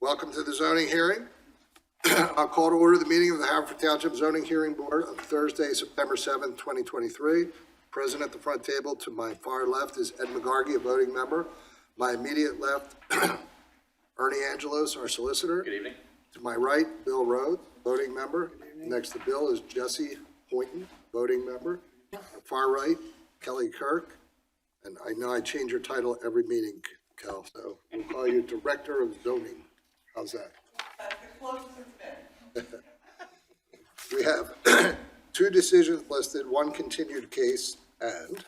Welcome to the zoning hearing. I'll call to order the meeting of the Haverford Township Zoning Hearing Board on Thursday, September 7th, 2023. Present at the front table to my far left is Ed McGargy, a voting member. My immediate left, Ernie Angelos, our solicitor. Good evening. To my right, Bill Rhodes, voting member. Next to Bill is Jesse Hoyton, voting member. On the far right, Kelly Kirk. And I know I change your title every meeting, Kel, so we'll call you Director of Zoning. How's that? That's the closest it's been. We have two decisions listed, one continued case, and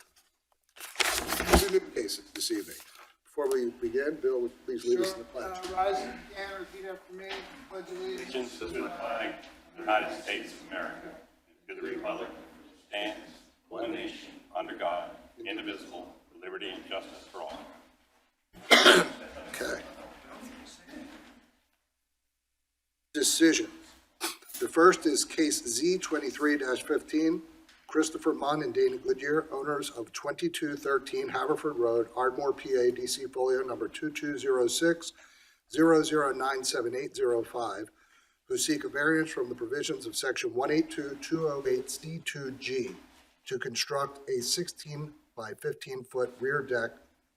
two new cases this evening. Before we begin, Bill, would you please lead us in the pledge? Rise and stand, repeat after me, pledge allegiance. Allegiance to the flag of the United States of America, and to the republic which stands one nation, under God, indivisible, with liberty and justice for all. Okay. Decision. The first is case Z 23-15, Christopher Munn and Dana Goodyear, owners of 2213 Haverford Road, Ardmore, PA, DC folio number 2206 0097805, who seek a variance from the provisions of section 182-208C2G to construct a 16 by 15 foot rear deck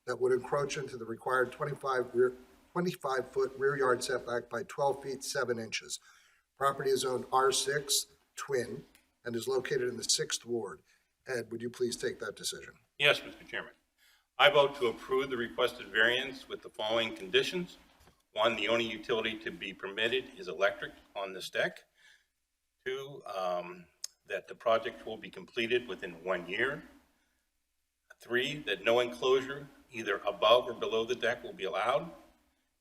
that would encroach into the required 25-foot rear yard setback by 12 feet 7 inches. Property is owned R6 Twin and is located in the 6th Ward. Ed, would you please take that decision? Yes, Mr. Chairman. I vote to approve the requested variance with the following conditions. One, the only utility to be permitted is electric on this deck. Two, that the project will be completed within 1 year. Three, that no enclosure either above or below the deck will be allowed.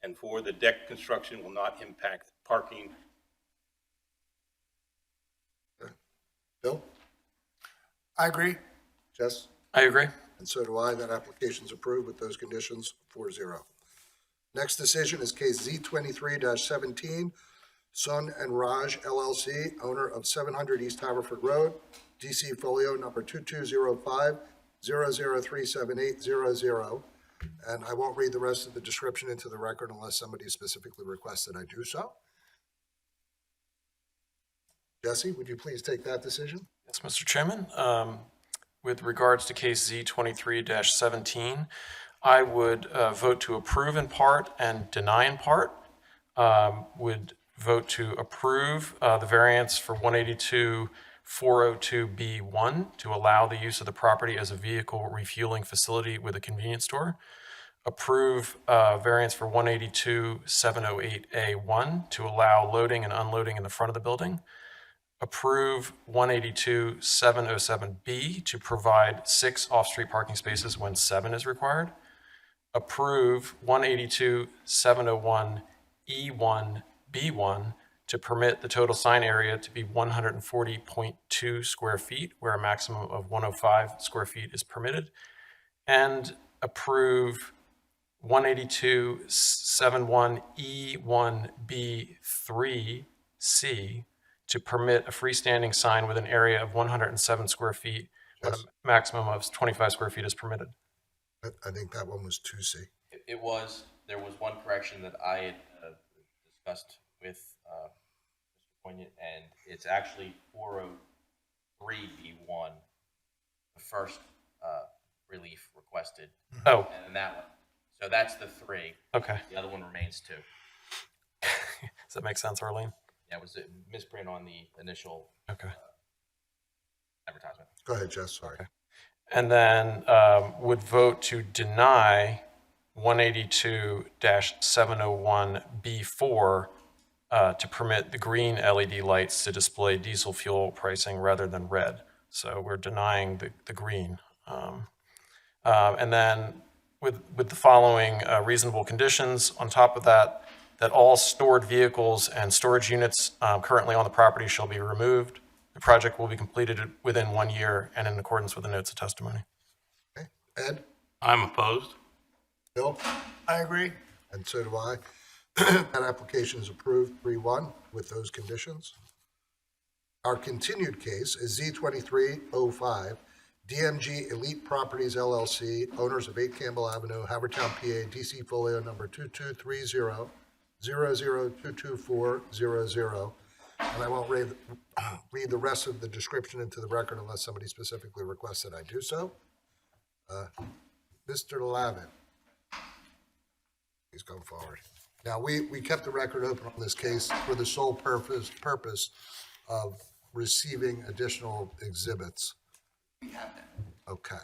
And four, the deck construction will not impact parking. Bill? I agree. Jess? I agree. And so do I. That application is approved with those conditions, 4-0. Next decision is case Z 23-17, Sun and Raj LLC, owner of 700 East Haverford Road, DC folio number 2205 0037800. And I won't read the rest of the description into the record unless somebody specifically requests that I do so. Jesse, would you please take that decision? Yes, Mr. Chairman. With regards to case Z 23-17, I would vote to approve in part and deny in part. Would vote to approve the variance for 182-402B1 to allow the use of the property as a vehicle refueling facility with a convenience store. Approve variance for 182-708A1 to allow loading and unloading in the front of the building. Approve 182-707B to provide 6 off-street parking spaces when 7 is required. Approve 182-701E1B1 to permit the total sign area to be 140.2 square feet, where a maximum of 105 square feet is permitted. And approve 182-71E1B3C to permit a freestanding sign with an area of 107 square feet, but a maximum of 25 square feet is permitted. I think that one was 2C. It was, there was one correction that I had discussed with Mr. Poignant, and it's actually 403B1, the first relief requested. Oh, And that one. So that's the 3. okay. The other one remains 2. Does that make sense, Arlene? That was a misprint on the initial Okay. advertisement. Go ahead, Jess, sorry. Okay. And then would vote to deny 182-701B4 to permit the green LED lights to display diesel fuel pricing rather than red. So we're denying the green. And then with the following reasonable conditions on top of that, that all stored vehicles and storage units currently on the property shall be removed. The project will be completed within 1 year and in accordance with the notes of testimony. Okay. Ed? I'm opposed. Bill? I agree. And so do I. That application is approved 3-1 with those conditions. Our continued case is Z 2305, DMG Elite Properties LLC, owners of 8 Campbell Avenue, Havertown, PA, DC folio number 2230 002240, and I won't read the rest of the description into the record unless somebody specifically requests that I do so. Mr. Lavin. Please come forward. Now, we kept the record open on this case for the sole purpose of receiving additional exhibits. We have them. Okay.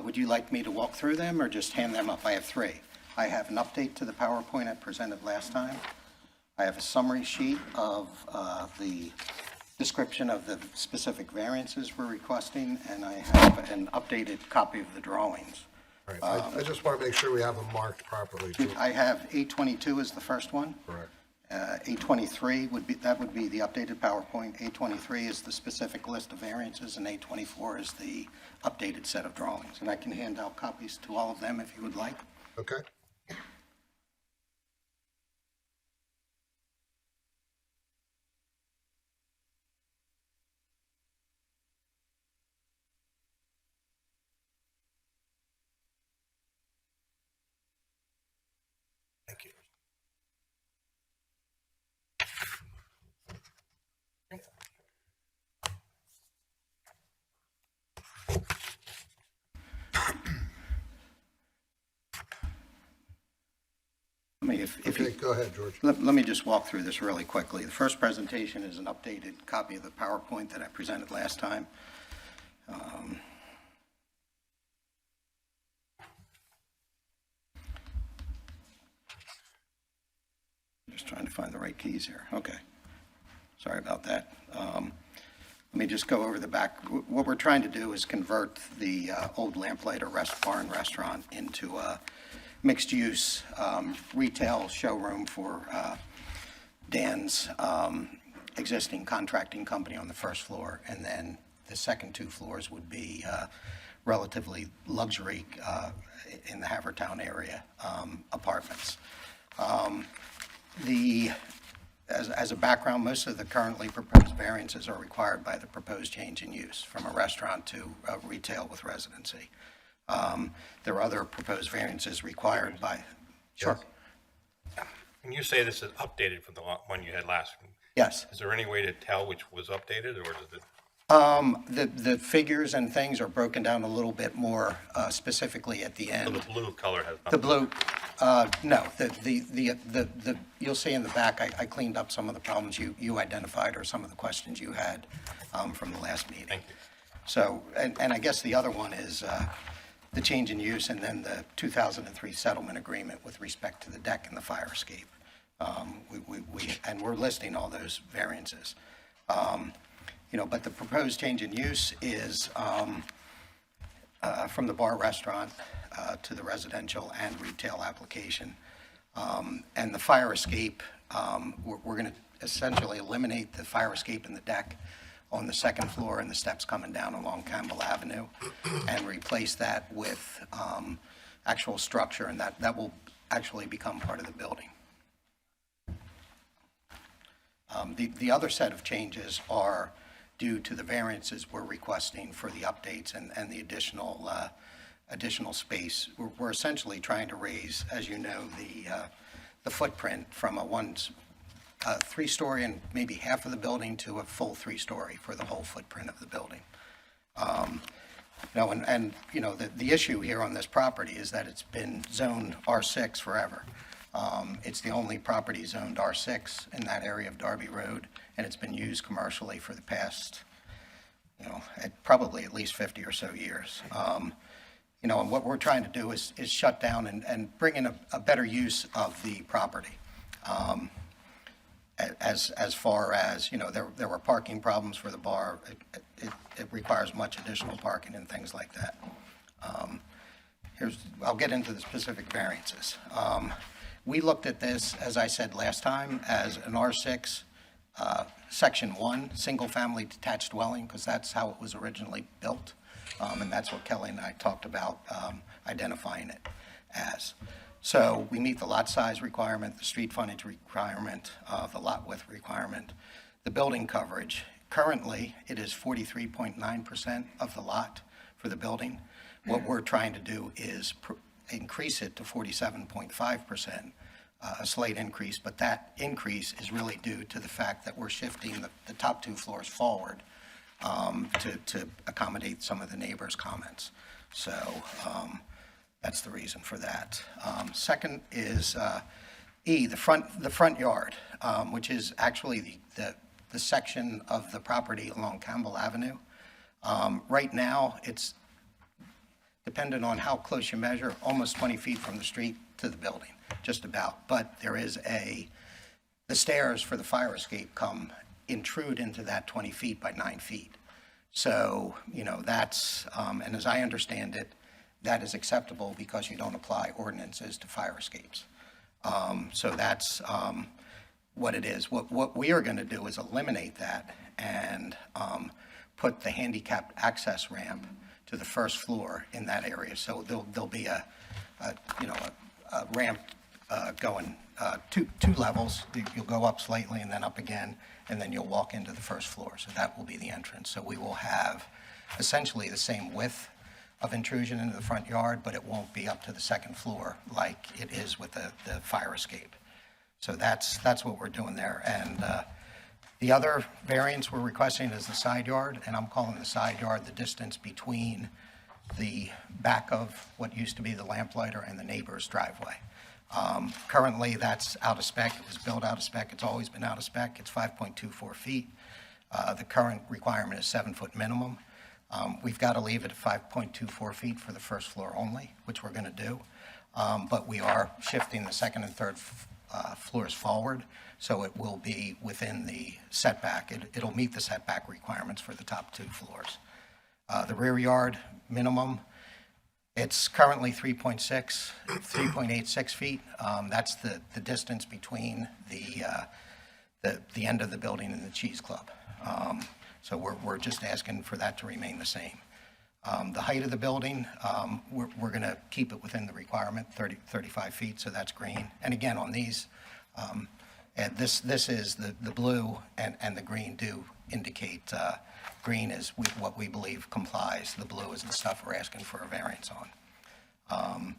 Would you like me to walk through them or just hand them up? I have three. I have an update to the PowerPoint I presented last time. I have a summary sheet of the description of the specific variances we're requesting, and I have an updated copy of the drawings. All right. I just want to make sure we have them marked properly. I have 822 as the first one. Correct. 823 would be the updated PowerPoint. 823 is the specific list of variances, and 824 is the updated set of drawings. And I can hand out copies to all of them if you would like. Okay. Thank you. If Okay, you, go ahead, George. let me just walk through this really quickly. The first presentation is an updated copy of the PowerPoint that I presented last time. Just trying to find the right keys here. Okay. Sorry about that. Let me just go over the back. What we're trying to do is convert the old Lamplighter Bar and Restaurant into a mixed-use retail showroom for Dan's existing contracting company on the first floor, and then the second two floors would be relatively luxury in the Haverford Town area apartments. As a background, most of the currently proposed variances are required by the proposed change in use from a restaurant to retail with residency. There are other proposed variances required by, sure, When you say this is updated from the one you had last, yes. is there any way to tell which was updated, or is it? The figures and things are broken down a little bit more specifically at the So end. the blue color has The nothing? blue, no, you'll see in the back, I cleaned up some of the problems you identified or some of the questions you had from the last meeting. Thank you. So, and I guess the other one is the change in use and then the 2003 settlement agreement with respect to the deck and the fire escape. And we're listing all those variances. But the proposed change in use is from the bar restaurant to the residential and retail application. And the fire escape, we're going to essentially eliminate the fire escape in the deck on the second floor and the steps coming down along Campbell Avenue and replace that with actual structure, and that will actually become part of the building. The other set of changes are due to the variances we're requesting for the updates and the additional space. We're essentially trying to raise, as you know, the footprint from a three-story and maybe half of the building to a full three-story for the whole footprint of the building. The issue here on this property is that it's been zoned R6 forever. It's the only property zoned R6 in that area of Darby Road, and it's been used commercially for the past, probably at least 50 or so years. And what we're trying to do is shut down and bring in a better use of the property. As far as, there were parking problems for the bar. It requires much additional parking and things like that. I'll get into the specific variances. We looked at this, as I said last time, as an R6, Section 1, single-family detached dwelling, because that's how it was originally built. And that's what Kelly and I talked about identifying it as. So we meet the lot size requirement, the street frontage requirement, the lot width requirement, the building coverage. Currently, it is 43.9% of the lot for the building. What we're trying to do is increase it to 47.5% a slight increase, but that increase is really due to the fact that we're shifting the top 2 floors forward to accommodate some of the neighbors' comments. So that's the reason for that. Second is E, the front yard, which is actually the section of the property along Campbell Avenue. Right now, it's dependent on how close you measure, almost 20 feet from the street to the building, just about. But there is the stairs for the fire escape intrude into that 20 feet by 9 feet. So, that's, and as I understand it, that is acceptable because you don't apply ordinances to fire escapes. So that's what it is. What we are going to do is eliminate that and put the handicapped access ramp to the first floor in that area. So there'll be a ramp going two levels. You'll go up slightly and then up again, and then you'll walk into the first floor. So that will be the entrance. So we will have essentially the same width of intrusion into the front yard, but it won't be up to the second floor like it is with the fire escape. So that's what we're doing there. And the other variance we're requesting is the side yard, and I'm calling the side yard the distance between the back of what used to be the lamplighter and the neighbor's driveway. Currently, that's out of spec. It was built out of spec. It's always been out of spec. It's 5.24 feet. The current requirement is 7-foot minimum. We've got to leave it at 5.24 feet for the first floor only, which we're going to do. But we are shifting the second and third floors forward, so it will be within the setback. It'll meet the setback requirements for the top 2 floors. The rear yard minimum, it's currently 3.86 feet. That's the distance between the end of the building and the Cheese Club. So we're just asking for that to remain the same. The height of the building, we're going to keep it within the requirement, 35 feet, so that's green. And again, on these, and this is the blue and the green do indicate green is what we believe complies. The blue is the stuff we're asking for a variance on.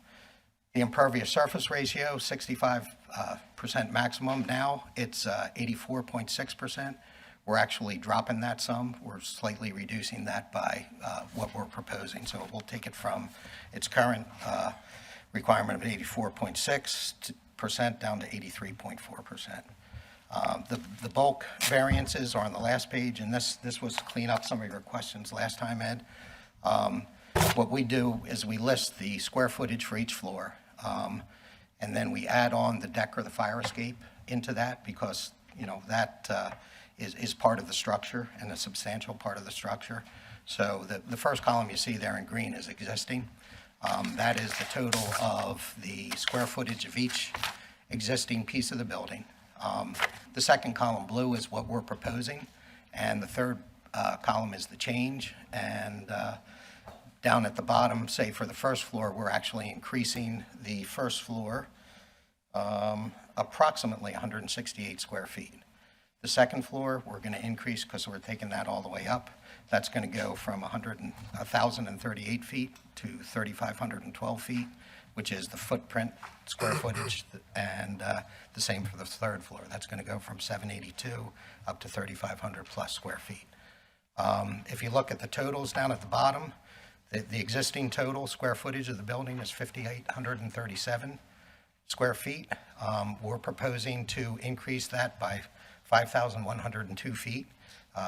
The impervious surface ratio, 65% maximum. Now it's 84.6%. We're actually dropping that some. We're slightly reducing that by what we're proposing. So we'll take it from its current requirement of 84.6% down to 83.4%. The bulk variances are on the last page, and this was to clean up some of your questions last time, Ed. What we do is we list the square footage for each floor, and then we add on the deck or the fire escape into that because, that is part of the structure and a substantial part of the structure. So the first column you see there in green is existing. That is the total of the square footage of each existing piece of the building. The second column, blue, is what we're proposing, and the third column is the change. And down at the bottom, say for the first floor, we're actually increasing the first floor approximately 168 square feet. The second floor, we're going to increase because we're taking that all the way up. That's going to go from 1,038 feet to 3,512 feet, which is the footprint, square footage, and the same for the third floor. That's going to go from 782 up to 3,500 plus square feet. If you look at the totals down at the bottom, the existing total square footage of the building is 5,837 square feet. We're proposing to increase that by 5,102 feet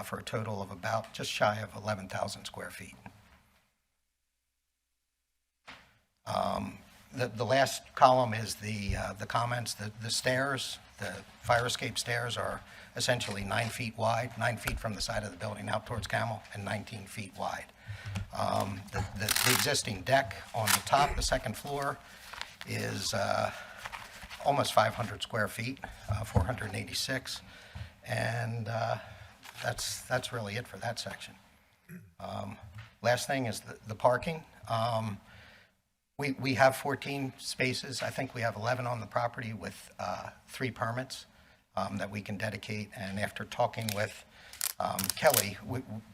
for a total of about just shy of 11,000 square feet. The last column is the comments. The stairs, the fire escape stairs are essentially 9 feet wide, 9 feet from the side of the building out towards Camel, and 19 feet wide. The existing deck on the top, the second floor, is almost 500 square feet, 486. And that's really it for that section. Last thing is the parking. We have 14 spaces. I think we have 11 on the property with 3 permits that we can dedicate. And after talking with Kelly,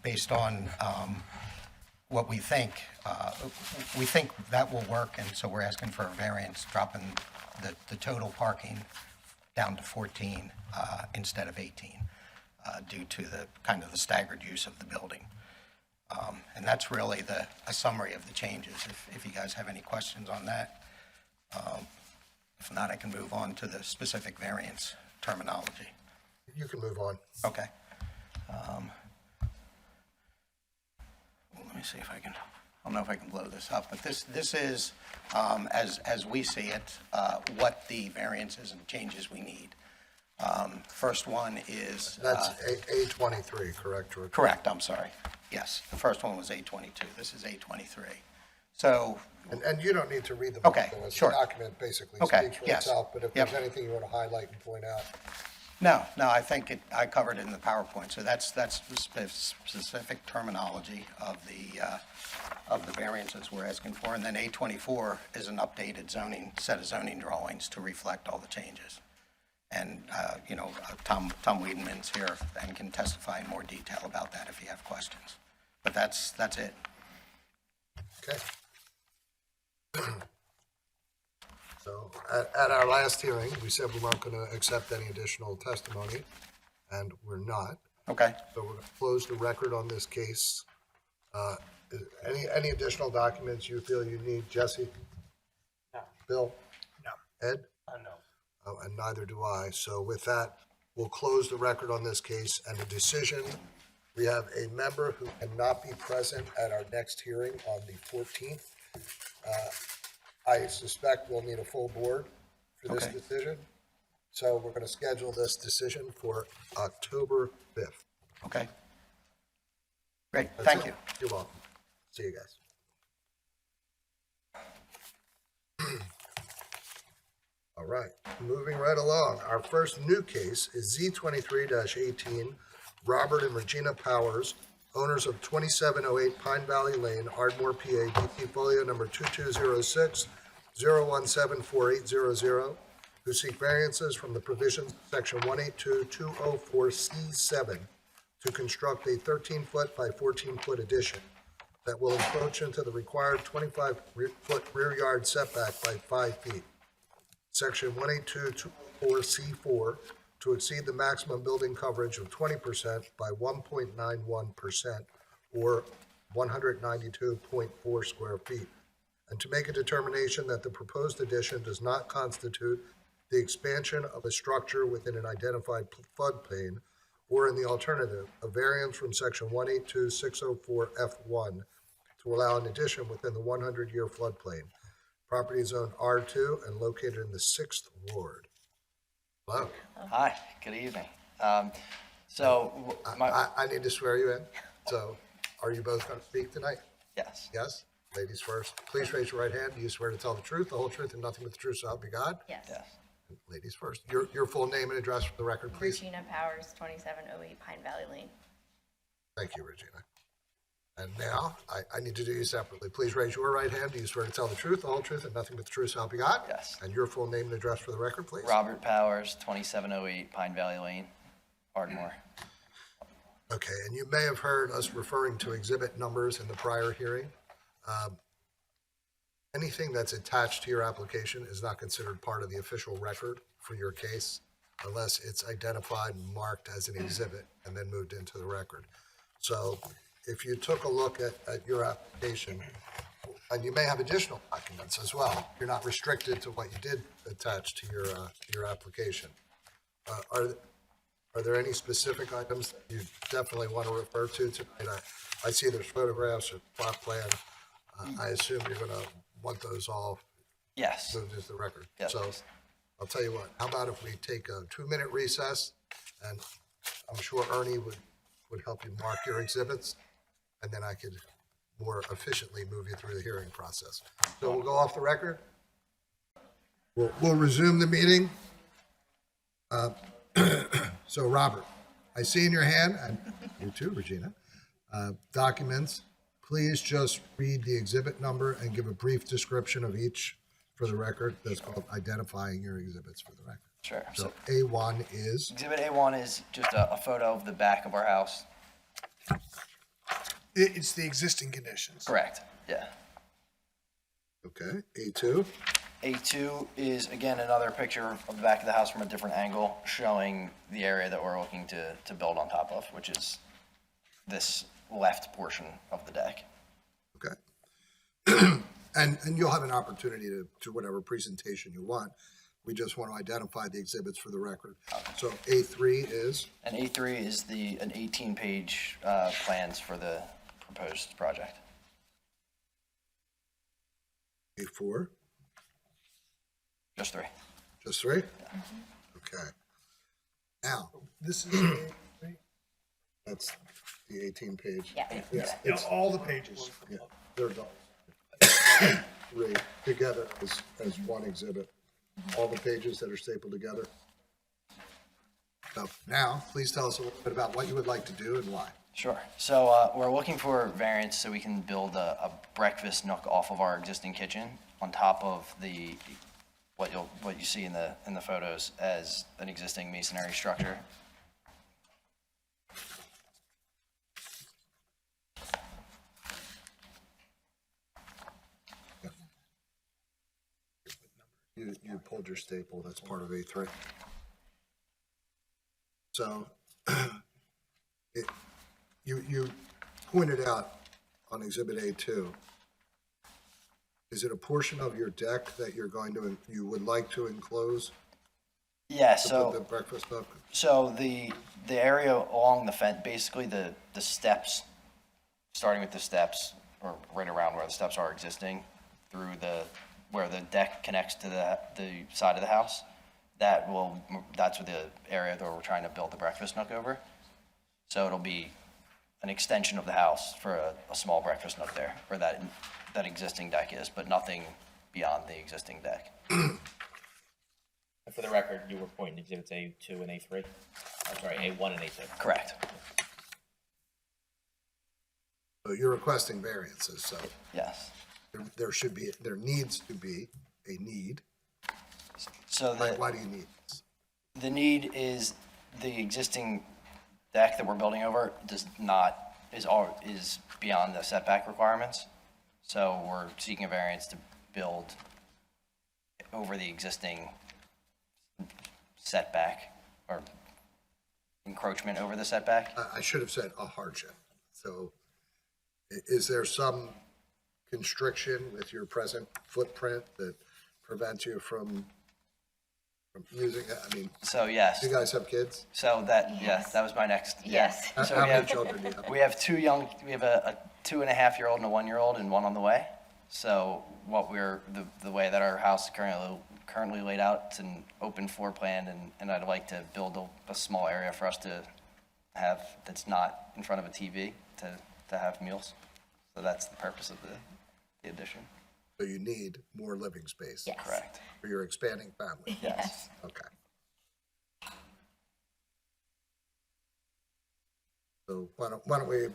based on what we think that will work, and so we're asking for a variance, dropping the total parking down to 14 instead of 18, due to the kind of the staggered use of the building. And that's really a summary of the changes, if you guys have any questions on that. If not, I can move on to the specific variance terminology. You can move on. Okay. Let me see if I can, I don't know if I can blow this up, but this is, as we see it, what the variances and changes we need. First one is. That's A23, correct, George? Correct, I'm sorry. Yes, the first one was A22, this is A23. So, And you don't need to read them. Okay, all, though, as sure. The document basically Okay, speaks for yes. itself, but if Yep. there's anything you want to highlight and point out. no, I think I covered it in the PowerPoint, so that's the specific terminology of the variances we're asking for. And then A24 is an updated set of zoning drawings to reflect all the changes. And, Tom Wiedeman's here and can testify in more detail about that if you have questions. But that's it. Okay. So at our last hearing, we said we weren't going to accept any additional testimony, and we're not. Okay. So we're going to close the record on this case. Any additional documents you feel you need, Jesse? No. Bill? No. Ed? No. Oh, and neither do I. So with that, we'll close the record on this case and the decision. We have a member who cannot be present at our next hearing on the 14th. I suspect we'll need a full board for this Okay. decision. So we're going to schedule this decision for October 5th. Okay. Great, That's thank it. you. You're welcome. See you guys. All right, moving right along. Our first new case is Z23-18, Robert and Regina Powers, owners of 2708 Pine Valley Lane, Ardmore, PA, DC folio number 2206-0174800, who seek variances from the provisions of section 182-204C7 to construct a 13-foot by 14-foot addition that will encroach into the required 25-foot rear yard setback by 5 feet. Section 182-204C4 to exceed the maximum building coverage of 20% by 1.91% or 192.4 square feet, and to make a determination that the proposed addition does not constitute the expansion of a structure within an identified floodplain, or in the alternative, a variance from section 182-604F1 to allow an addition within the 100-year floodplain. Property is zoned R2 and located in the 6th Ward. Hello. Hi, good evening. I I need to swear you in. So are you both going to speak tonight? yes, Yes? Ladies first. Please raise your right hand. Do you swear to tell the truth, the whole truth, and nothing but the truth, so help you God? Yes. yes. Ladies first. Your full name and address for the record, please. Regina Powers, 2708 Pine Valley Lane. Thank you, Regina. And now, I need to do you separately. Please raise your right hand. Do you swear to tell the truth, the whole truth, and nothing but the truth, so help you God? Yes. And your full name and address for the record, please. Robert Powers, 2708 Pine Valley Lane, Ardmore. Okay, and you may have heard us referring to exhibit numbers in the prior hearing. Anything that's attached to your application is not considered part of the official record for your case unless it's identified and marked as an exhibit and then moved into the record. So if you took a look at your application, and you may have additional documents as well, you're not restricted to what you did attach to your application. Are there any specific items that you definitely want to refer to tonight? I see there's photographs or plot plan. I assume you're going to want those all Yes, moved into the record. Yes, So please. I'll tell you what, how about if we take a 2-minute recess, and I'm sure Ernie would help you mark your exhibits, and then I could more efficiently move you through the hearing process. So we'll go off the record. We'll resume the meeting. So Robert, I see in your hand, and you too, Regina, documents. Please just read the exhibit number and give a brief description of each for the record. That's called identifying your exhibits for the record. sure. So So A1 is, Exhibit A1 is just a photo of the back of our house. It's the existing conditions. Correct, yeah. Okay, A2, A2 is, again, another picture of the back of the house from a different angle, showing the area that we're looking to build on top of, which is this left portion of the deck. okay. And you'll have an opportunity to whatever presentation you want. We just want to identify the exhibits for the record. So A3 is, And A3 is an 18-page plans for the proposed project. A4, Just three. just three? Okay. Now, This is, that's the 18 page. Yeah. Yes, you know, it's, all the pages. yeah, they're done. Three together as one exhibit. All the pages that are stapled together. So now, please tell us a little bit about what you would like to do and why. Sure. So we're looking for variance so we can build a breakfast nook off of our existing kitchen on top of what you see in the photos as an existing masonry structure. You pulled your staple, that's part of A3. So, you pointed out on Exhibit A2, is it a portion of your deck that you would like to enclose? Yeah. To So. put the breakfast nook? So the area along the fence, basically the steps, starting with the steps, or right around where the steps are existing, through where the deck connects to the side of the house, that's what the area that we're trying to build the breakfast nook over. So it'll be an extension of the house for a small breakfast nook there, where that existing deck is, but nothing beyond the existing deck. And for the record, you were pointing exhibits A2 and A3? I'm sorry, A1 and A2. Correct. So you're requesting variances, so Yes. there needs to be a need. So Why do you need this? the need is the existing deck that we're building over is beyond the setback requirements. So we're seeking a variance to build over the existing setback or encroachment over the setback. I should have said a hardship. So is there some constriction with your present footprint that prevents you from using it? I mean, So yes, do you guys have kids? so that was my next. Yes. So How we many have, children do you have? we have we have a 2.5-year-old and a 1-year-old and one on the way. So the way that our house is currently laid out, it's an open floor plan, and I'd like to build a small area for us to have that's not in front of a TV to have meals. So that's the purpose of the addition. So you need more living space? Yes. Correct. For your expanding family? Yes. Okay. So why don't we,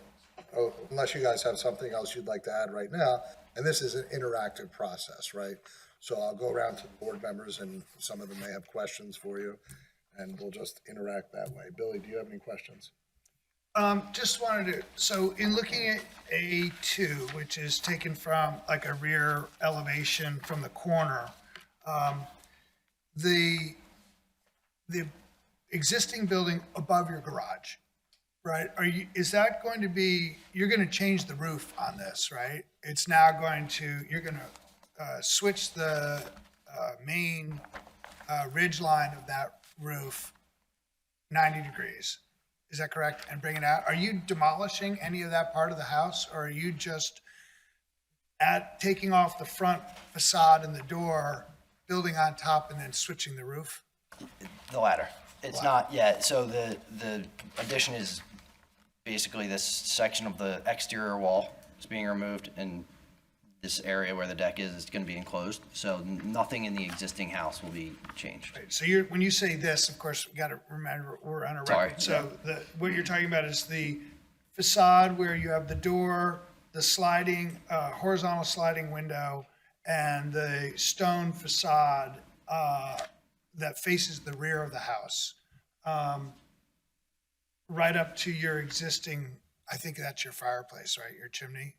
unless you guys have something else you'd like to add right now, and this is an interactive process, right? So I'll go around to the board members and some of them may have questions for you and we'll just interact that way. Billy, do you have any questions? Just wanted to, so in looking at A2, which is taken from like a rear elevation from the corner, the existing building above your garage, right? Is that going to be, you're going to change the roof on this, right? It's now you're going to switch the main ridge line of that roof 90 degrees. Is that correct? And bring it out? Are you demolishing any of that part of the house, or are you just taking off the front facade and the door, building on top and then switching the roof? The latter. It's not, yeah, so the addition is basically this section of the exterior wall is being removed, and this area where the deck is going to be enclosed. So nothing in the existing house will be changed. So when you say this, of course, we got to remember, we're on a Sorry. record. So what you're talking about is the facade where you have the door, the sliding, horizontal sliding window, and the stone facade that faces the rear of the house, right up to your existing I think that's your fireplace, right? Your chimney?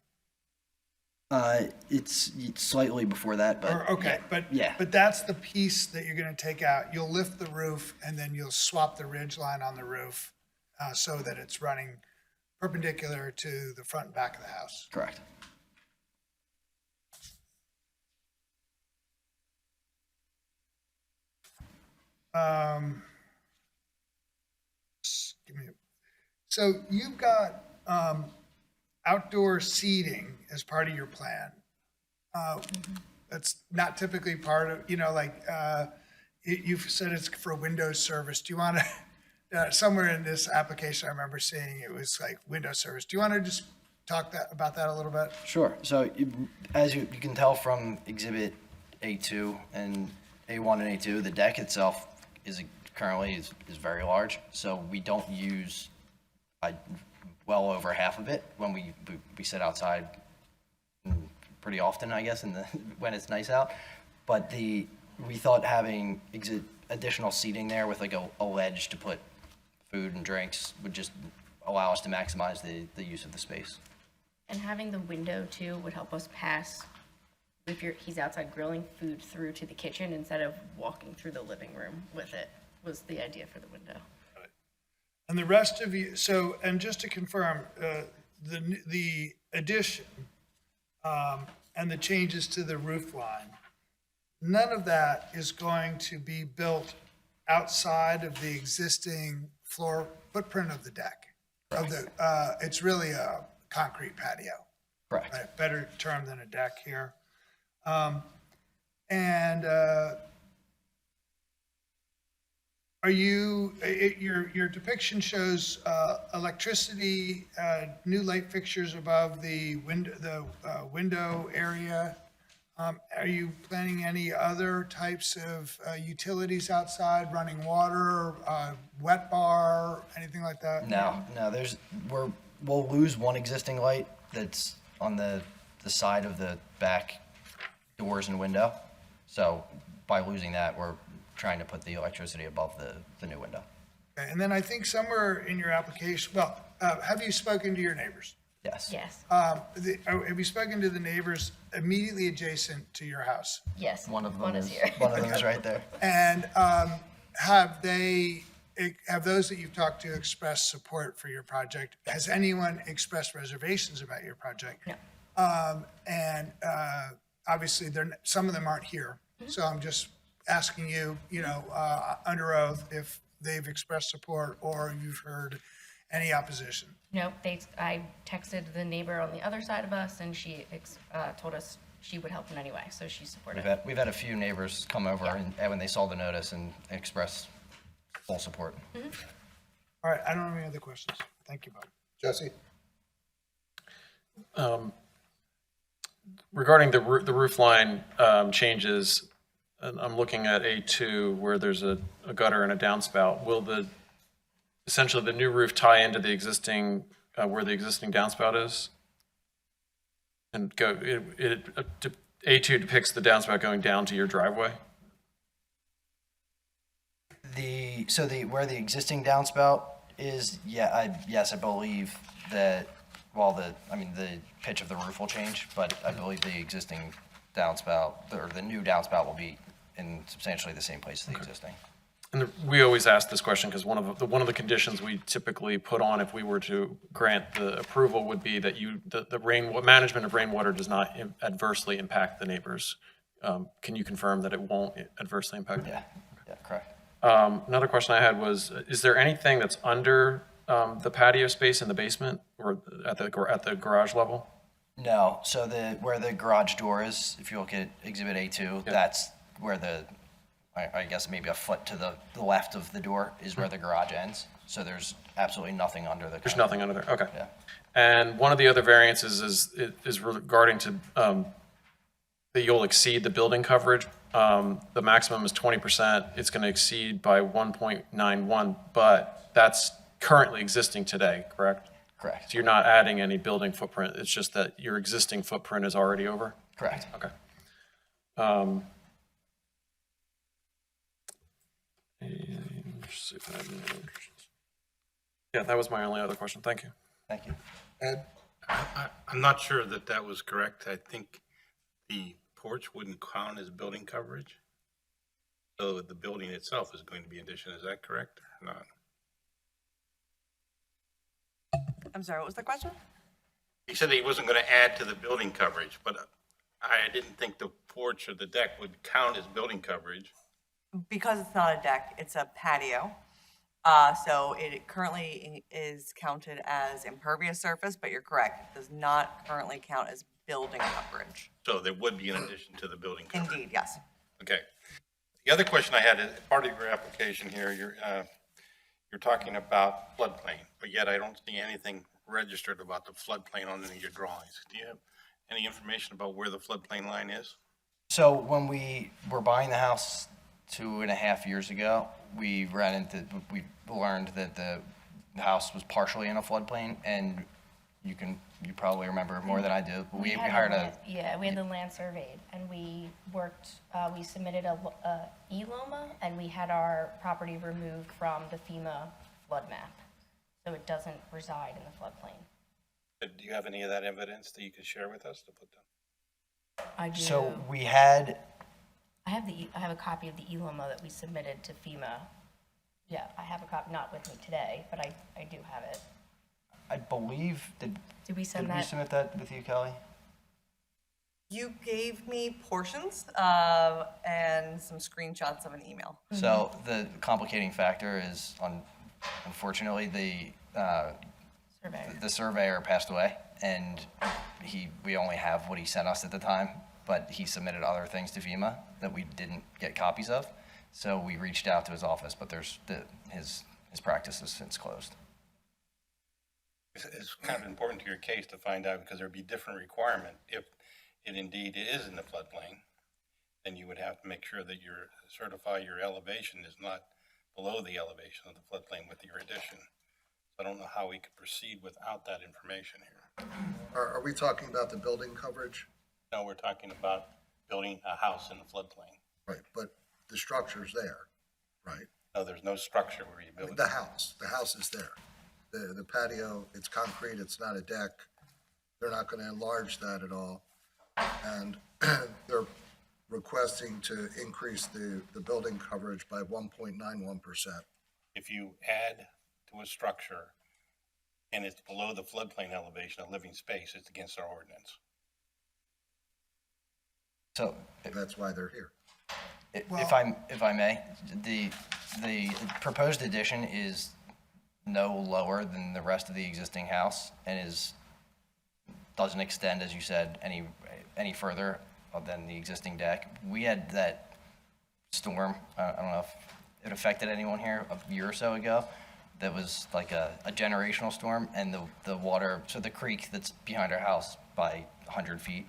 It's slightly before that, but. Or, okay, Yeah. but that's the piece that you're gonna take out. You'll lift the roof and then you'll swap the ridge line on the roof, so that it's running perpendicular to the front and back of the house. Correct. Give me, so you've got, outdoor seating as part of your plan. That's not typically part of, you've said it's for window service. Do you want to, somewhere in this application, I remember seeing it was like window service. Do you want to just talk about that a little bit? Sure. So as you can tell from Exhibit A2 and A1 and A2, the deck itself currently is very large. So we don't use well over half of it when we sit outside pretty often, I guess, when it's nice out. But we thought having additional seating there with like a ledge to put food and drinks would just allow us to maximize the use of the space. And having the window too would help us pass, if he's outside grilling food through to the kitchen instead of walking through the living room with it, was the idea for the window. And the rest of you, so, and just to confirm, the addition and the changes to the roof line, none of that is going to be built outside of the existing floor footprint of the deck. It's really a concrete patio. Correct. Right? Better term than a deck here. Are you, your depiction shows electricity, new light fixtures above the window area. Are you planning any other types of utilities outside, running water, wet bar, anything like that? No, we'll lose one existing light that's on the side of the back doors and window. So by losing that, we're trying to put the electricity above the new window. Okay, and then I think somewhere in your application, have you spoken to your neighbors? Yes. Yes, Have you spoken to the neighbors immediately adjacent to your house? yes. One of them One is here. One of them is right there. And have those that you've talked to expressed support for your project? Has anyone expressed reservations about your project? No. Obviously, some of them aren't here, so I'm just asking you, under oath, if they've expressed support or you've heard any opposition. No, I texted the neighbor on the other side of us, and she told us she would help in any way, so she supported it. We've had a few neighbors come over and when they saw the notice and express full support. All right, I don't have any other questions. Thank you, Bob. Jesse? Regarding the roof line changes, and I'm looking at A2 where there's a gutter and a downspout. Will essentially the new roof tie into the existing, where the existing downspout is? And A2 depicts the downspout going down to your driveway? Where the existing downspout is, yes, I believe that, the pitch of the roof will change, but I believe the existing downspout, or the new downspout will be in substantially the same place as the existing. And we always ask this question because one of the conditions we typically put on if we were to grant the approval would be that the management of rainwater does not adversely impact the neighbors. Can you confirm that it won't adversely impact? Yeah, correct. Another question I had was, is there anything that's under the patio space in the basement or at the garage level? No, so where the garage door is, if you look at Exhibit A2, that's where I guess maybe a foot to the left of the door is where the garage ends. So there's absolutely nothing under the. There's nothing under there, okay. Yeah. And one of the other variances is regarding to, that you'll exceed the building coverage. The maximum is 20%. It's going to exceed by 1.91, but that's currently existing today, correct? Correct. So you're not adding any building footprint. It's just that your existing footprint is already over? Correct. Okay. And let's see if I have any other questions. Yeah, that was my only other question. Thank you. Thank you. Ed? I'm not sure that that was correct. I think the porch wouldn't count as building coverage. So the building itself is going to be addition. Is that correct or not? I'm sorry, what was the question? He said he wasn't going to add to the building coverage, but I didn't think the porch or the deck would count as building coverage. Because it's not a deck, it's a patio. So it currently is counted as impervious surface, but you're correct, it does not currently count as building coverage. So there would be an addition to the building coverage. Indeed, yes. Okay. The other question I had is, part of your application here, you're talking about floodplain, but yet I don't see anything registered about the floodplain on any of your drawings. Do you have any information about where the floodplain line is? So when we were buying the house 2.5 years ago, we learned that the house was partially in a floodplain, and you probably remember more than I do. But we hired we had the land surveyed, and we submitted a ELOMA, and we had our property removed from the FEMA flood map, so it doesn't reside in the floodplain. But do you have any of that evidence that you could share with us to put down? I do. So we had, I have a copy of the ELOMA that we submitted to FEMA. Yeah, I have a copy, not with me today, but I do have it. I believe, Did we send did we that? submit that with you, Kelly? You gave me portions and some screenshots of an email. So the complicating factor is, unfortunately, Surveyor. the surveyor passed away, and we only have what he sent us at the time, but he submitted other things to FEMA that we didn't get copies of. So we reached out to his office, but his practice has since closed. It's kind of important to your case to find out, because there'd be different requirement. If it indeed is in the floodplain, then you would have to make sure that certify your elevation is not below the elevation of the floodplain with your addition. I don't know how we could proceed without that information here. Are we talking about the building coverage? No, we're talking about building a house in the floodplain. Right, but the structure's there, right? No, there's no structure where you build. The house is there. The patio, it's concrete, it's not a deck. They're not gonna enlarge that at all. And they're requesting to increase the building coverage by 1.91%. If you add to a structure and it's below the floodplain elevation of living space, it's against our ordinance. So That's why they're here. if I may, the proposed addition is no lower than the rest of the existing house, and doesn't extend, as you said, any further than the existing deck. We had that storm, I don't know if it affected anyone here, a year or so ago, that was like a generational storm, and the water, so the creek that's behind our house by 100 feet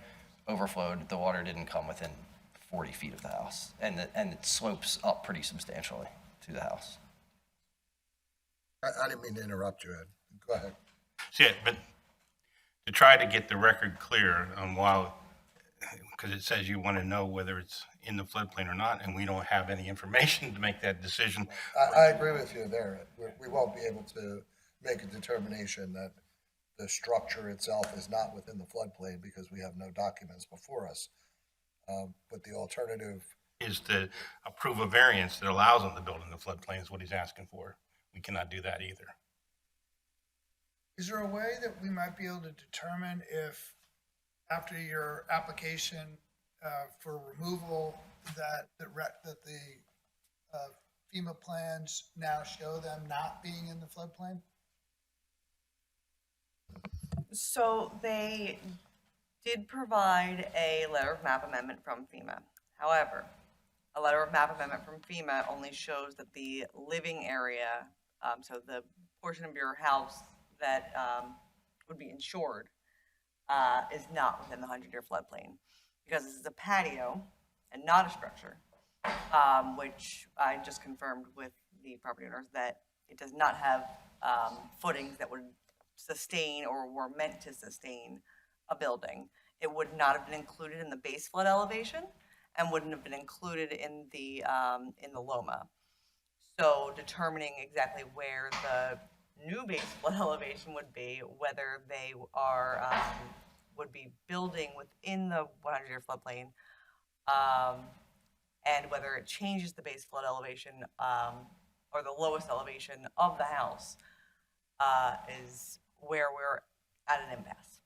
overflowed. The water didn't come within 40 feet of the house, and it slopes up pretty substantially to the house. I didn't mean to interrupt you, Ed. Go ahead. See, but to try to get the record clear on because it says you want to know whether it's in the floodplain or not, and we don't have any information to make that decision. I agree with you there. We won't be able to make a determination that the structure itself is not within the floodplain because we have no documents before us. But the alternative, Is to approve a variance that allows them to build in the floodplain is what he's asking for. We cannot do that either. Is there a way that we might be able to determine if, after your application for removal, that the FEMA plans now show them not being in the floodplain? So they did provide a letter of map amendment from FEMA. However, a letter of map amendment from FEMA only shows that the living area, so the portion of your house that would be insured, is not within the 100-year floodplain, because this is a patio and not a structure, which I just confirmed with the property owners that it does not have footings that would sustain or were meant to sustain a building. It would not have been included in the base flood elevation and wouldn't have been included in the LOMA. So determining exactly where the new base flood elevation would be, whether they are, would be building within the 100-year floodplain, and whether it changes the base flood elevation, or the lowest elevation of the house, is where we're at an impasse.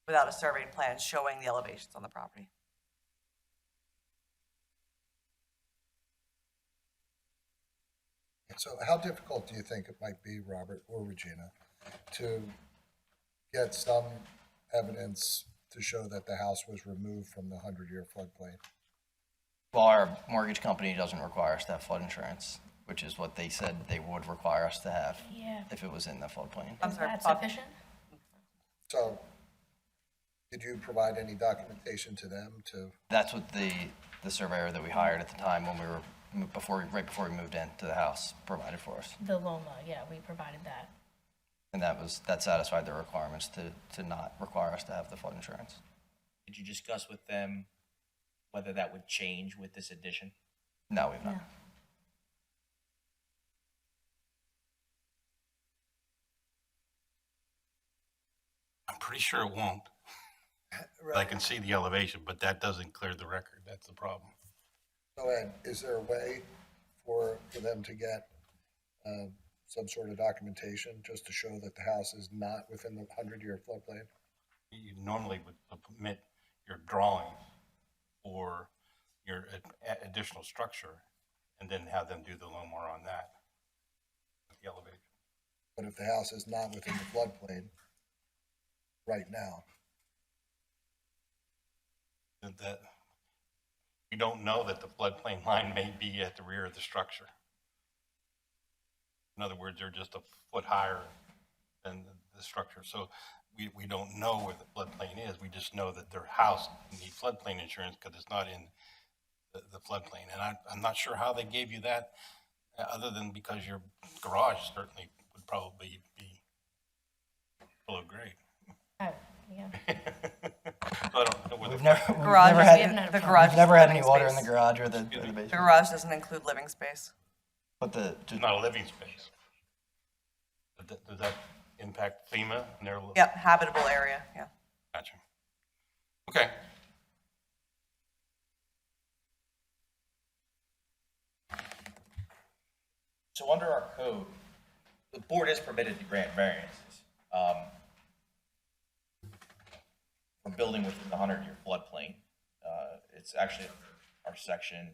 Without a surveyed plan showing the elevations on the property. So how difficult do you think it might be, Robert or Regina, to get some evidence to show that the house was removed from the 100-year floodplain? Well, our mortgage company doesn't require us to have flood insurance, which is what they said they would require us to have Yeah. if it was in the floodplain. I'm Is sorry, that Bob. sufficient? So did you provide any documentation to them to, That's what the surveyor that we hired at the time when we were, right before we moved into the house, provided for us. The LOMA, yeah, we provided that. And that satisfied their requirements to not require us to have the flood insurance. Did you discuss with them whether that would change with this addition? No, we've not. No. I'm pretty sure it won't. I can see the elevation, but that doesn't clear the record. That's the problem. so Ed, is there a way for them to get some sort of documentation just to show that the house is not within the 100-year floodplain? You normally would submit your drawings or your additional structure and then have them do the LOMAR on that, the elevation. But if the house is not within the floodplain right now, That you don't know that the floodplain line may be at the rear of the structure. In other words, they're just a foot higher than the structure. So we don't know where the floodplain is. We just know that their house needs floodplain insurance because it's not in the floodplain. And I'm not sure how they gave you that, other than because your garage certainly would probably be below grade. Oh, yeah. So I don't know whether. Garage, the garage. We've never had any living water in the space. garage or the The basement. garage doesn't include living space. But It's not a living space. Does that impact FEMA and their? Yep, habitable area, yeah. Gotcha. Okay. So under our code, the board is permitted to grant variances. For building within the 100-year floodplain. It's actually our section,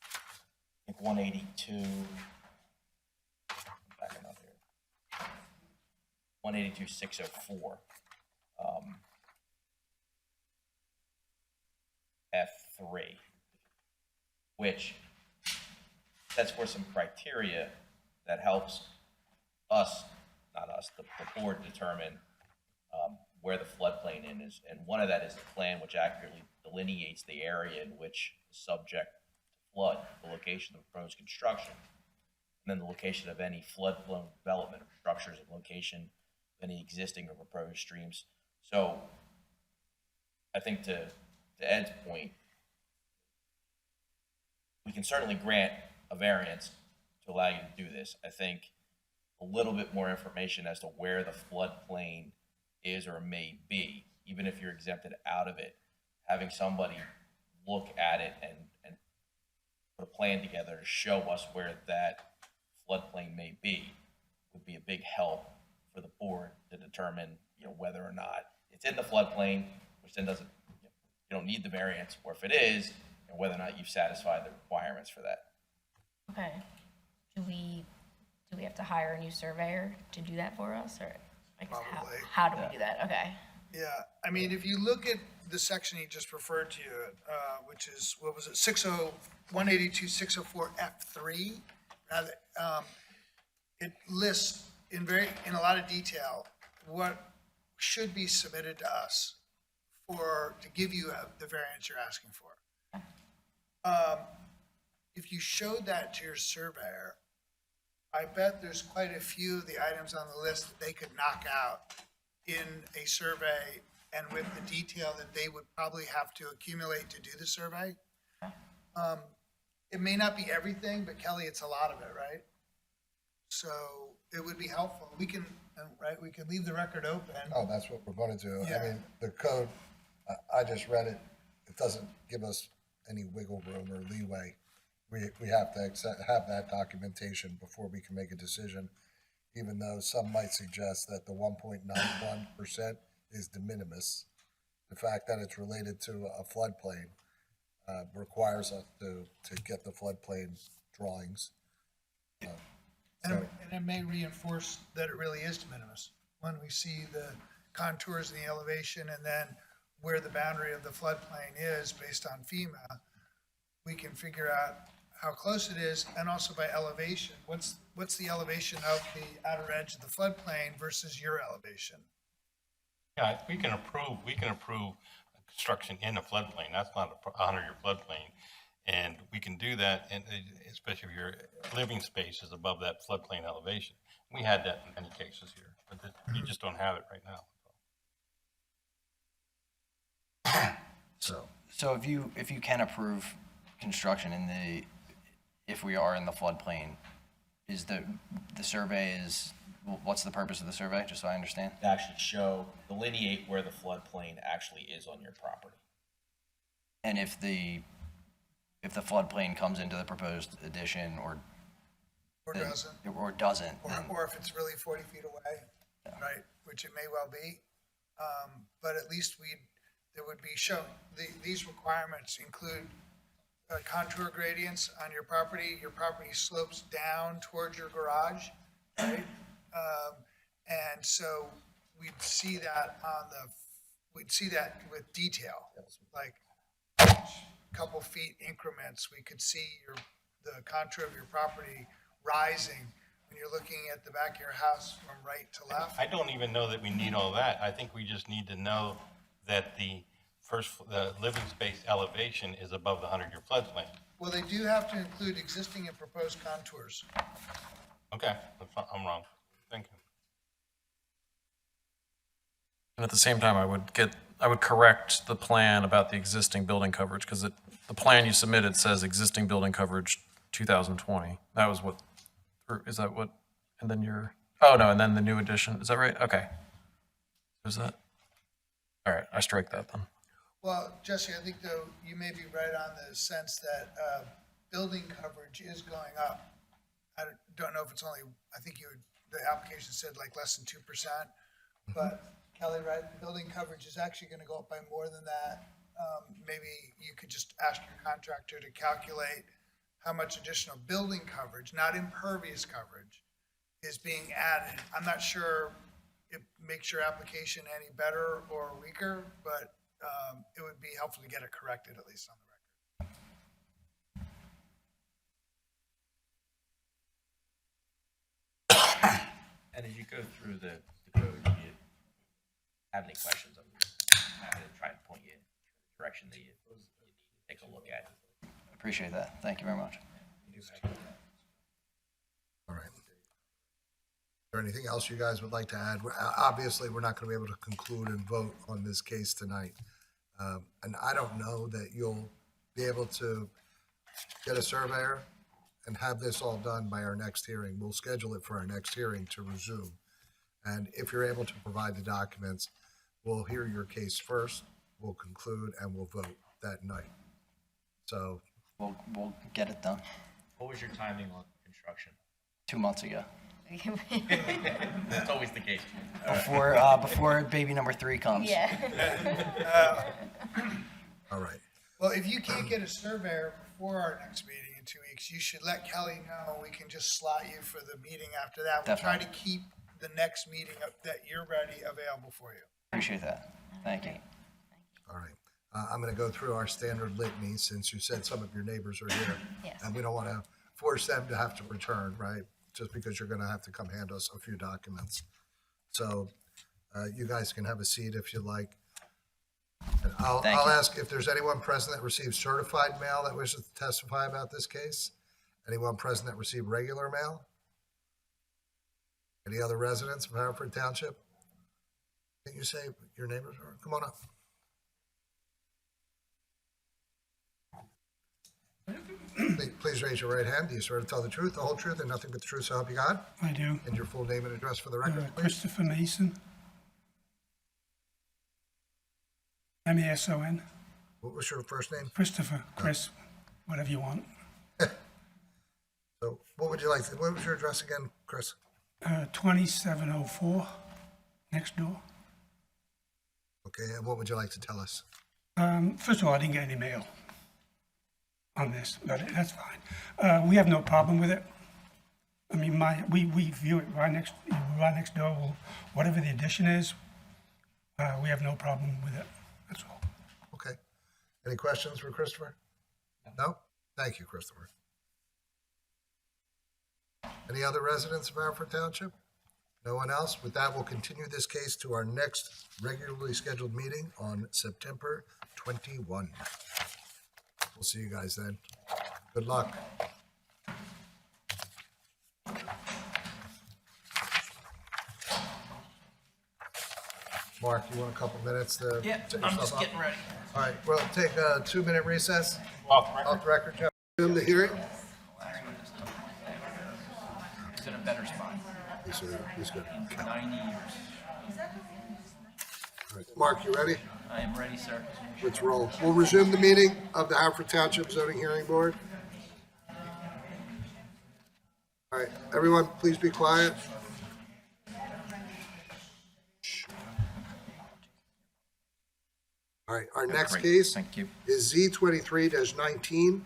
I think 182. Backing up here. 182-604. F3, which sets forth some criteria that helps us, not us, the board determine where the floodplain is. And one of that is the plan which accurately delineates the area in which is subject to flood, the location of proposed construction, and then the location of any flood-prone development of structures and location of any existing or proposed streams. So I think to Ed's point, we can certainly grant a variance to allow you to do this. I think a little bit more information as to where the floodplain is or may be, even if you're exempted out of it, having somebody look at it and put a plan together to show us where that floodplain may be would be a big help for the board to determine, whether or not it's in the floodplain, which then doesn't, you don't need the variance, or if it is, and whether or not you've satisfied the requirements for that. Okay. Do we have to hire a new surveyor to do that for us, or I guess Probably. how do we do that? Okay. Yeah, I mean, if you look at the section he just referred to, which is, what was it, 182-604 F3, rather, it lists in a lot of detail what should be submitted to us to give you the variance you're asking for. If you showed that to your surveyor, I bet there's quite a few of the items on the list that they could knock out in a survey and with the detail that they would probably have to accumulate to do the survey. It may not be everything, but Kelly, it's a lot of it, right? So it would be helpful. We can, right, we can leave the record open. Oh, that's what we're gonna do. I Yeah. mean, the code, I just read it. It doesn't give us any wiggle room or leeway. We have to have that documentation before we can make a decision, even though some might suggest that the 1.91% is de minimis. The fact that it's related to a floodplain requires us to get the floodplain drawings. And it may reinforce that it really is de minimis when we see the contours and the elevation and then where the boundary of the floodplain is based on FEMA. We can figure out how close it is and also by elevation. What's the elevation of the outer edge of the floodplain versus your elevation? Yeah, we can approve construction in a floodplain. That's not a 100-year floodplain. And we can do that, and especially if your living space is above that floodplain elevation. We had that in many cases here, but you just don't have it right now. So if you can approve construction if we are in the floodplain, is the survey what's the purpose of the survey, just so I understand? To actually delineate where the floodplain actually is on your property. And if the floodplain comes into the proposed addition or Doesn't? doesn't, then Or if it's really 40 feet away, right, which it may well be. But at least there would be these requirements include contour gradients on your property slopes down towards your garage, right? And so we'd see that with detail, like couple feet increments, we could see the contour of your property rising when you're looking at the back of your house from right to left. I don't even know that we need all that. I think we just need to know that the living space elevation is above the 100-year floodplain. Well, they do have to include existing and proposed contours. Okay, I'm wrong. Thank you. And at the same time, I would correct the plan about the existing building coverage, because the plan you submitted says existing building coverage 2020. That was what, or is that what, and then and then the new addition, is that right? Okay. Is that? All right, I strike that then. Well, Jesse, I think though, you may be right on the sense that building coverage is going up. I don't know if it's only, I think the application said like less than 2%, but Kelly, right, the building coverage is actually gonna go up by more than that. Maybe you could just ask your contractor to calculate how much additional building coverage, not impervious coverage, is being added. I'm not sure it makes your application any better or weaker, but it would be helpful to get it corrected, at least on the record. And as you go through the code, if you have any questions, I'm happy to try and point you in the direction that you need to take a look at. appreciate that. Thank you very much. All right. Is there anything else you guys would like to add? Obviously, we're not going to be able to conclude and vote on this case tonight. And I don't know that you'll be able to get a surveyor and have this all done by our next hearing. We'll schedule it for our next hearing to resume. And if you're able to provide the documents, we'll hear your case first, we'll conclude, and we'll vote that night. So, We'll get it done. What was your timing on construction? 2 months ago. That's always the case. Before baby number 3 comes. Yeah. all right. Well, if you can't get a surveyor before our next meeting in 2 weeks, you should let Kelly know. We can just slot you for the meeting after that. We'll try to keep the next meeting that you're ready available for you. Appreciate that. Thank you. All right. I'm going to go through our standard litany since you said some of your neighbors are here. Yes. And we don't want to force them to have to return, right? Just because you're going to have to come hand us a few documents. So you guys can have a seat if you like. And I'll ask if there's anyone present that received certified mail that wishes to testify about this case. Anyone present that received regular mail? Any other residents of Haverford Township? Didn't you say your neighbors are? Come on up. Please raise your right hand. Do you swear to tell the truth, the whole truth, and nothing but the truth, so help you God? I do. And your full name and address for the record, please? Christopher Mason. Mason. What was your first name? Christopher, Chris, whatever you want. So what would you like, what was your address again, Chris? 2704, next door. Okay, and what would you like to tell us? First of all, I didn't get any mail on this, but that's fine. We have no problem with it. I mean, we view it right next door. Well, whatever the addition is, we have no problem with it. That's all. Okay. Any questions for Christopher? No? Thank you, Christopher. Any other residents of Haverford Township? No one else? With that, we'll continue this case to our next regularly scheduled meeting on September 21. We'll see you guys then. Good luck. Mark, you want a couple minutes to set yourself up? ready. All right, we'll take a 2-minute recess. Off the record. Off the record, Jeff. Resume the hearing. He's in a better spot. He's good. 90 years. All right. Mark, you ready? I am ready, sir. Let's roll. We'll resume the meeting of the Haverford Township Zoning Hearing Board. All right, everyone, please be quiet. All right, our next case Thank you. is Z23-19,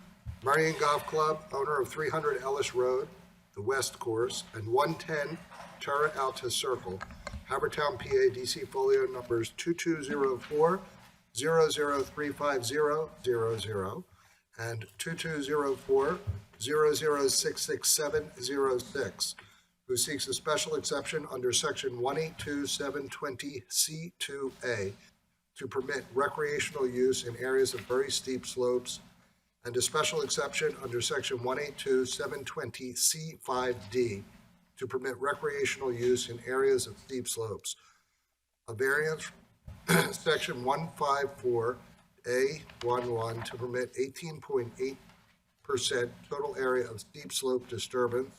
Marion Golf Club, owner of 300 Ellis Road, the West Course, and 110 Terra Alta Circle, Havertown, PA, DC folio numbers 2204 0035000 and 2204 0066706, who seeks a special exception under section 182720C2A to permit recreational use in areas of very steep slopes, and a special exception under section 182720C5D to permit recreational use in areas of steep slopes. A variance, section 154A11 to permit 18.8% total area of steep slope disturbance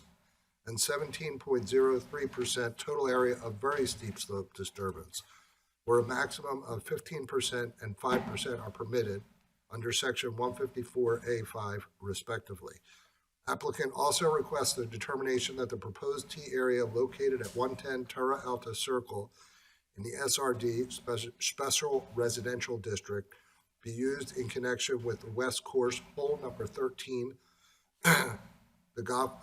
and 17.03% total area of very steep slope disturbance, where a maximum of 15% and 5% are permitted under section 154A5 respectively. Applicant also requests the determination that the proposed T area located at 110 Terra Alta Circle in the SRD Special Residential District be used in connection with the West Course hole number 13. The golf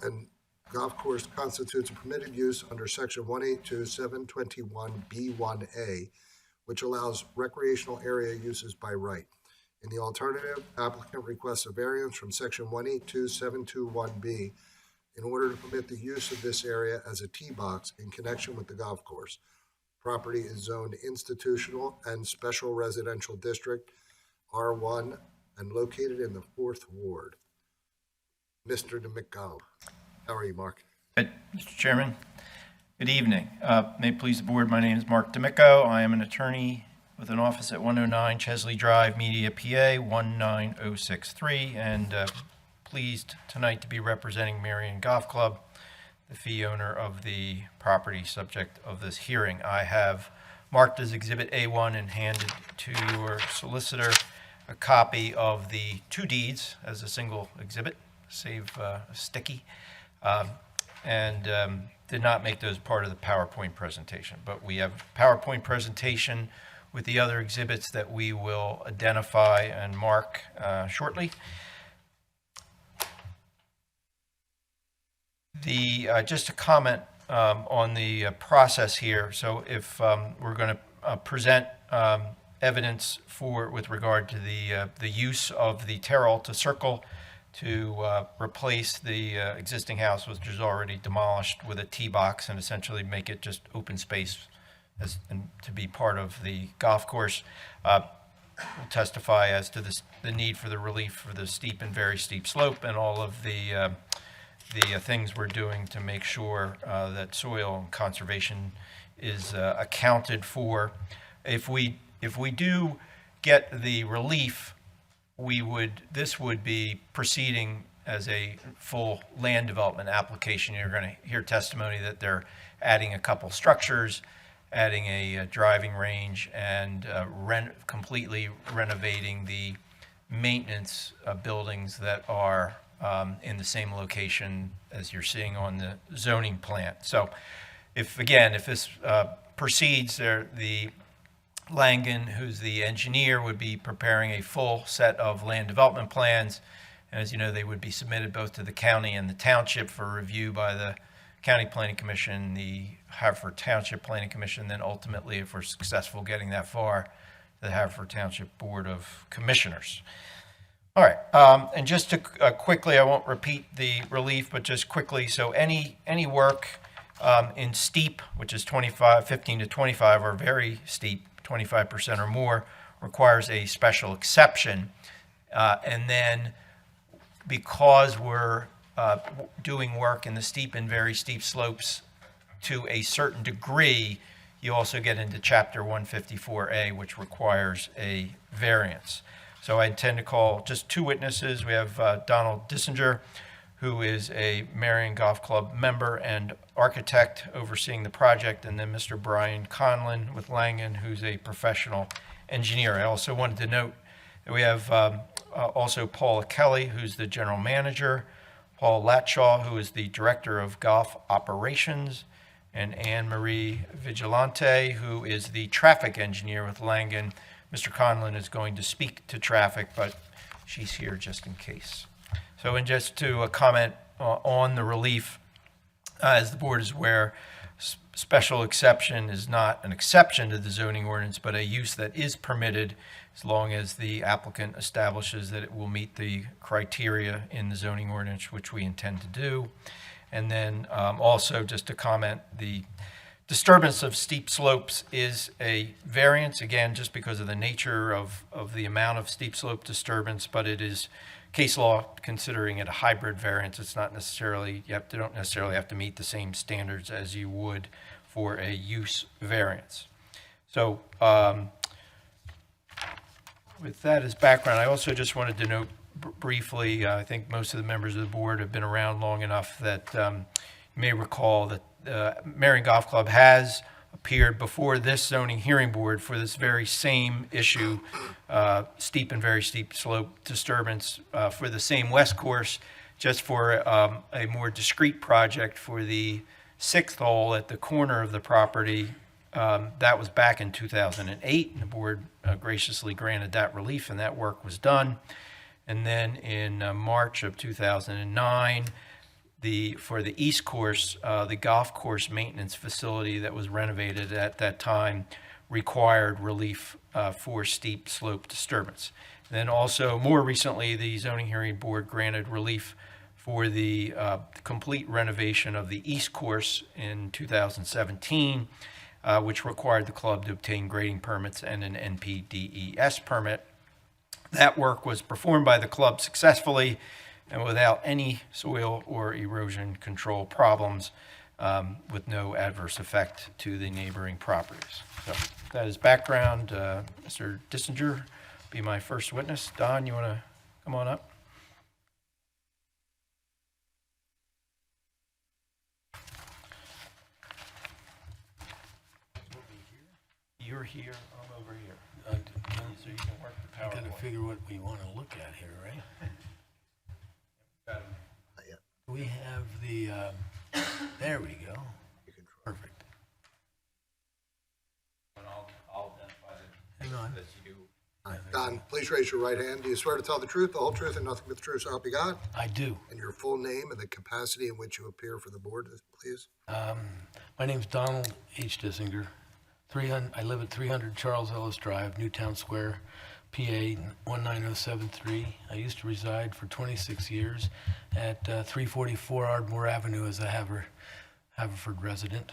course constitutes a permitted use under section 182721B1A, which allows recreational area uses by right. In the alternative, applicant requests a variance from section 182721B in order to permit the use of this area as a tee box in connection with the golf course. Property is zoned institutional and special residential district, R1, and located in the 4th Ward. Mr. DeMicco. How are you, Mark? Mr. Chairman, good evening. May it please the board, my name is Mark D'Amico. I am an attorney with an office at 109 Chesley Drive, Media, PA, 19063, and pleased tonight to be representing Marion Golf Club, the fee owner of the property subject of this hearing. I have marked as Exhibit A1 and handed to your solicitor a copy of the 2 deeds as a single exhibit, save a sticky, and did not make those part of the PowerPoint presentation. But we have a PowerPoint presentation with the other exhibits that we will identify and mark shortly. Just a comment on the process here. So if we're going to present evidence with regard to the use of the Terra Alta Circle to replace the existing house, which is already demolished, with a tee box and essentially make it just open space and to be part of the golf course. We'll testify as to the need for the relief for the steep and very steep slope and all of the things we're doing to make sure that soil conservation is accounted for. If we do get the relief, this would be proceeding as a full land development application. You're going to hear testimony that they're adding a couple structures, adding a driving range, and completely renovating the maintenance buildings that are in the same location as you're seeing on the zoning plan. So if this proceeds, the Langen, who's the engineer, would be preparing a full set of land development plans. And as you know, they would be submitted both to the county and the township for review by the County Planning Commission, the Haverford Township Planning Commission, then ultimately, if we're successful getting that far, the Haverford Township Board of Commissioners. All right, and just to quickly, I won't repeat the relief, but just quickly, so any work in steep, which is 15 to 25, or very steep, 25% or more, requires a special exception. And then because we're doing work in the steep and very steep slopes to a certain degree, you also get into Chapter 154A, which requires a variance. So I intend to call just two witnesses. We have Donald Dissinger, who is a Marion Golf Club member and architect overseeing the project, and then Mr. Brian Conlon with Langen, who's a professional engineer. I also wanted to note that we have also Paula Kelly, who's the general manager, Paul Latshaw, who is the director of golf operations, and Anne Marie Vigilante, who is the traffic engineer with Langen. Mr. Conlon is going to speak to traffic, but she's here just in case. So, and just to comment on the relief, as the board is aware, special exception is not an exception to the zoning ordinance, but a use that is permitted as long as the applicant establishes that it will meet the criteria in the zoning ordinance, which we intend to do. And then also just to comment, the disturbance of steep slopes is a variance, again, just because of the nature of the amount of steep slope disturbance, but it is case law considering it a hybrid variance. It's not necessarily, you don't necessarily have to meet the same standards as you would for a use variance. So with that as background, I also just wanted to note briefly, I think most of the members of the board have been around long enough that you may recall that Marion Golf Club has appeared before this zoning hearing board for this very same issue, steep and very steep slope disturbance for the same west course, just for a more discrete project for the sixth hole at the corner of the property. That was back in 2008, and the board graciously granted that relief, and that work was done. And then in March of 2009, for the East Course, the golf course maintenance facility that was renovated at that time required relief for steep slope disturbance. And then also, more recently, the zoning hearing board granted relief for the complete renovation of the East Course in 2017, which required the club to obtain grading permits and an NPDES permit. That work was performed by the club successfully and without any soil or erosion control problems, with no adverse effect to the neighboring properties. So that is background. Mr. Dissinger, be my first witness. Don, you want to come on up? You're here, I'm over here. So you can work the PowerPoint. Gotta figure what we want to look at here, right? We have the, there we go. Perfect. I'll identify Hang on. that you. Don, please raise your right hand. Do you swear to tell the truth, the whole truth, and nothing but the truth, so help you God? I do. And your full name and the capacity in which you appear for the board, please? My name's Donald H. Dissinger. I live at 300 Charles Ellis Drive, Newtown Square, PA 19073. I used to reside for 26 years at 344 Ardmore Avenue as a Haverford resident.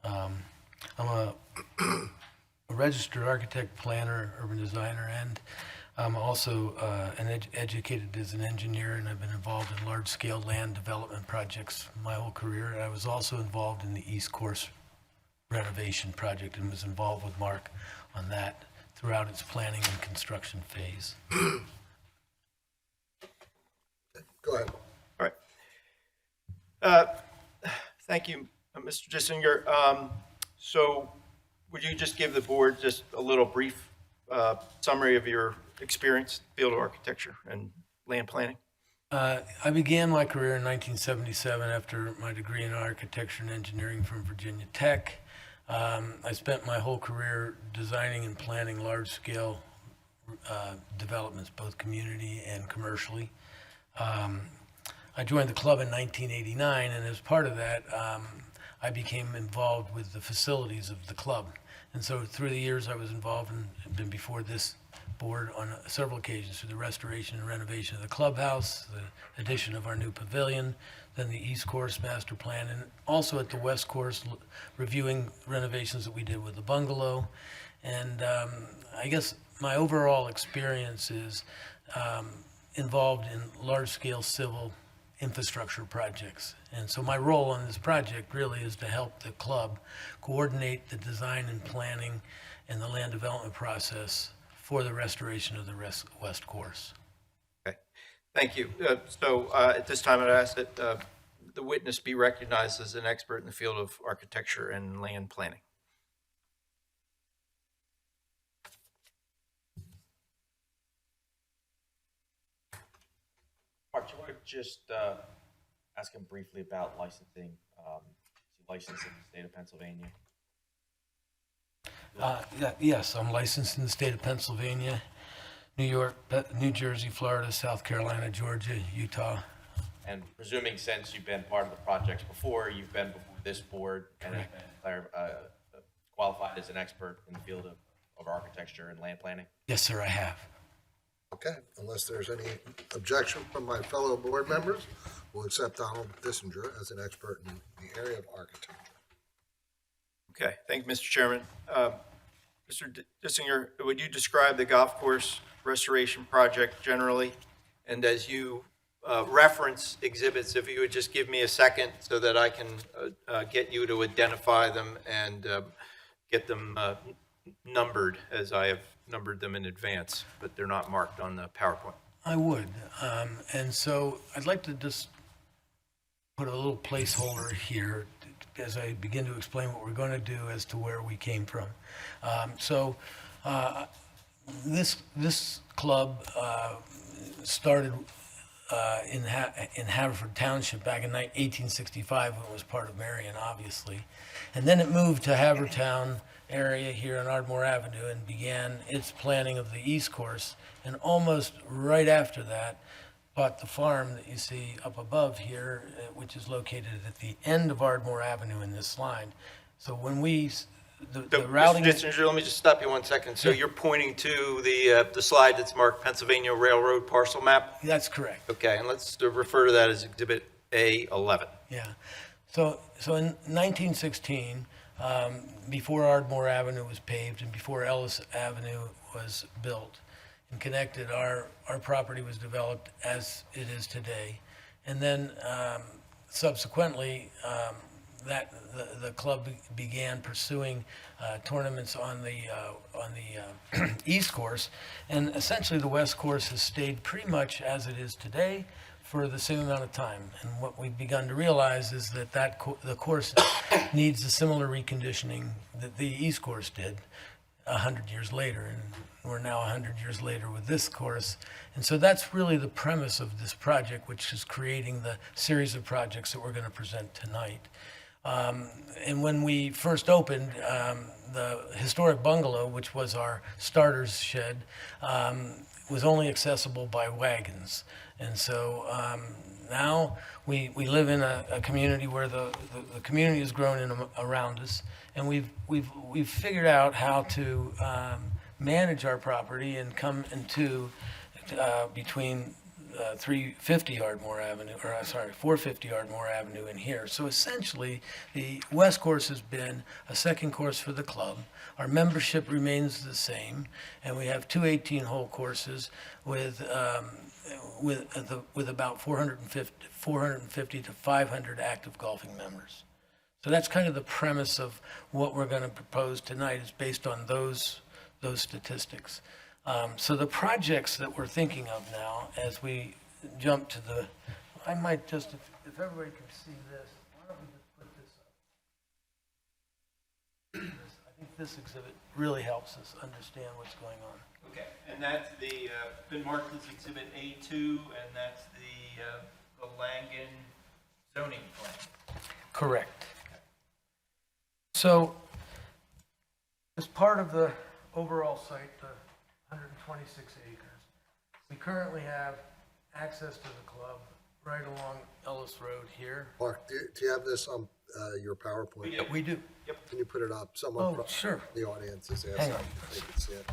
I'm a registered architect, planner, urban designer, and I'm also educated as an engineer, and I've been involved in large-scale land development projects my whole career. And I was also involved in the East Course renovation project and was involved with Mark on that throughout its planning and construction phase. Go ahead. All right. Thank you, Mr. Dissinger. So would you just give the board just a little brief summary of your experience, field of architecture and land planning? I began my career in 1977 after my degree in architecture and engineering from Virginia Tech. I spent my whole career designing and planning large-scale developments, both community and commercially. I joined the club in 1989, and as part of that, I became involved with the facilities of the club. And so through the years, I was involved and been before this board on several occasions through the restoration and renovation of the clubhouse, the addition of our new pavilion, then the East Course master plan, and also at the West Course reviewing renovations that we did with the bungalow. And I guess my overall experience is involved in large-scale civil infrastructure projects. And so my role on this project really is to help the club coordinate the design and planning and the land development process for the restoration of the West Course. Okay, thank you. So at this time, I'd ask that the witness be recognized as an expert in the field of architecture and land planning. Mark, do you want to just ask him briefly about licensing? Is he licensed in the state of Pennsylvania? Yes, I'm licensed in the state of Pennsylvania, New York, New Jersey, Florida, South Carolina, Georgia, Utah. And presuming since you've been part of the projects before, you've been before this board and have been qualified as an expert in the field of architecture and land planning? Yes, sir, I have. Okay, unless there's any objection from my fellow board members, we'll accept Donald Dissinger as an expert in the area of architecture. Okay, thank you, Mr. Chairman. Mr. Dissinger, would you describe the golf course restoration project generally? And as you reference exhibits, if you would just give me a second so that I can get you to identify them and get them numbered as I have numbered them in advance, but they're not marked on the PowerPoint. I would. And so I'd like to just put a little placeholder here as I begin to explain what we're going to do as to where we came from. This club started in Haverford Township back in 1865 when it was part of Marion, obviously. And then it moved to Havertown area here on Ardmore Avenue and began its planning of the East Course. And almost right after that, bought the farm that you see up above here, which is located at the end of Ardmore Avenue in this line. So when we, the routing... Mr. Dissinger, let me just stop you 1 second. So you're pointing to the slide that's marked Pennsylvania Railroad parcel map? That's correct. Okay, and let's refer to that as Exhibit A11. Yeah. So in 1916, before Ardmore Avenue was paved and before Ellis Avenue was built and connected, our property was developed as it is today. And then subsequently, the club began pursuing tournaments on the East Course, and essentially the West Course has stayed pretty much as it is today for the same amount of time. And what we've begun to realize is that the course needs a similar reconditioning that the East Course did 100 years later, and we're now 100 years later with this course. And so that's really the premise of this project, which is creating the series of projects that we're going to present tonight. And when we first opened, the historic bungalow, which was our starter's shed, was only accessible by wagons. And so now we live in a community where the community has grown around us, and we've figured out how to manage our property and come into between 450 Ardmore Avenue in here. So essentially, the West Course has been a second course for the club. Our membership remains the same, and we have two 18-hole courses with about 450 to 500 active golfing members. So that's kind of the premise of what we're going to propose tonight, is based on those statistics. So the projects that we're thinking of now, as we jump to the, I might just, if everybody can see this, why don't we just put this up? I think this exhibit really helps us understand what's going on. Okay, and that's the, been marked as Exhibit A2, and that's the Langen zoning plan. Correct. So, as part of the overall site, the 126 acres, we currently have access to the club right along Ellis Road here. Mark, do you have this on your PowerPoint? We do. Can you put it up? Someone Oh, from sure. the audience is Hang asking on. if they can see it.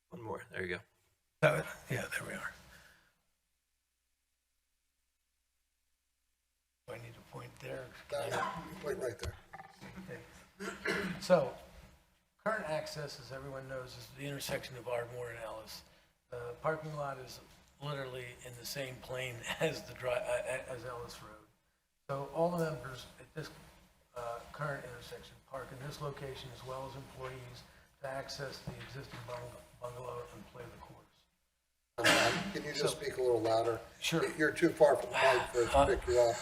One more, there you go. Yeah, there we are. Do I need to point there? Wait right there. Okay. So, current access, as everyone knows, is the intersection of Ardmore and Ellis. The parking lot is literally in the same plane as as Ellis Road. So all the members at this current intersection park in this location as well as employees to access the existing bungalow and play the course. Can you just speak a little louder? Sure. You're too far from the mic for it to pick you up.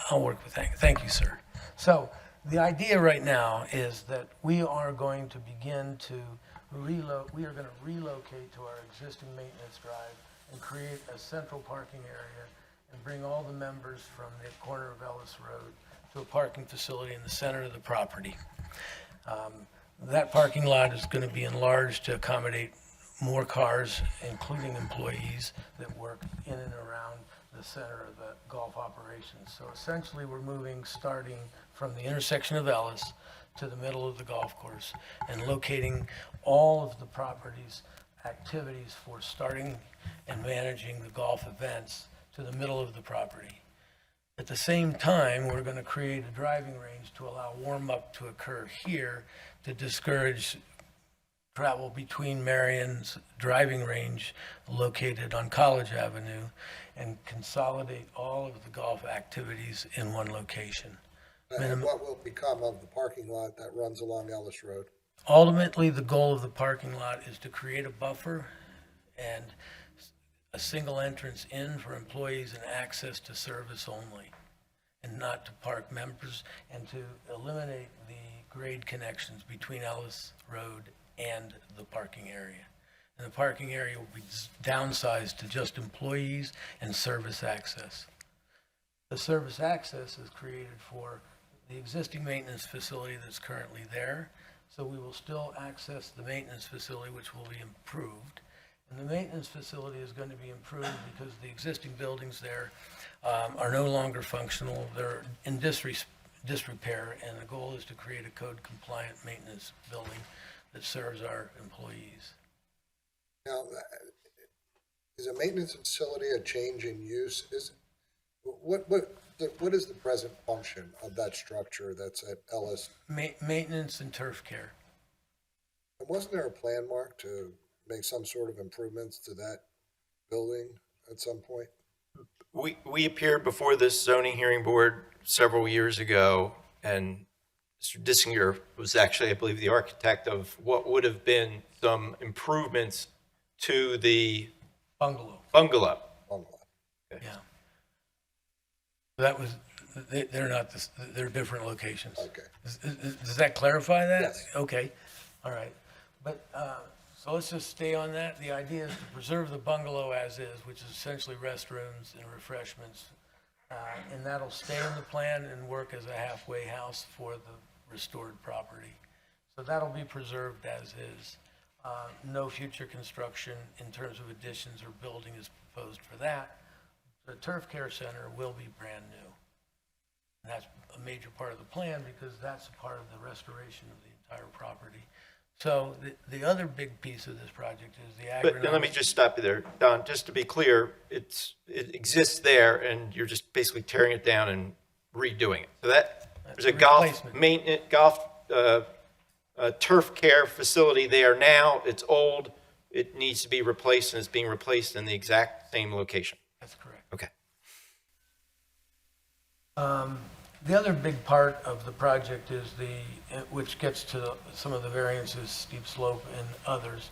I'll work with that. Thank you, sir. So the idea right now is that we are going to begin to we are going to relocate to our existing maintenance drive and create a central parking area and bring all the members from the corner of Ellis Road to a parking facility in the center of the property. That parking lot is going to be enlarged to accommodate more cars, including employees that work in and around the center of the golf operations. So essentially, we're moving starting from the intersection of Ellis to the middle of the golf course and locating all of the property's activities for starting and managing the golf events to the middle of the property. At the same time, we're going to create a driving range to allow warm-up to occur here to discourage travel between Marion's driving range located on College Avenue and consolidate all of the golf activities in one location. And what will become of the parking lot that runs along Ellis Road? Ultimately, the goal of the parking lot is to create a buffer and a single entrance in for employees and access to service only, and not to park members, and to eliminate the grade connections between Ellis Road and the parking area. And the parking area will be downsized to just employees and service access. The service access is created for the existing maintenance facility that's currently there, so we will still access the maintenance facility, which will be improved. And the maintenance facility is going to be improved because the existing buildings there are no longer functional. They're in disrepair, and the goal is to create a code-compliant maintenance building that serves our employees. Now, is a maintenance facility a change in use? What is the present function of that structure that's at Ellis? Maintenance and turf care. And wasn't there a plan, Mark, to make some sort of improvements to that building at some point? We appeared before this zoning hearing board several years ago, and Mr. Dissinger was actually, I believe, the architect of what would have been some improvements to the Bungalow. Bungalow. Yeah. That was, they're not, they're different locations. Okay. Does that clarify that? Yes. Okay, all right. But, so let's just stay on that. The idea is to preserve the bungalow as is, which is essentially restrooms and refreshments. And that'll stay in the plan and work as a halfway house for the restored property. So that'll be preserved as is. No future construction in terms of additions or building is proposed for that. The turf care center will be brand new. And that's a major part of the plan because that's a part of the restoration of the entire property. So the other big piece of this project is the agronomic. But let me just stop you there, Don, just to be clear, it exists there and you're just basically tearing it down and redoing it. So there's a golf Replacement. maintenance, turf care facility there now. It's old. It needs to be replaced and it's being replaced in the exact same location. That's correct. Okay. The other big part of the project is which gets to some of the variances, steep slope and others.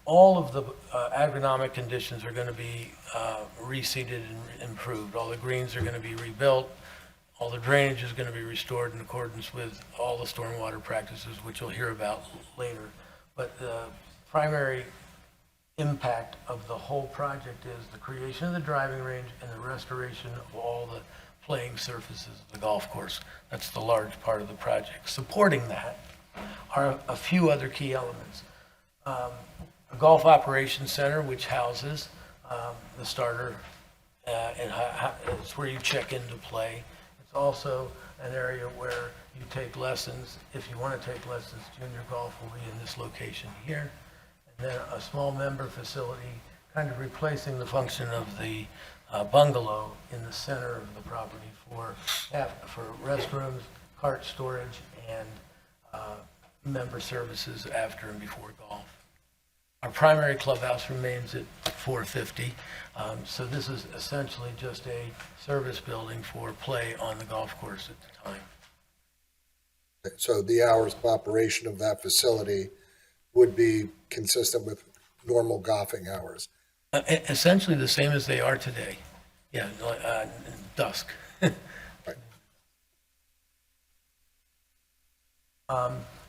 All of the agronomic conditions are going to be reseeded and improved. All the greens are going to be rebuilt. All the drainage is going to be restored in accordance with all the stormwater practices, which you'll hear about later. But the primary impact of the whole project is the creation of the driving range and the restoration of all the playing surfaces of the golf course. That's the large part of the project. Supporting that are a few other key elements. A golf operations center, which houses the starter, and it's where you check in to play. It's also an area where you take lessons. If you want to take lessons, junior golf will be in this location here. And then a small member facility, kind of replacing the function of the bungalow in the center of the property for restrooms, cart storage, and member services after and before golf. Our primary clubhouse remains at 450, so this is essentially just a service building for play on the golf course at the time. So the hours of operation of that facility would be consistent with normal golfing hours. Essentially the same as they are today. Yeah, dusk.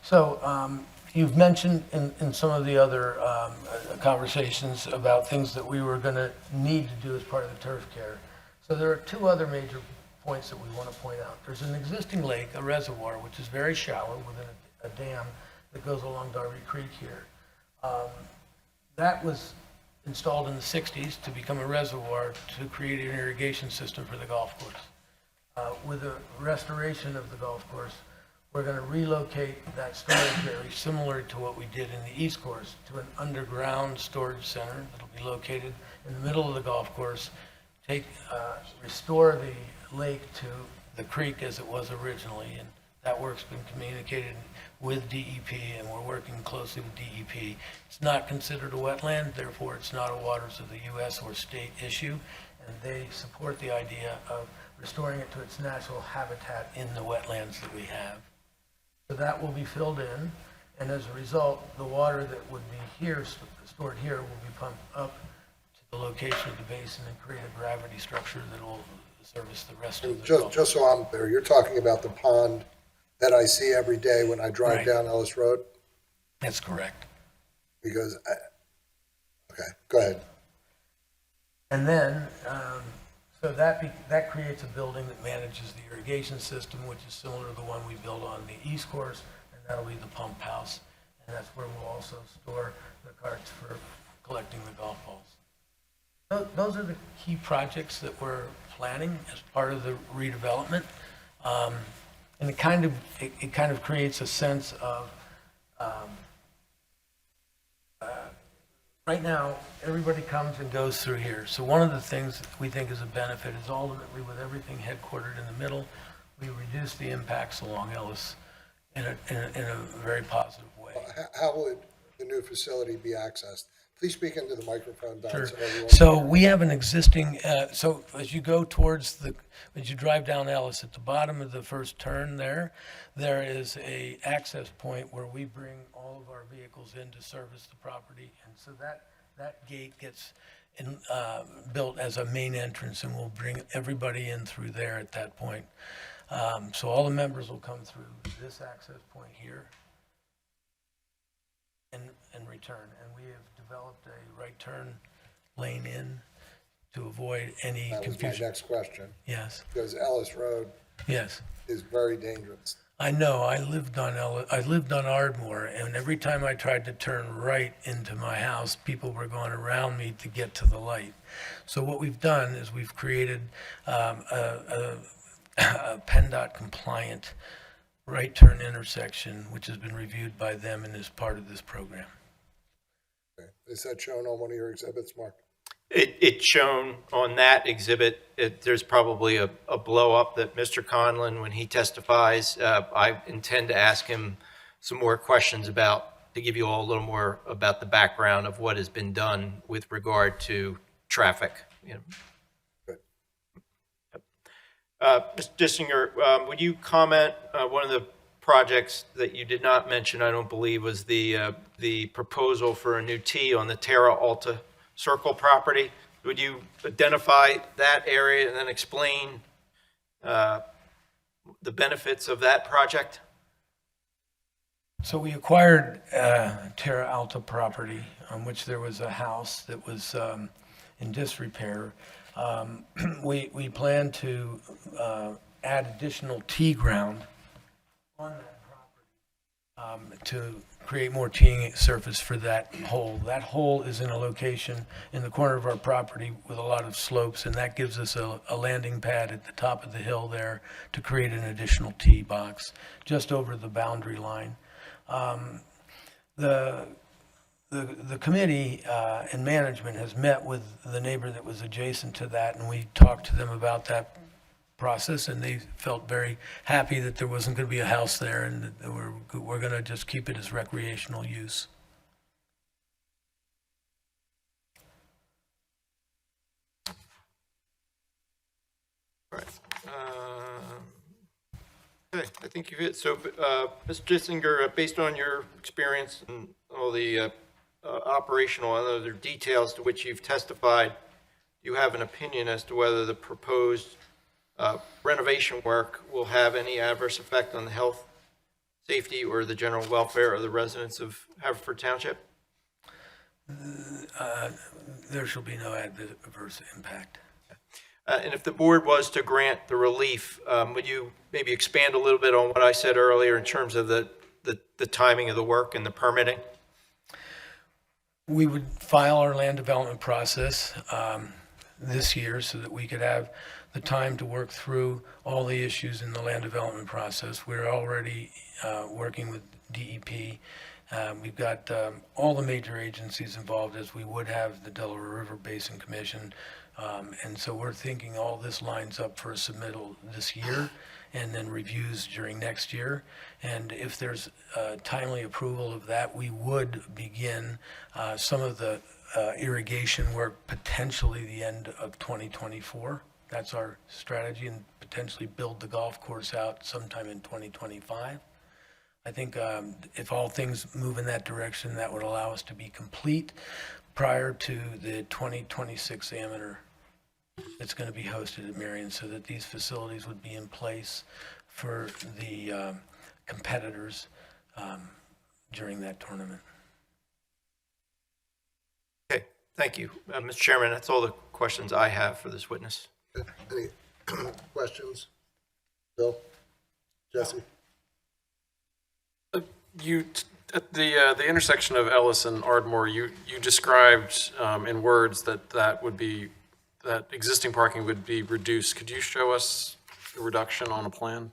So you've mentioned in some of the other conversations about things that we were going to need to do as part of the turf care. So there are two other major points that we want to point out. There's an existing lake, a reservoir, which is very shallow within a dam that goes along Darby Creek here. That was installed in the 60s to become a reservoir to create an irrigation system for the golf course. With the restoration of the golf course, we're going to relocate that storage area, similar to what we did in the East Course, to an underground storage center that'll be located in the middle of the golf course, restore the lake to the creek as it was originally, and that work's been communicated with DEP, and we're working closely with DEP. It's not considered a wetland, therefore it's not a waters of the U.S. or state issue, and they support the idea of restoring it to its natural habitat in the wetlands that we have. So that will be filled in, and as a result, the water that would be here, stored here, will be pumped up to the location of the basin and create a gravity structure that will service the rest of the Gulf. Just so I'm clear, you're talking about the pond that I see every day when I drive Right. down Ellis Road? That's correct. Because, okay, go ahead. And then, so that creates a building that manages the irrigation system, which is similar to the one we built on the East Course, and that'll be the pump house. And that's where we'll also store the carts for collecting the golf balls. Those are the key projects that we're planning as part of the redevelopment. And it kind of creates a sense of, right now, everybody comes and goes through here. So one of the things that we think is a benefit is ultimately, with everything headquartered in the middle, we reduce the impacts along Ellis in a very positive way. How would the new facility be accessed? Please speak into the microphone, Don. Sure. So everyone So can hear. we have an existing, so as you go towards as you drive down Ellis, at the bottom of the first turn there is a access point where we bring all of our vehicles in to service the property. And so that gate gets built as a main entrance, and we'll bring everybody in through there at that point. So all the members will come through this access point here and return. And we have developed a right turn lane in to avoid any That was my confusion. next question, Yes, because Ellis Road yes. is very dangerous. I know, I lived on Ardmore, and every time I tried to turn right into my house, people were going around me to get to the light. So what we've done is we've created a PennDOT compliant right turn intersection, which has been reviewed by them and is part of this program. Okay. Is that shown on one of your exhibits, Mark? It's shown on that exhibit. There's probably a blow up that Mr. Conlon, when he testifies, I intend to ask him some more questions about, to give you all a little more about the background of what has been done with regard to traffic. You know. Good. Mr. Dissinger, would you comment, one of the projects that you did not mention, I don't believe, was the proposal for a new T on the Terra Alta Circle property. Would you identify that area and then explain the benefits of that project? So we acquired Terra Alta property on which there was a house that was in disrepair. We plan to add additional tee ground on that property to create more teeing surface for that hole. That hole is in a location in the corner of our property with a lot of slopes, and that gives us a landing pad at the top of the hill there to create an additional tee box just over the boundary line. The committee and management has met with the neighbor that was adjacent to that, and we talked to them about that process, and they felt very happy that there wasn't going to be a house there, and that we're going to just keep it as recreational use. Right. Okay, I think you've hit. So, Mr. Dissinger, based on your experience and all the operational and other details to which you've testified, do you have an opinion as to whether the proposed renovation work will have any adverse effect on the health, safety, or the general welfare of the residents of Haverford Township? There shall be no adverse impact. And if the board was to grant the relief, would you maybe expand a little bit on what I said earlier in terms of the timing of the work and the permitting? We would file our land development process this year so that we could have the time to work through all the issues in the land development process. We're already working with DEP. We've got all the major agencies involved, as we would have the Delaware River Basin Commission. And so we're thinking all this lines up for a submittal this year and then reviews during next year. And if there's timely approval of that, we would begin some of the irrigation work potentially the end of 2024. That's our strategy, and potentially build the golf course out sometime in 2025. I think if all things move in that direction, that would allow us to be complete prior to the 2026 amateur that's going to be hosted at Marion, so that these facilities would be in place for the competitors during that tournament. Okay, thank you. Mr. Chairman, that's all the questions I have for this witness. Any questions? Bill? Jesse? At the intersection of Ellis and Ardmore, you described in words that existing parking would be reduced. Could you show us the reduction on a plan?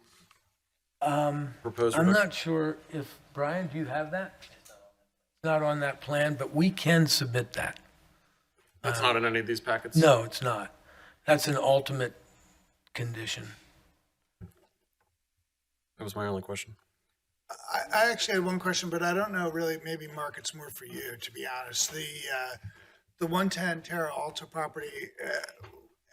Proposed I'm reduction? not sure if, Brian, do you have that? It's not on that plan, but we can submit that. That's not in any of these packets? No, it's not. That's an ultimate condition. That was my only question. I actually had one question, but I don't know really, maybe Mark, it's more for you, to be honest. The 110 Terra Alta property,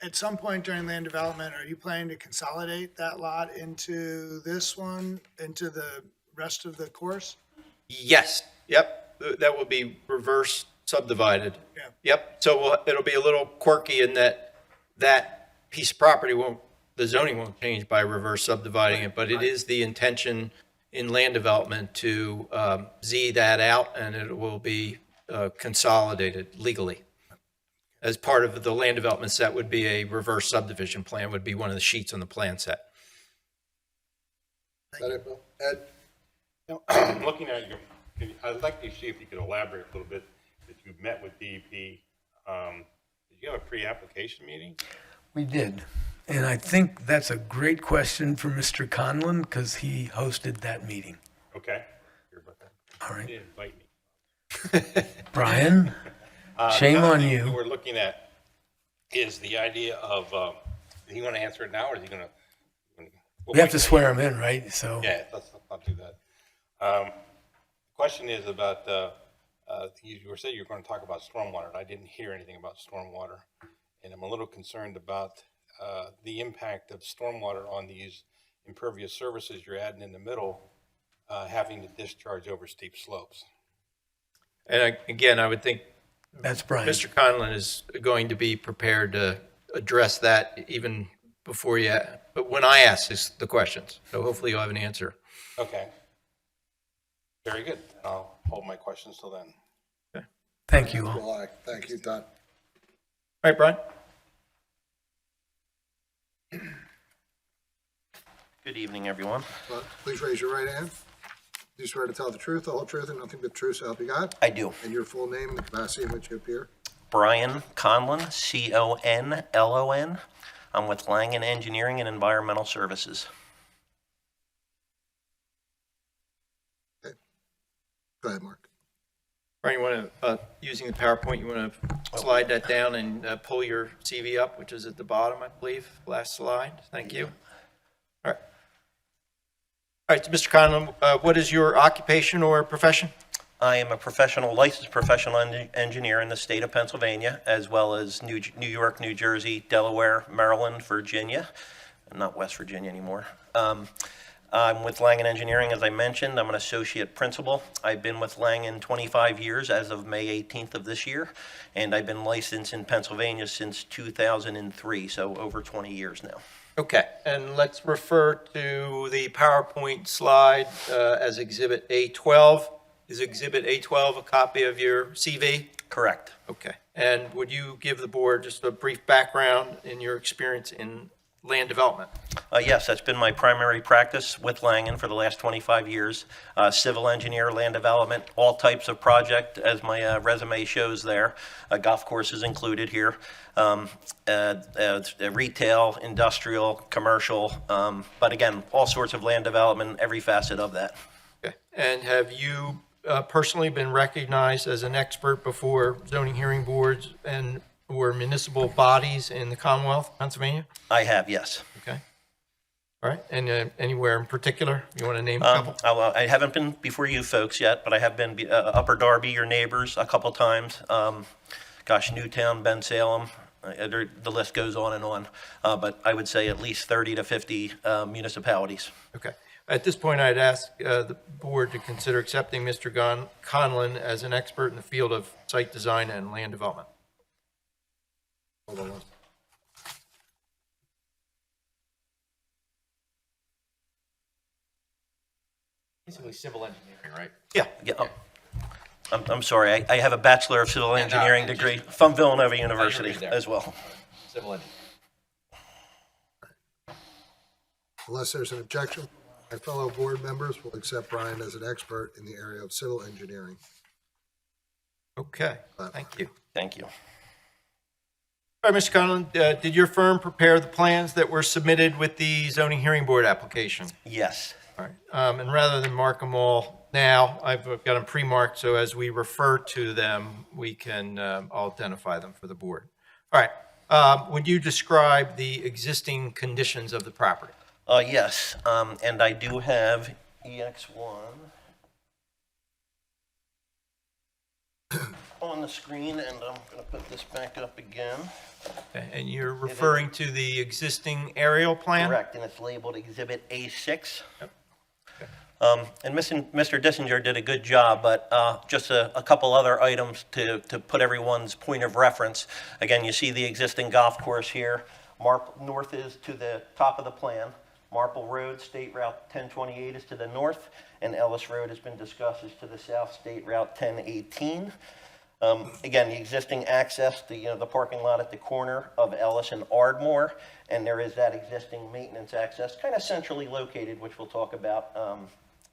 at some point during land development, are you planning to consolidate that lot into this one, into the rest of the course? Yes, yep, that will be reverse subdivided. Yeah. Yep, so it'll be a little quirky in that piece of property the zoning won't change by reverse subdividing it, but it is the intention in land development to Z that out, and it will be consolidated legally. As part of the land development set would be a reverse subdivision plan, would be one of the sheets on the plan set. Is that it, Bill? Ed? Looking at I'd like to see if you could elaborate a little bit, that you met with DEP. Did you have a pre-application meeting? We did. And I think that's a great question for Mr. Conlon, because he hosted that meeting. Okay. Hear about that. All You right. didn't invite me. Brian, shame The other on thing you. We're looking at is the idea of, do you want to answer it now, or is he going to? We have to swear him in, right? So Yeah, let's not do that. The question is about, you were saying you were going to talk about stormwater, and I didn't hear anything about stormwater. And I'm a little concerned about the impact of stormwater on these impervious surfaces you're adding in the middle, having to discharge over steep slopes. And again, I would think That's Brian. Mr. Conlon is going to be prepared to address that even before you, but when I ask the questions. So hopefully you'll have an answer. Okay. Very good. I'll hold my questions till then. Thank you all. July. Thank you, Don. All right, Brian? Good evening, everyone. Please raise your right hand. Do you swear to tell the truth, the whole truth, and nothing but the truth, so help you God? I do. And your full name and the capacity in which you appear? Brian Conlon, Conlon. I'm with Langen Engineering and Environmental Services. Go ahead, Mark. Brian, you want to, using the PowerPoint, you want to slide that down and pull your CV up, which is at the bottom, I believe, last slide. Thank you. All right. All right, so Mr. Conlon, what is your occupation or profession? I am a licensed professional engineer in the state of Pennsylvania, as well as New York, New Jersey, Delaware, Maryland, Virginia. I'm not West Virginia anymore. I'm with Langen Engineering, as I mentioned. I'm an associate principal. I've been with Langen 25 years as of May 18th of this year, and I've been licensed in Pennsylvania since 2003, so over 20 years now. Okay, and let's refer to the PowerPoint slide as Exhibit A12. Is Exhibit A12 a copy of your CV? Correct. Okay, and would you give the board just a brief background in your experience in land development? Yes, that's been my primary practice with Langen for the last 25 years. Civil engineer, land development, all types of project, as my resume shows there. Golf courses included here. Retail, industrial, commercial, but again, all sorts of land development, every facet of that. Okay, and have you personally been recognized as an expert before zoning hearing boards and or municipal bodies in the Commonwealth of Pennsylvania? I have, yes. Okay. All right, and anywhere in particular you want to name a couple? I haven't been before you folks yet, but I have been Upper Darby, your neighbors, a couple times. Newtown, Ben Salem, the list goes on and on. But I would say at least 30 to 50 municipalities. Okay. At this point, I'd ask the board to consider accepting Mr. Conlon as an expert in the field of site design and land development. Hold on. Basically civil engineering, right? Yeah. I'm sorry, I have a Bachelor of Civil Engineering it's degree from Villanova University read there. as well. Civil engineering. Unless there's an objection, my fellow board members will accept Brian as an expert in the area of civil engineering. Okay, thank you. Thank you. All right, Mr. Conlon, did your firm prepare the plans that were submitted with the zoning hearing board application? Yes. All right, and rather than mark them all now, I've got them pre-marked, so as we refer to them, we can I'll identify them for the board. All right, would you describe the existing conditions of the property? Yes, and I do have EX1 on the screen, and I'm going to put this back up again. Okay, and you're referring to the existing aerial plan? Correct, and it's labeled Exhibit A6. Yep. And Mr. Dissinger did a good job, but just a couple other items to put everyone's point of reference. Again, you see the existing golf course here. North is to the top of the plan. Marple Road, State Route 1028 is to the north, and Ellis Road has been discussed is to the south, State Route 1018. Again, the existing access, the parking lot at the corner of Ellis and Ardmore, and there is that existing maintenance access, kind of centrally located, which we'll talk about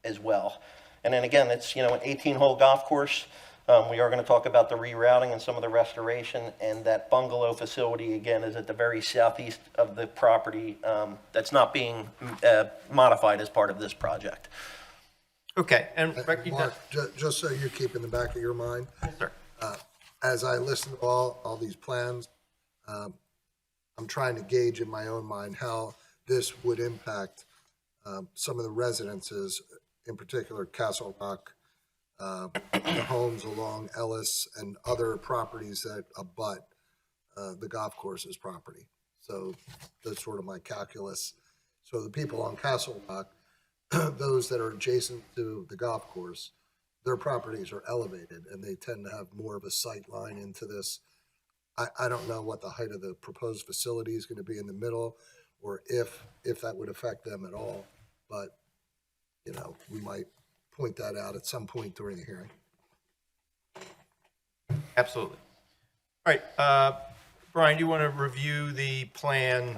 as well. And then again, it's an 18-hole golf course. We are going to talk about the rerouting and some of the restoration, and that bungalow facility, again, is at the very southeast of the property that's not being modified as part of this project. Okay, and Mark, just so you keep in the back of your mind, sir. As I listen to all these plans, I'm trying to gauge in my own mind how this would impact some of the residences, in particular Castle Rock, the homes along Ellis and other properties that abut the golf course's property. So that's sort of my calculus. So the people on Castle Rock, those that are adjacent to the golf course, their properties are elevated and they tend to have more of a sight line into this. I don't know what the height of the proposed facility is going to be in the middle, or if that would affect them at all. But, you know, we might point that out at some point during the hearing. Absolutely. All right, Brian, do you want to review the plan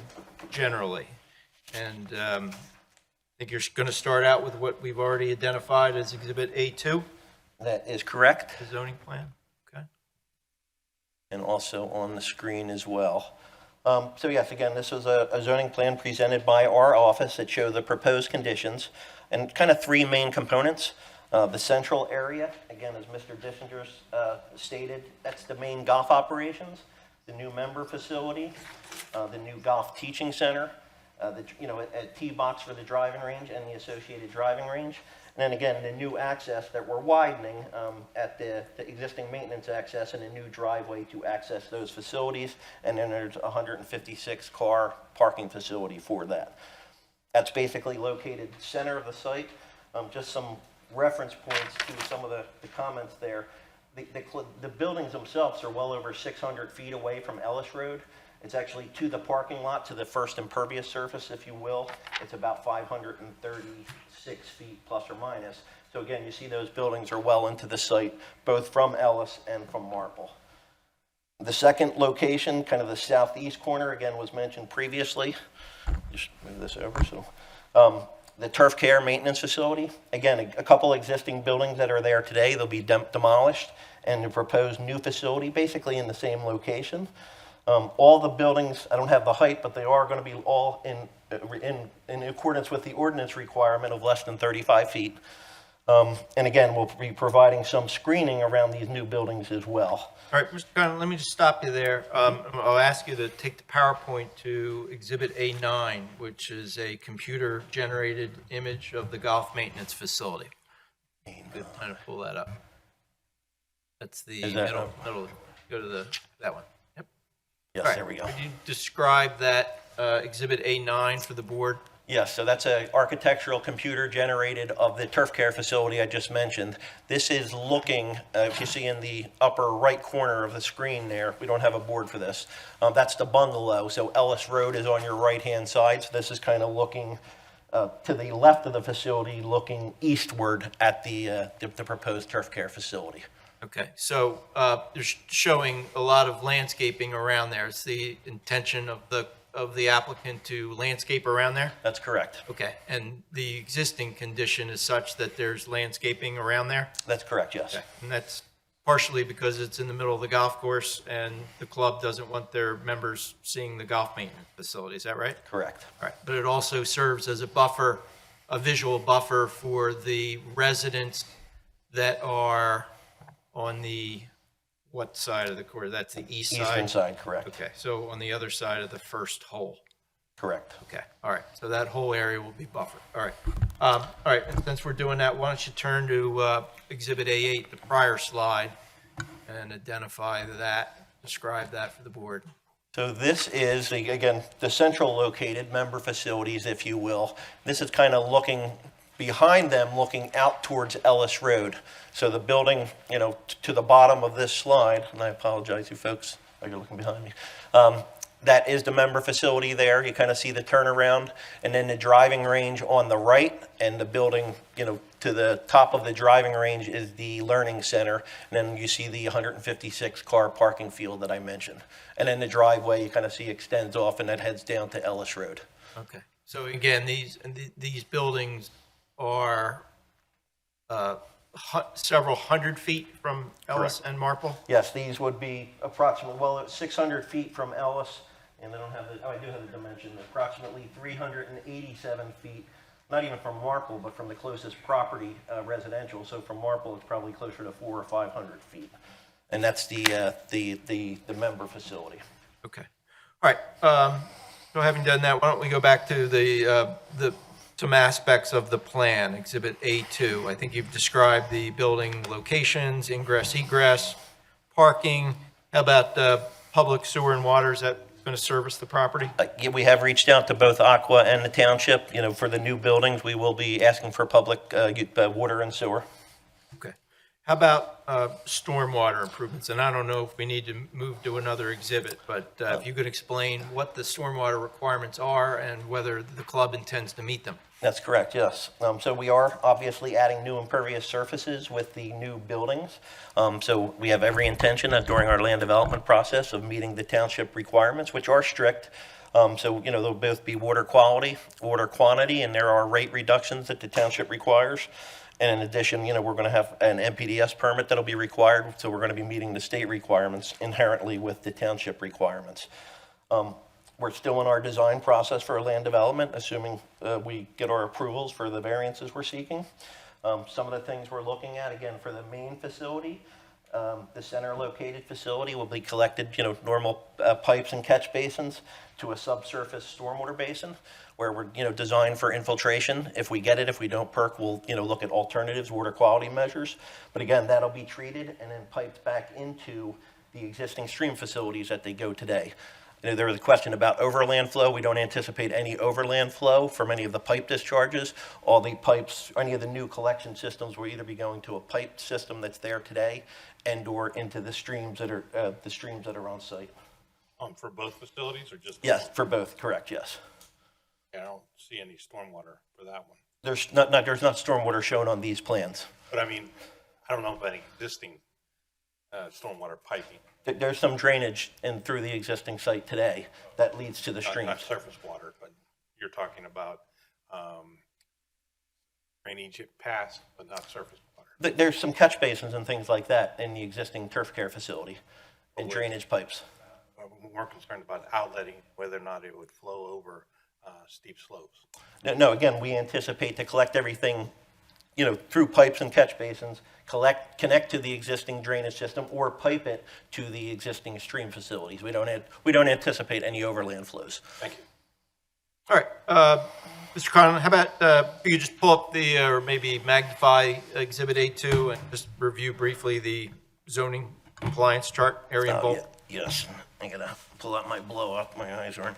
generally? And I think you're going to start out with what we've already identified as Exhibit A2, That is correct, the zoning plan? Okay. and also on the screen as well. So yes, again, this is a zoning plan presented by our office that show the proposed conditions and kind of three main components. The central area, again, as Mr. Dissinger's stated, that's the main golf operations, the new member facility, the new golf teaching center, a tee box for the driving range and the associated driving range. And then again, the new access that we're widening at the existing maintenance access and a new driveway to access those facilities. And then there's a 156 car parking facility for that. That's basically located center of the site. Just some reference points to some of the comments there. The buildings themselves are well over 600 feet away from Ellis Road. It's actually to the parking lot, to the first impervious surface, if you will. It's about 536 feet plus or minus. So again, you see those buildings are well into the site, both from Ellis and from Marple. The second location, kind of the southeast corner, again, was mentioned previously. Just move this over. So the turf care maintenance facility, again, a couple existing buildings that are there today, they'll be demolished, and the proposed new facility, basically in the same location. All the buildings, I don't have the height, but they are going to be all in accordance with the ordinance requirement of less than 35 feet. And again, we'll be providing some screening around these new buildings as well. All right, Mr. Gunn, let me just stop you there. I'll ask you to take the PowerPoint to Exhibit A9, which is a computer-generated image of the golf maintenance facility. Good time to pull that up. That's the middle. Go to that one. Yep. Yes, All right, there we go. Could you describe that Exhibit A9 for the board? Yes, so that's an architectural computer generated of the turf care facility I just mentioned. This is looking, if you see in the upper right corner of the screen there, we don't have a board for this. That's the bungalow. So Ellis Road is on your right-hand side. So this is kind of looking to the left of the facility, looking eastward at the proposed turf care facility. Okay, so they're showing a lot of landscaping around there. It's the intention of the applicant to landscape around there? That's correct. Okay, and the existing condition is such that there's landscaping around there? That's correct, yes. Okay, and that's partially because it's in the middle of the golf course and the club doesn't want their members seeing the golf maintenance facility, is that right? Correct. All right, but it also serves as a buffer, a visual buffer for the residents that are on the, what side of the course? That's the east side? Eastern side, correct. Okay, so on the other side of the first hole. Correct. Okay, all right, so that whole area will be buffered, all right. All right, and since we're doing that, why don't you turn to Exhibit A8, the prior slide, and identify that, describe that for the board. So this is, again, the central located member facilities, if you will. This is kind of looking behind them, looking out towards Ellis Road. So the building, to the bottom of this slide, and I apologize, you folks, you're looking behind me. That is the member facility there. You kind of see the turnaround, and then the driving range on the right, and the building, to the top of the driving range is the learning center. And then you see the 156 car parking field that I mentioned. And then the driveway you kind of see extends off, and that heads down to Ellis Road. Okay, so again, these buildings are several hundred feet from Ellis Correct. and Marple? Yes, these would be approximately, well, 600 feet from Ellis, and I don't have I do have the dimension, approximately 387 feet, not even from Marple, but from the closest property residential. So from Marple, it's probably closer to 400 or 500 feet. And that's the member facility. Okay, all right. So having done that, why don't we go back to some aspects of the plan, Exhibit A2. I think you've described the building locations, ingress, egress, parking. How about public sewer and water? Is that going to service the property? Yeah, we have reached out to both Aqua and the township, for the new buildings, we will be asking for public water and sewer. Okay. How about stormwater improvements? And I don't know if we need to move to another exhibit, but if you could explain what the stormwater requirements are and whether the club intends to meet them. That's correct, yes. So we are obviously adding new impervious surfaces with the new buildings. So we have every intention of during our land development process of meeting the township requirements, which are strict. So, they'll both be water quality, water quantity, and there are rate reductions that the township requires. And in addition, we're going to have an MPDS permit that'll be required. So we're going to be meeting the state requirements inherently with the township requirements. We're still in our design process for land development, assuming we get our approvals for the variances we're seeking. Some of the things we're looking at, again, for the main facility, the center located facility will be collected, normal pipes and catch basins to a subsurface stormwater basin where we're, designed for infiltration. If we get it, if we don't perk, we'll, look at alternatives, water quality measures. But again, that'll be treated and then piped back into the existing stream facilities that they go today. There was a question about overland flow. We don't anticipate any overland flow from any of the pipe discharges. All the pipes, any of the new collection systems will either be going to a pipe system that's there today and or into the streams that are on site. For both facilities or just? Yes, for both, correct, yes. I don't see any stormwater for that one. There's not stormwater shown on these plans. But I mean, I don't know about any existing stormwater piping. There's some drainage in through the existing site today that leads to the streams. Not surface water, but you're talking about drainage past, but not surface water. There's some catch basins and things like that in the existing turf care facility and drainage pipes. I'm more concerned about outletting, whether or not it would flow over steep slopes. No, again, we anticipate to collect everything, through pipes and catch basins, connect to the existing drainage system or pipe it to the existing stream facilities. We don't anticipate any overland flows. Thank you. All right, Mr. Conlon, how about you just pull up or maybe magnify Exhibit A2 and just review briefly the zoning compliance chart, area and bulk? Yes, I gotta pull out my blow up. My eyes aren't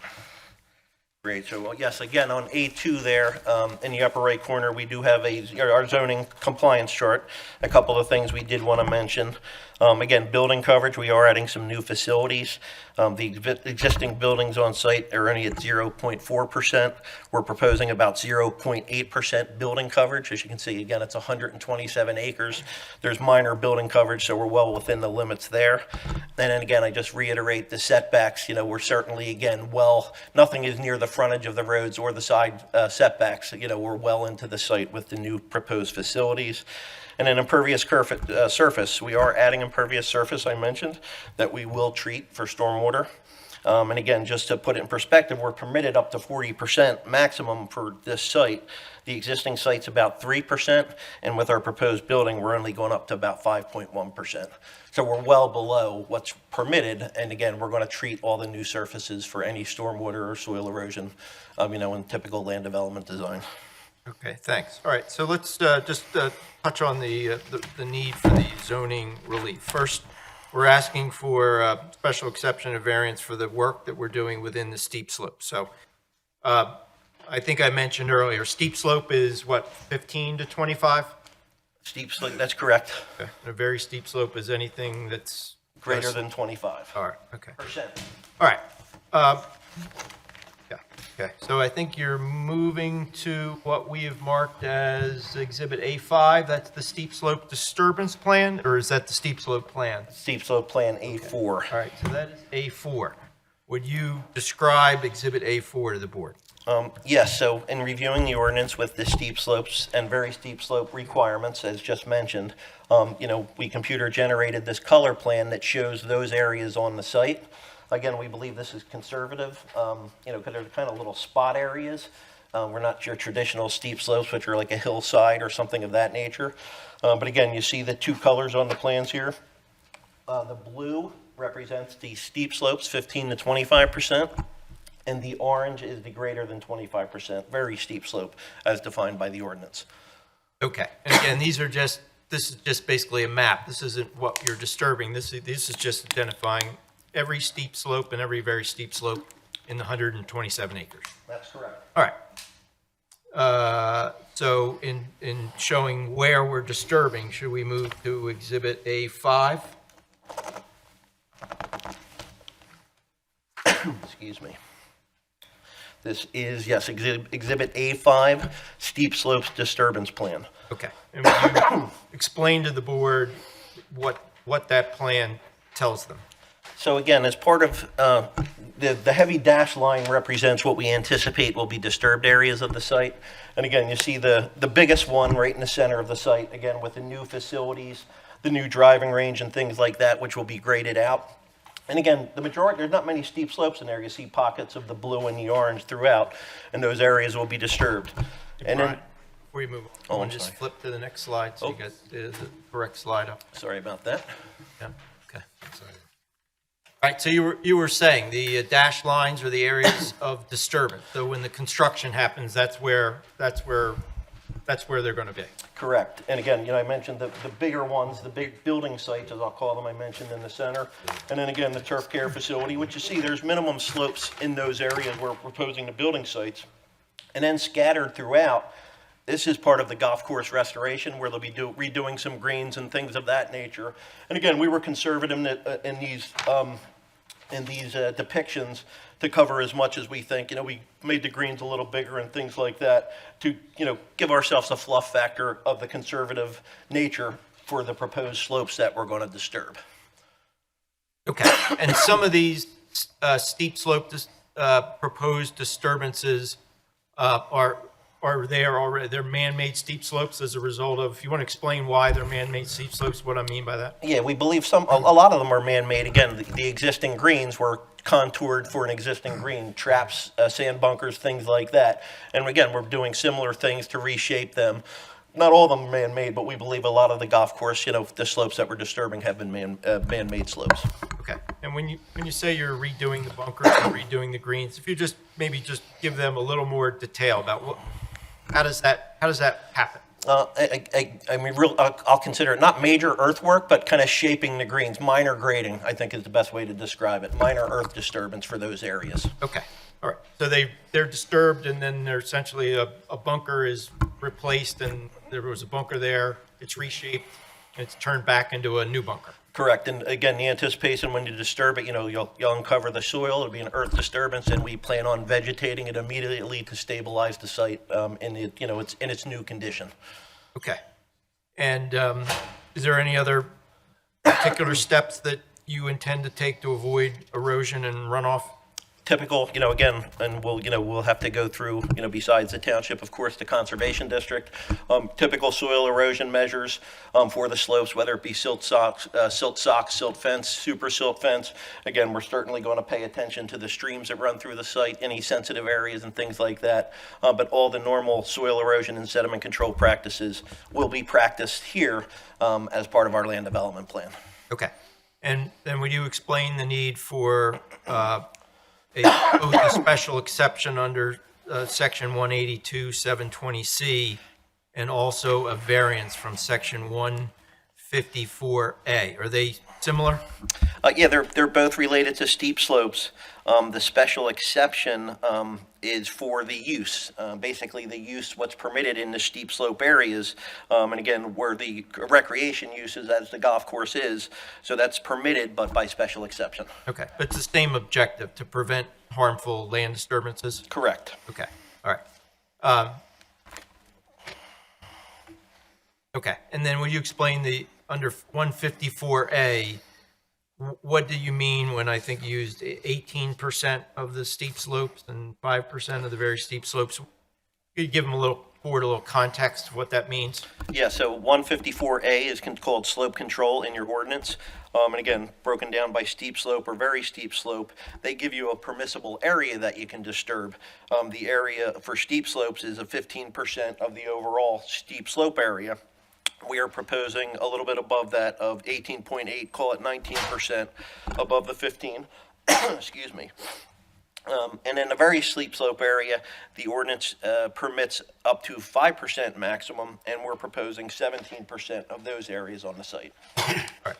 great. So, yes, again, on A2 there, in the upper right corner, we do have our zoning compliance chart. A couple of things we did want to mention. Again, building coverage, we are adding some new facilities. The existing buildings on site are only at 0.4%. We're proposing about 0.8% building coverage. As you can see, again, it's 127 acres. There's minor building coverage, so we're well within the limits there. And then again, I just reiterate the setbacks. We're certainly, again, nothing is near the frontage of the roads or the side setbacks. We're well into the site with the new proposed facilities. And an impervious surface, we are adding impervious surface, I mentioned, that we will treat for stormwater. And again, just to put it in perspective, we're permitted up to 40% maximum for this site. The existing site's about 3%, and with our proposed building, we're only going up to about 5.1%. So we're well below what's permitted, and again, we're going to treat all the new surfaces for any stormwater or soil erosion, in typical land development design. Okay, thanks. All right, so let's just touch on the need for the zoning relief. First, we're asking for a special exception of variance for the work that we're doing within the steep slope. So I think I mentioned earlier, steep slope is what, 15 to 25? Steep slope, that's correct. Okay. And a very steep slope is anything that's Greater than 25%. All right, okay. All right. Yeah, okay. So I think you're moving to what we have marked as Exhibit A5. That's the steep slope disturbance plan, or is that the steep slope plan? Steep slope plan A4. All right, so that is A4. Would you describe Exhibit A4 to the board? Yes, so in reviewing the ordinance with the steep slopes and very steep slope requirements, as just mentioned, we computer generated this color plan that shows those areas on the site. Again, we believe this is conservative, because they're kind of little spot areas. We're not your traditional steep slopes, which are like a hillside or something of that nature. But again, you see the two colors on the plans here. The blue represents the steep slopes, 15 to 25%, and the orange is the greater than 25%, very steep slope, as defined by the ordinance. Okay, and again, this is just basically a map. This isn't what you're disturbing. This is just identifying every steep slope and every very steep slope in the 127 acres. That's correct. All right. So in showing where we're disturbing, should we move to Exhibit A5? Excuse me. This is, yes, Exhibit A5, steep slopes disturbance plan. Okay. And would you explain to the board what that plan tells them? So again, as part of, the heavy dash line represents what we anticipate will be disturbed areas of the site. And again, you see the biggest one right in the center of the site, again, with the new facilities, the new driving range and things like that, which will be graded out. And again, the majority, there's not many steep slopes in there. You see pockets of the blue and the orange throughout, and those areas will be disturbed. And then, Before you move Oh, on, I'm just sorry. flip to the next slide so you get the correct slide up. sorry about that. Yeah, okay. All right, so you were saying the dashed lines are the areas of disturbance. So when the construction happens, that's where they're going to be. Correct. And again, I mentioned the bigger ones, the big building sites, as I'll call them, I mentioned in the center. And then again, the turf care facility, which you see there's minimum slopes in those areas where we're proposing the building sites. And then scattered throughout, this is part of the golf course restoration where they'll be redoing some greens and things of that nature. And again, we were conservative in these depictions to cover as much as we think. We made the greens a little bigger and things like that to, give ourselves a fluff factor of the conservative nature for the proposed slopes that we're going to disturb. Okay, and some of these steep slope proposed disturbances are there already, they're man-made steep slopes as a result of, if you want to explain why they're man-made steep slopes, what I mean by that? Yeah, we believe a lot of them are man-made. Again, the existing greens were contoured for an existing green, traps, sand bunkers, things like that. And again, we're doing similar things to reshape them. Not all of them are man-made, but we believe a lot of the golf course, the slopes that we're disturbing have been man-made slopes. Okay, and when you say you're redoing the bunkers and redoing the greens, if you maybe just give them a little more detail about how does that happen? I'll consider it not major earthwork, but kind of shaping the greens, minor grading, I think is the best way to describe it. Minor earth disturbance for those areas. Okay, all right. So they're disturbed, and then they're essentially a bunker is replaced, and there was a bunker there. It's reshaped, and it's turned back into a new bunker. Correct. And again, the anticipation when you disturb it, you'll uncover the soil. It'll be an earth disturbance, and we plan on vegetating it immediately to stabilize the site it's in its new condition. Okay. And is there any other particular steps that you intend to take to avoid erosion and runoff? Typical, again, and we'll have to go through, besides the township, of course, the conservation district, typical soil erosion measures for the slopes, whether it be silt socks, silt fence, super silt fence. Again, we're certainly going to pay attention to the streams that run through the site, any sensitive areas and things like that. But all the normal soil erosion and sediment control practices will be practiced here as part of our land development plan. Okay. And then would you explain the need for both a special exception under section 182-720C and also a variance from section 154A? Are they similar? Yeah, they're both related to steep slopes. The special exception is for the use, basically the use, what's permitted in the steep slope areas. And again, where the recreation uses as the golf course is, so that's permitted, but by special exception. Okay, but it's the same objective, to prevent harmful land disturbances? Correct. Okay, all right. Okay, and then will you explain under 154A, what do you mean when I think you used 18% of the steep slopes and 5% of the very steep slopes? Could you give them a little context of what that means? Yeah, so 154A is called slope control in your ordinance. And again, broken down by steep slope or very steep slope, they give you a permissible area that you can disturb. The area for steep slopes is a 15% of the overall steep slope area. We are proposing a little bit above that of 18.8, call it 19% above the 15. Excuse me. And in a very steep slope area, the ordinance permits up to 5% maximum, and we're proposing 17% of those areas on the site. All right.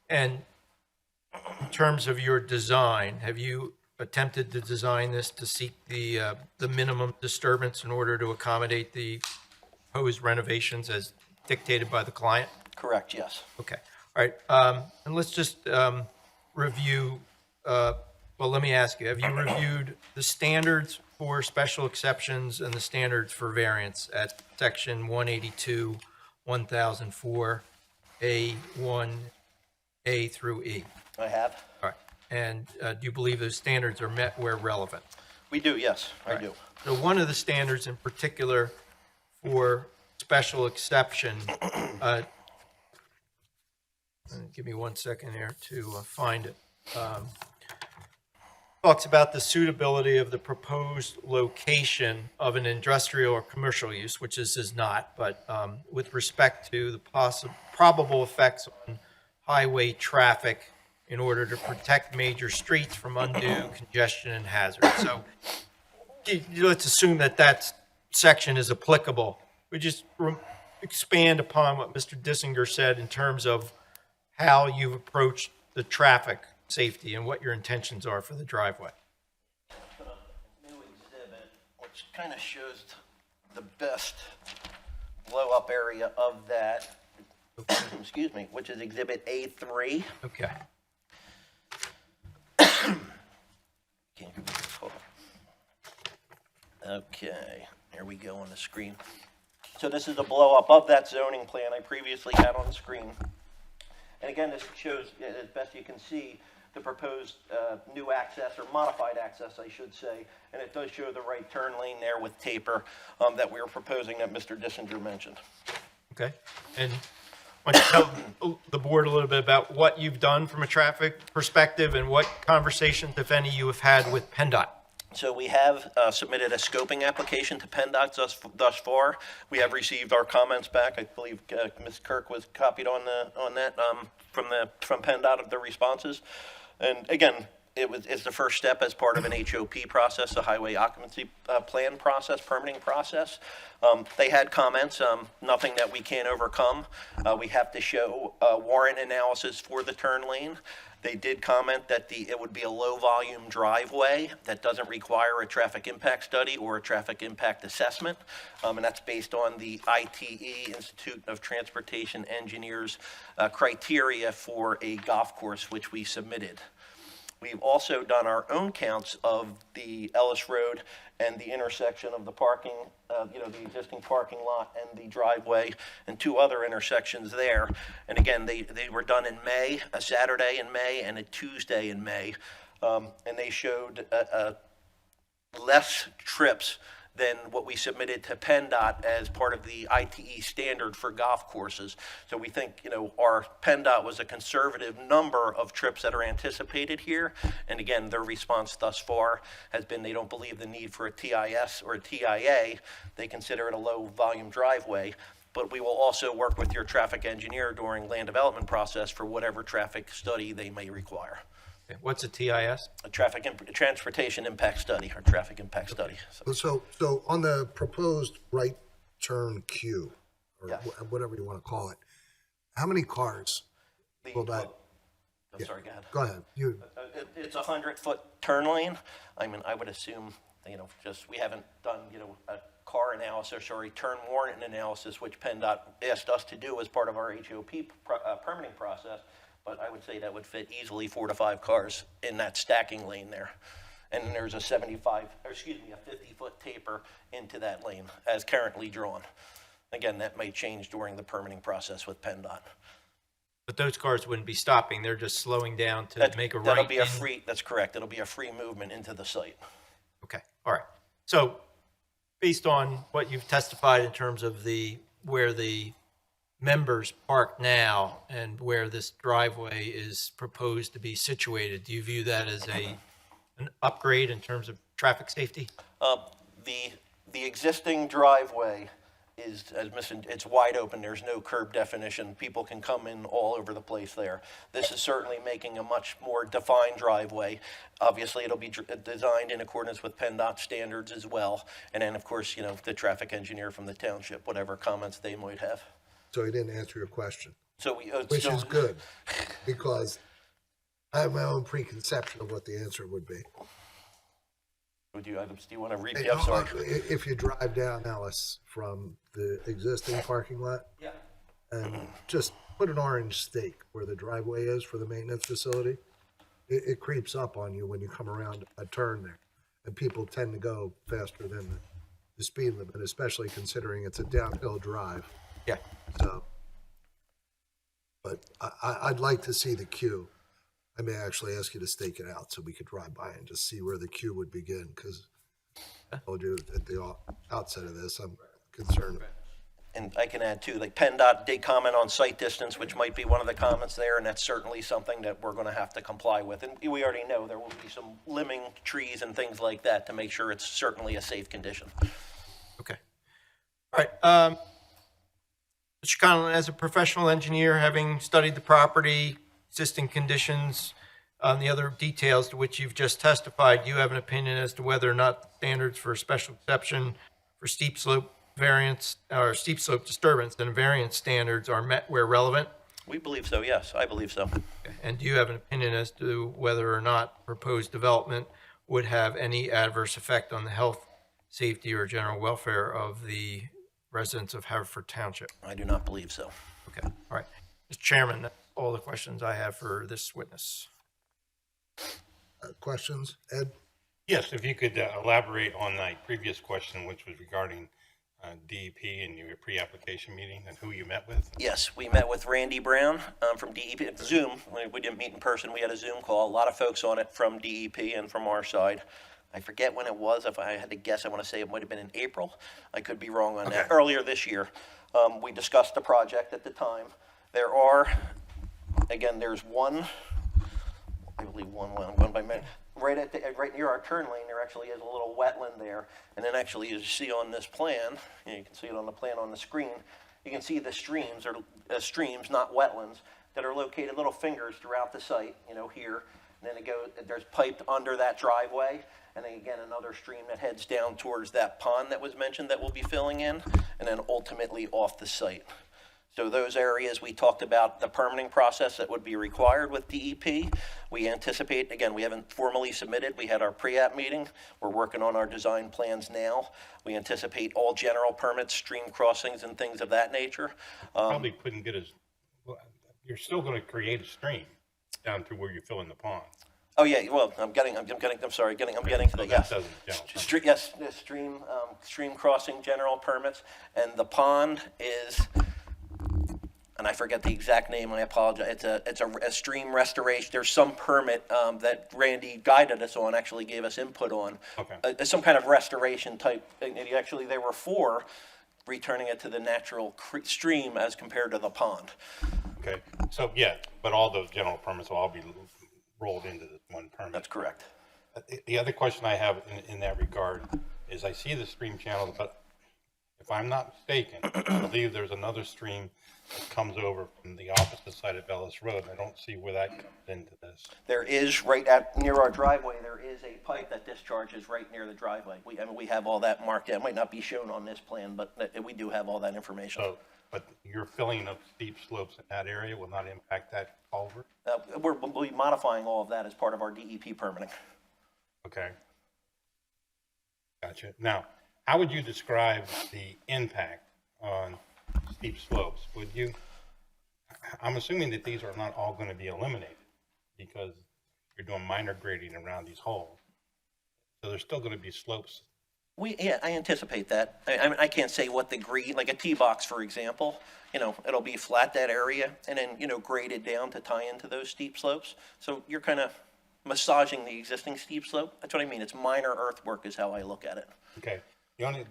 And in terms of your design, have you attempted to design this to seek the minimum disturbance in order to accommodate the proposed renovations as dictated by the client? Correct, yes. Okay, all right, and let's just review, well, let me ask you, have you reviewed the standards for special exceptions and the standards for variance at section 182, 1004, A1, A through E? I have. All right, and do you believe those standards are met where relevant? We do, yes, I do. So one of the standards in particular for special exception, give me 1 second here to find it. Talks about the suitability of the proposed location of an industrial or commercial use, which this is not, but with respect to the probable effects on highway traffic in order to protect major streets from undue congestion and hazard. So let's assume that that section is applicable. We just expand upon what Mr. Dissinger said in terms of how you've approached the traffic safety and what your intentions are for the driveway. New exhibit, which kind of shows the best blow-up area of that, excuse me, which is exhibit A3. Okay. Can't read this, hold on. Okay, here we go on the screen. So this is a blow-up of that zoning plan I previously had on the screen. And again, this shows, as best you can see, the proposed new access, or modified access, I should say, and it does show the right turn lane there with taper that we were proposing that Mr. Dissinger mentioned. Okay. And why don't you tell the board a little bit about what you've done from a traffic perspective and what conversations, if any, you have had with PennDOT? So we have submitted a scoping application to PennDOT thus far. We have received our comments back. I believe Ms. Kirk was copied on that from PennDOT of the responses. And again, it's the first step as part of an HOP process, a highway occupancy plan process, permitting process. They had comments, nothing that we can't overcome. We have to show warrant analysis for the turn lane. They did comment that it would be a low-volume driveway that doesn't require a traffic impact study or a traffic impact assessment, and that's based on the ITE, Institute of Transportation Engineers, criteria for a golf course, which we submitted. We've also done our own counts of the Ellis Road and the intersection of the parking, the existing parking lot and the driveway, and two other intersections there. And again, they were done in May, a Saturday in May and a Tuesday in May. And they showed less trips than what we submitted to PennDOT as part of the ITE standard for golf courses. So we think, our PennDOT was a conservative number of trips that are anticipated here. And again, their response thus far has been they don't believe the need for a TIS or a TIA. They consider it a low volume driveway. But we will also work with your traffic engineer during land development process for whatever traffic study they may require. What's a TIS? A transportation impact study, or traffic impact study. So on the proposed right turn queue, or Yes. whatever you want to call it, how many cars will that? I'm sorry, go ahead. Go ahead. It's a 100-foot turn lane. I mean, I would assume, we haven't done, a car analysis or a turn warrant analysis, which PennDOT asked us to do as part of our HOP permitting process. But I would say that would fit easily 4 to 5 cars in that stacking lane there. And then there's a 50-foot taper into that lane as currently drawn. Again, that may change during the permitting process with PennDOT. But those cars wouldn't be stopping, they're just slowing down to make a right. That'll be that's correct. It'll be a free movement into the site. Okay, all right. So based on what you've testified in terms of where the members park now and where this driveway is proposed to be situated, do you view that as an upgrade in terms of traffic safety? The existing driveway is, as mentioned, it's wide open. There's no curb definition. People can come in all over the place there. This is certainly making a much more defined driveway. Obviously, it'll be designed in accordance with PennDOT standards as well. And then, of course, the traffic engineer from the township, whatever comments they might have. So he didn't answer your question, So which is good, because I have my own preconception of what the answer would be. Would you, Adams, do you want to Hey, repeat? I'm sorry. If you drive down Ellis from the existing parking lot, Yeah. and just put an orange stake where the driveway is for the maintenance facility, it creeps up on you when you come around a turn there. And people tend to go faster than the speed limit, especially considering it's a downhill drive. Yeah. So, but I'd like to see the queue. I may actually ask you to stake it out so we could drive by and just see where the queue would begin, because I told you at the outset of this, I'm concerned. And I can add too, like PennDOT did comment on site distance, which might be one of the comments there, and that's certainly something that we're going to have to comply with. And we already know there will be some limbing trees and things like that to make sure it's certainly a safe condition. Okay. All right. Mr. Conlon, as a professional engineer, having studied the property, existing conditions, the other details to which you've just testified, do you have an opinion as to whether or not standards for special exception for steep slope variance or steep slope disturbance and variance standards are met where relevant? We believe so, yes, I believe so. And do you have an opinion as to whether or not proposed development would have any adverse effect on the health, safety, or general welfare of the residents of Haverford Township? I do not believe so. Okay, all right. Mr. Chairman, that's all the questions I have for this witness. Questions? Ed? Yes, if you could elaborate on my previous question, which was regarding DEP and your pre-application meeting and who you met with. Yes, we met with Randy Brown from DEP, Zoom. We didn't meet in person, we had a Zoom call. A lot of folks on it from DEP and from our side. I forget when it was. If I had to guess, I want to say it might have been in April. I could be wrong on that. Earlier this year. We discussed the project at the time. There are, again, there's one, I believe one by minute. Right near our turn lane, there actually is a little wetland there. And then actually, as you see on this plan, you can see it on the plan on the screen, you can see the streams, or streams, not wetlands, that are located little fingers throughout the site, here. And then there's piped under that driveway. And then again, another stream that heads down towards that pond that was mentioned that we'll be filling in, and then ultimately off the site. So those areas, we talked about the permitting process that would be required with DEP. We anticipate, again, we haven't formally submitted. We had our pre-app meeting. We're working on our design plans now. We anticipate all general permits, stream crossings, and things of that nature. Probably couldn't get well, you're still going to create a stream down to where you fill in the pond. Oh yeah, well, I'm getting to that. Yes, yes, the stream crossing general permits, and the pond is, and I forget the exact name, and I apologize. It's a stream restoration. There's some permit that Randy guided us on, actually gave us input on. Okay. Some kind of restoration type. And actually, there were 4 returning it to the natural stream as compared to the pond. Okay. So yeah, but all those general permits will all be rolled into this one permit. That's correct. The other question I have in that regard is I see the stream channels, but if I'm not mistaken, I believe there's another stream that comes over from the opposite side of Ellis Road. I don't see where that comes into this. There is near our driveway. There is a pipe that discharges right near the driveway. We have all that marked out. It might not be shown on this plan, but we do have all that information. So, but your filling of steep slopes in that area will not impact that culvert? We'll be modifying all of that as part of our DEP permitting. Okay. Gotcha. Now, how would you describe the impact on steep slopes? Would you, I'm assuming that these are not all going to be eliminated because you're doing minor grading around these holes. So there's still going to be slopes. Yeah, I anticipate that. I mean, I can't say what the grade, like a tee box, for example, it'll be flat, that area, and then, graded down to tie into those steep slopes. So you're kind of massaging the existing steep slope. That's what I mean. It's minor earthwork is how I look at it. Okay. The only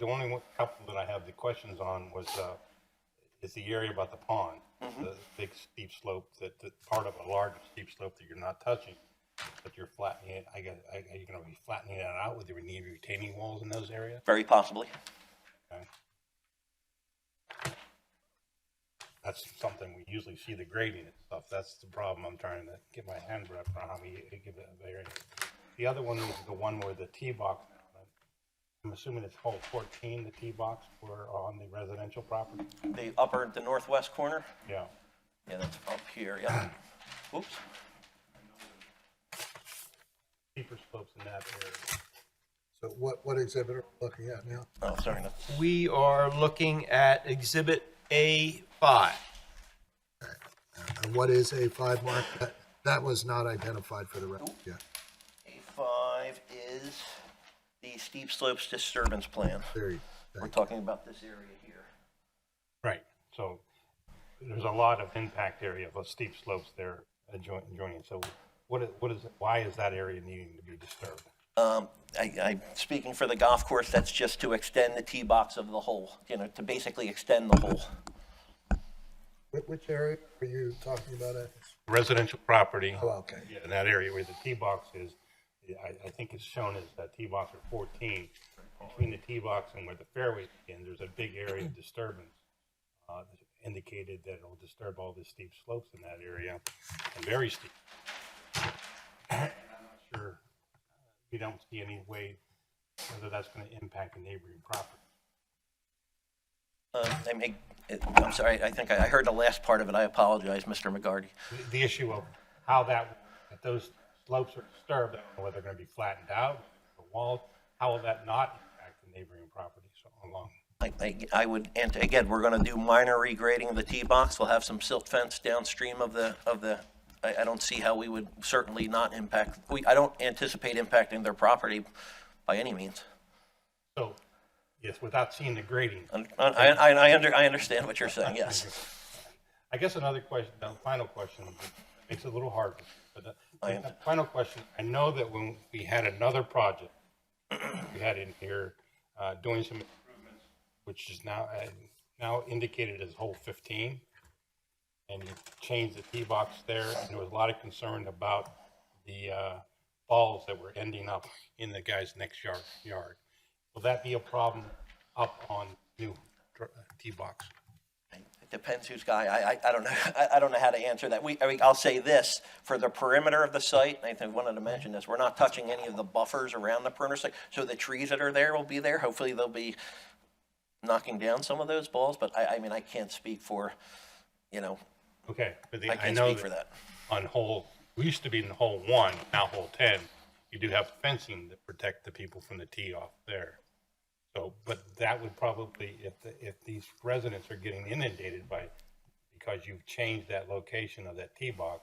couple that I have the questions on was, is the area about the pond, the big steep slope, that part of a larger steep slope that you're not touching. But you're flattening it. Are you going to be flattening it out with your retaining walls in those areas? Very possibly. Okay. That's something we usually see, the grading and stuff. That's the problem I'm trying to get my hand wrapped around how we give it a variance. The other one is the one where the tee box. I'm assuming it's hole 14, the tee box, for on the residential property. The northwest corner. Yeah. Yeah, that's up here. Yeah. Oops. steeper slopes in that area. So what exhibit are we looking at now? Oh, sorry. No. We are looking at Exhibit A5. And what is A5, Mark? That was not identified for the record yet. A5 is the steep slopes disturbance plan. There you We're talking about this area here. Right, so there's a lot of impact area of steep slopes there adjoining. So why is that area needing to be disturbed? Speaking for the golf course, that's just to extend the tee box of the hole, to basically extend the hole. Which area are you talking about? Residential property. Oh, okay. Yeah, in that area where the tee box is, I think it's shown as tee box or 14. Between the tee box and where the fairway begin, there's a big area of disturbance. Indicated that it'll disturb all the steep slopes in that area, and very steep. I'm not sure, we don't see any way whether that's going to impact the neighboring property. I'm sorry, I think I heard the last part of it. I apologize, Mr. McGarty. The issue of how if those slopes are disturbed, I don't know whether they're going to be flattened out, the walls, how will that not impact the neighboring properties along? I would, and again, we're going to do minor regrading of the tee box. We'll have some silt fence downstream of the. I don't see how we would certainly not impact. I don't anticipate impacting their property by any means. So, yes, without seeing the grading. I understand what you're saying. Yes. I guess another question, the final question, makes it a little harder. But the final question, I know that when we had another project, we had in here doing some improvements, which is now indicated as hole 15, and you changed the tee box there, and there was a lot of concern about the balls that were ending up in the guy's next yard. Will that be a problem up on new tee box? It depends whose guy. I don't know. I don't know how to answer that. I'll say this, for the perimeter of the site, and I wanted to mention this, we're not touching any of the buffers around the perimeter site. So the trees that are there will be there. Hopefully they'll be knocking down some of those balls, but I can't speak for, Okay, but I I can't know speak for that that. we used to be in hole 1, now hole 10, you do have fencing to protect the people from the tee off there. So, but that would probably, if these residents are getting inundated because you've changed that location of that tee box,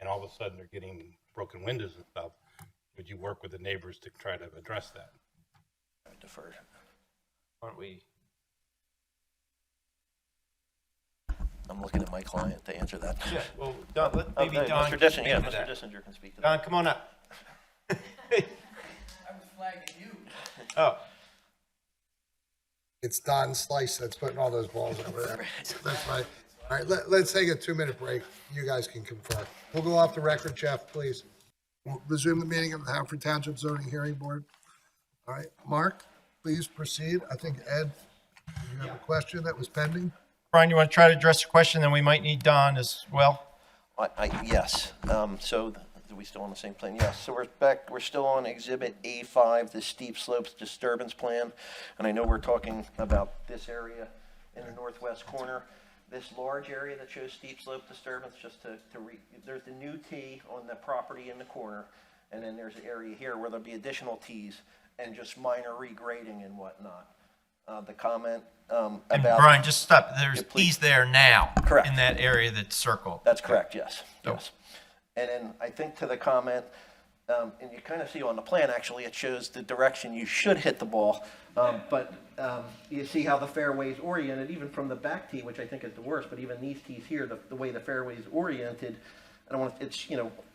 and all of a sudden they're getting broken windows and stuff, would you work with the neighbors to try to address that? I defer. Aren't we? I'm looking at my client to answer that. Yeah, well, Don, maybe Don. Mr. Dissinger, can Mr. speak to that. Dissinger can speak to that. Don, come on up. I was flagging you. Oh, It's Don Slice that's putting all those balls over there. That's right. All right, let's take a 2-minute break. You guys can confer. We'll go off the record, Jeff, please. We'll resume the meeting of the Haverford Township Zoning Hearing Board. All right, Mark, please proceed. I think, Ed, you have a question that was pending? Brian, you want to try to address the question, then we might need Don as well? Yes. So are we still on the same plan? Yes. So we're still on Exhibit A5, the steep slopes disturbance plan. And I know we're talking about this area in the northwest corner. This large area that shows steep slope disturbance, there's the new tee on the property in the corner. And then there's an area here where there'll be additional tees and just minor regrading and whatnot. The comment And about. Brian, just stop. There's Yeah, please. tees there now. Correct. In that area that's circled. That's correct, yes, Oh. yes. And then I think to the comment, and you kind of see on the plan, actually, it shows the direction you should hit the ball. But you see how the fairway's oriented, even from the back tee, which I think is the worst, but even these tees here, the way the fairway's oriented, it's,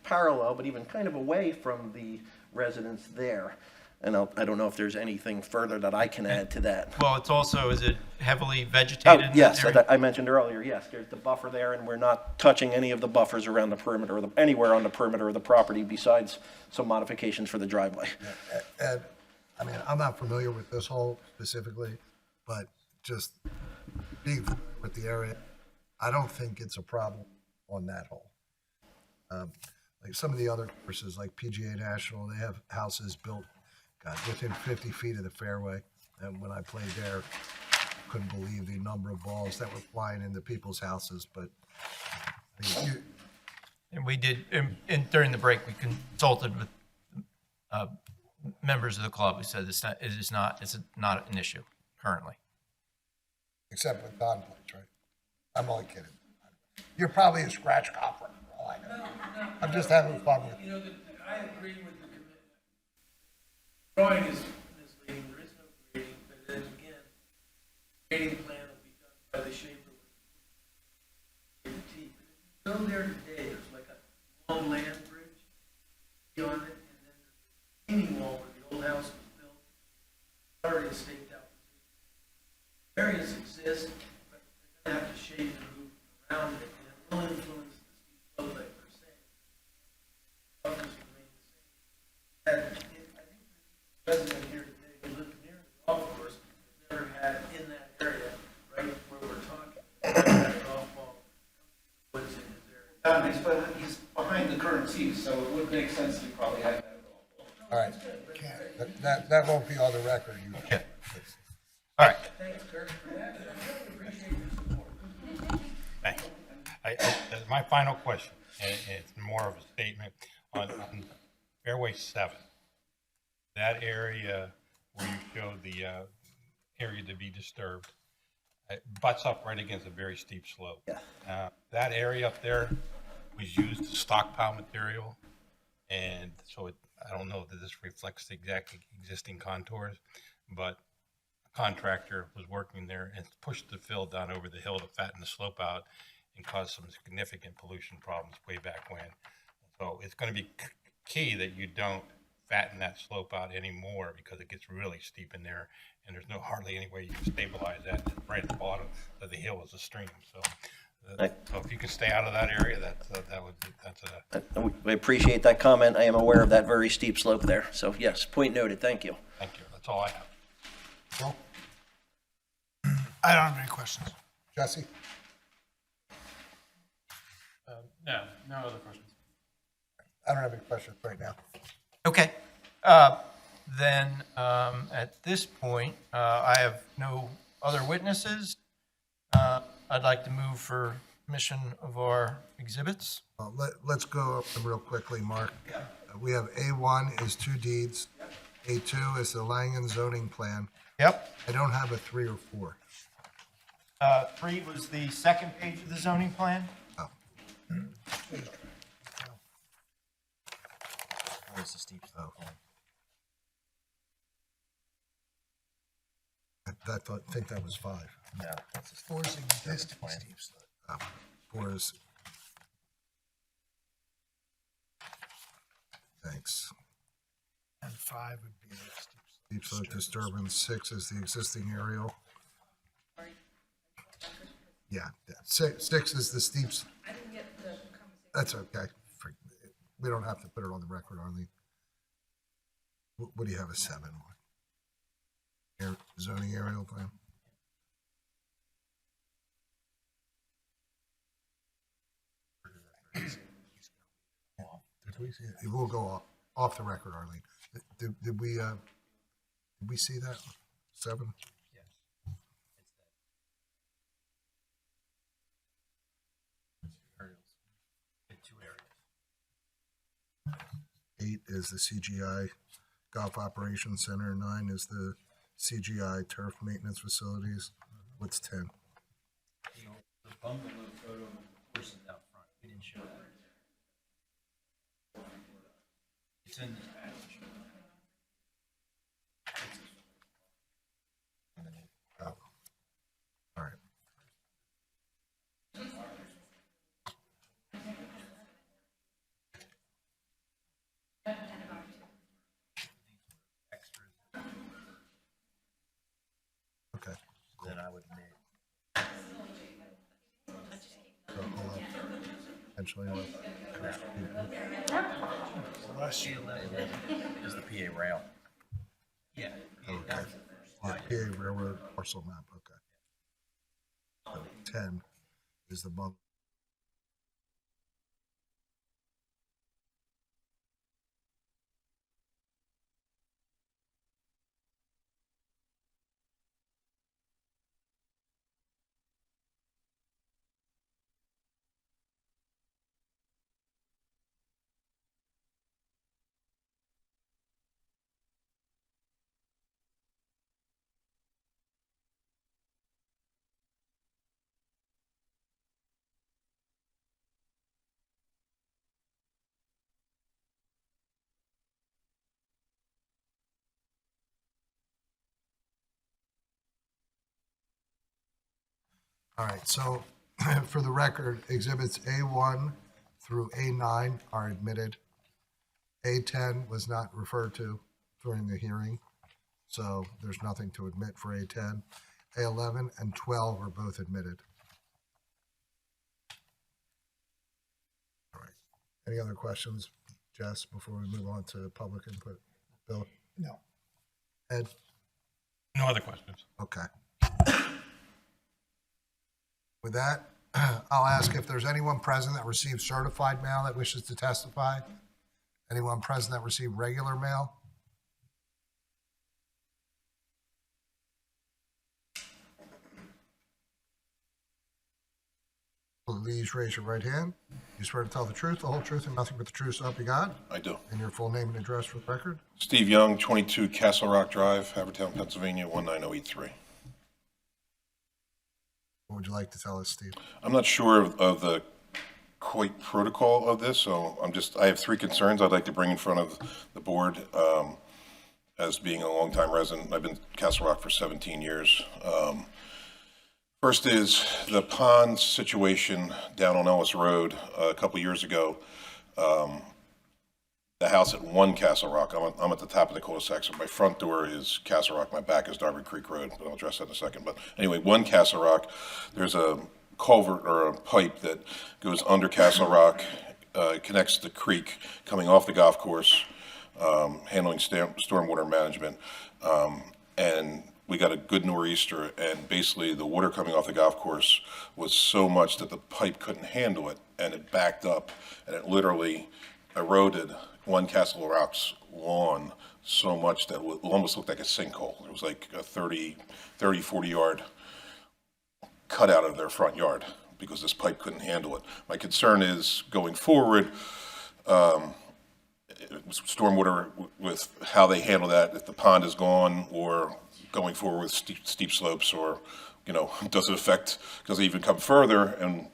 parallel, but even kind of away from the residence there. And I don't know if there's anything further that I can add to that. Well, it's also, is it heavily Oh, vegetated? in yes, that area? I mentioned earlier, yes, there's the buffer there, and we're not touching any of the buffers around the perimeter, anywhere on the perimeter of the property besides some modifications for the driveway. Ed, I'm not familiar with this hole specifically, but just being familiar with the area, I don't think it's a problem on that hole. Like some of the other courses, like PGA National, they have houses built within 50 feet of the fairway. And when I played there, couldn't believe the number of balls that were flying into people's houses. But And we did, and during the break, we consulted with members of the club who said it's not an issue currently. Except with Don plates, right? I'm only kidding. You're probably a scratch copper, for all I know. I'm just having fun with you. I agree with the commitment. Drawing is misleading, there is no grading, but then again, grading plan will be done by the shaper with the teeth. Go there today, there's like a long land bridge beyond it, and then there's a retaining wall where the old house was built, already staked out. Variants exist, but they're gonna have to shade the roof around it, and it will influence the steep slope like we're saying. Buffers remain the same. And I think the resident here today who lived near the golf course has never had in that area, right where we're talking, never had a golf ball woods in his area. He's behind the current tees, so it would make sense to probably have that golf ball. All right. That won't be on the record. Yeah. All right. Thanks, Kurt, for that. I really appreciate your support. Thank you. My final question, and it's more of a statement, on Fairway 7, that area where you showed the area to be disturbed, it butts up right against a very steep slope. Yeah. That area up there was used as stockpile material, and so I don't know that this reflects the exact existing contours, but contractor was working there and pushed the fill down over the hill to fatten the slope out and cause some significant pollution problems way back when. So it's going to be key that you don't fatten that slope out anymore because it gets really steep in there and there's hardly any way you can stabilize that. It's right at the bottom of the hill is a stream. So if you can stay out of that area, We appreciate that comment. I am aware of that very steep slope there. So yes, point noted. Thank you. thank you. That's all I have. Well, I don't have any questions. Jesse? No other questions. I don't have any questions right now. Okay. Then at this point, I have no other witnesses. I'd like to move for admission of our exhibits. Let's go over them real quickly, Mark. We have A1 is 2 deeds. A2 is the Langen zoning plan. Yep. I don't have a 3 or 4. 3 was the second page of the zoning plan. Oh. Where's the steep slope? I think that was 5. No, that's a steep. Four's existing steep slope. 4 is. Thanks. And 5 would be the Steep slope disturbance. 6 is the existing aerial. Yeah, 6 is the steep. That's okay. We don't have to put it on the record, Arlene. What do you have, a 7? Zoning aerial plan? It will go off the record, Arlene. Did we see that? 7? Yes. 2 areas. 8 is the CGI Golf Operations Center. 9 is the CGI Turf Maintenance Facilities. What's 10? The bungalow photo of the horses out front, we didn't show that. It's in the package. Oh, all right. Okay. Then I would admit. So hold on. Potentially, Bless you. Is the PA rail. Yeah. okay. Yeah, PA Railroad parcel map. Okay. So 10 is the bump. All right, so for the record, exhibits A1 through A9 are admitted. A10 was not referred to during the hearing, so there's nothing to admit for A10. A11 and 12 are both admitted. All right. Any other questions, Jess, before we move on to public input? Bill? No. Ed? No other questions. Okay. With that, I'll ask if there's anyone present that received certified mail that wishes to testify. Anyone present that received regular mail? Please raise your right hand. You swear to tell the truth, the whole truth, and nothing but the truth, so help you God? I do. And your full name and address for the record? Steve Young, 22 Castle Rock Drive, Havertown, Pennsylvania, 19083. What would you like to tell us, Steve? I'm not sure of the quite protocol of this, so I have three concerns I'd like to bring in front of the board. As being a longtime resident, I've been in Castle Rock for 17 years. First is the pond situation down on Ellis Road a couple years ago. The house at 1 Castle Rock, I'm at the top of the cul-de-sac, so my front door is Castle Rock, my back is Darby Creek Road, but I'll address that in a second. But anyway, 1 Castle Rock, there's a culvert or a pipe that goes under Castle Rock, connects the creek coming off the golf course, handling stormwater management. And we got a good nor'easter, and basically the water coming off the golf course was so much that the pipe couldn't handle it, and it backed up, and it literally eroded 1 Castle Rock's lawn so much that it almost looked like a sinkhole. It was like a 30, 40 yard cut out of their front yard because this pipe couldn't handle it. My concern is going forward, stormwater with how they handle that, if the pond is gone, or going forward with steep slopes, or, does it even come further and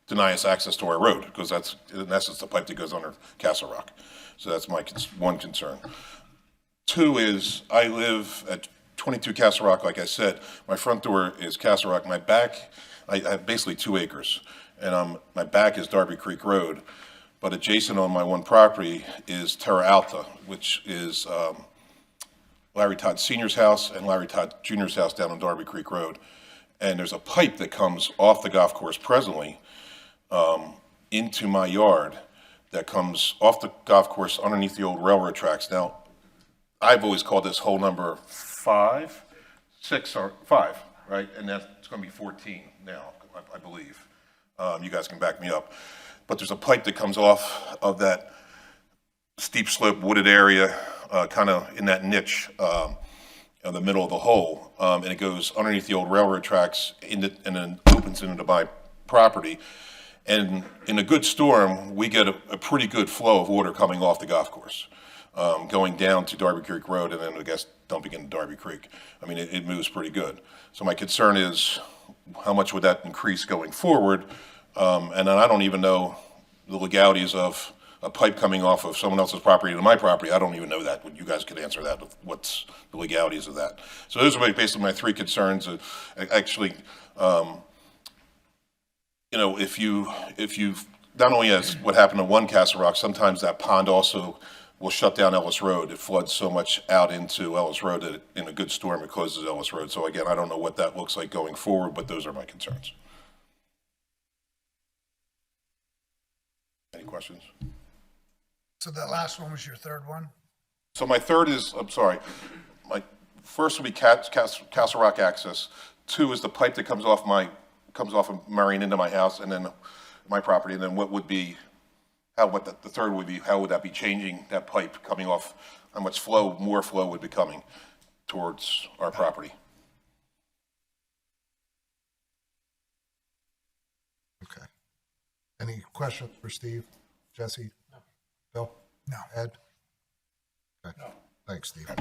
deny us access to our road? Because that's, in essence, the pipe that goes under Castle Rock. So that's my one concern. 2 is, I live at 22 Castle Rock, like I said. My front door is Castle Rock. My back, I have basically 2 acres, and my back is Darby Creek Road. But adjacent on my one property is Terra Alta, which is Larry Todd Sr.'s house and Larry Todd Jr.'s house down on Darby Creek Road. And there's a pipe that comes off the golf course presently into my yard that comes off the golf course underneath the old railroad tracks. Now, I've always called this hole number 5, 6, or 5, right? And that's going to be 14 now, I believe. You guys can back me up. But there's a pipe that comes off of that steep slope wooded area, kind of in that niche in the middle of the hole. And it goes underneath the old railroad tracks and then opens into my property. And in a good storm, we get a pretty good flow of water coming off the golf course, going down to Darby Creek Road, and then I guess dumping into Darby Creek. I mean, it moves pretty good. So my concern is, how much would that increase going forward? And then I don't even know the legalities of a pipe coming off of someone else's property into my property. I don't even know that. You guys could answer that. What's the legalities of that? So those are basically my 3 concerns. Actually, if you not only as what happened to 1 Castle Rock, sometimes that pond also will shut down Ellis Road. It floods so much out into Ellis Road that in a good storm it closes Ellis Road. So again, I don't know what that looks like going forward, but those are my concerns. Any questions? So that last one was your third one? So my third is, I'm sorry, my first would be Castle Rock access. 2 is the pipe that comes off of Marion into my house and then my property. And then what would be, the third would be, how would that be changing that pipe coming off? How much more flow would be coming towards our property? Okay. Any questions for Steve? Jesse? No. Bill? No. Ed? Okay. No. Thanks, Steve.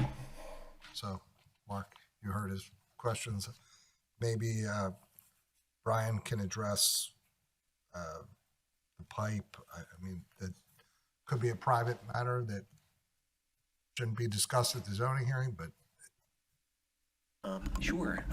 So, Mark, you heard his questions. Maybe Brian can address the pipe. I mean, it could be a private matter that shouldn't be discussed at the zoning hearing, but Sure.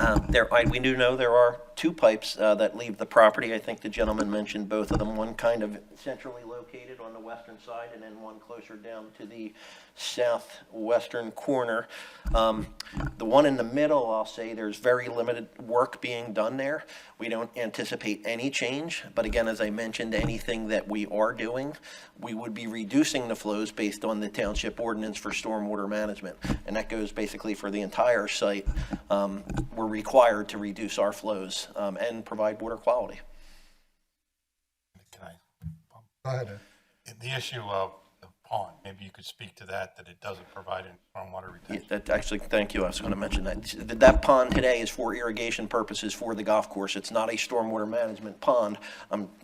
We do know there are two pipes that leave the property. I think the gentleman mentioned both of them, one kind of centrally located on the western side and then one closer down to the southwestern corner. The one in the middle, I'll say there's very limited work being done there. We don't anticipate any change, but again, as I mentioned, anything that we are doing, we would be reducing the flows based on the township ordinance for stormwater management, and that goes basically for the entire site. We're required to reduce our flows and provide water quality. Can I? Go ahead, Ed. The issue of the pond, maybe you could speak to that it doesn't provide any stormwater retention. That actually, thank you, I was going to mention that. That pond today is for irrigation purposes for the golf course. It's not a stormwater management pond.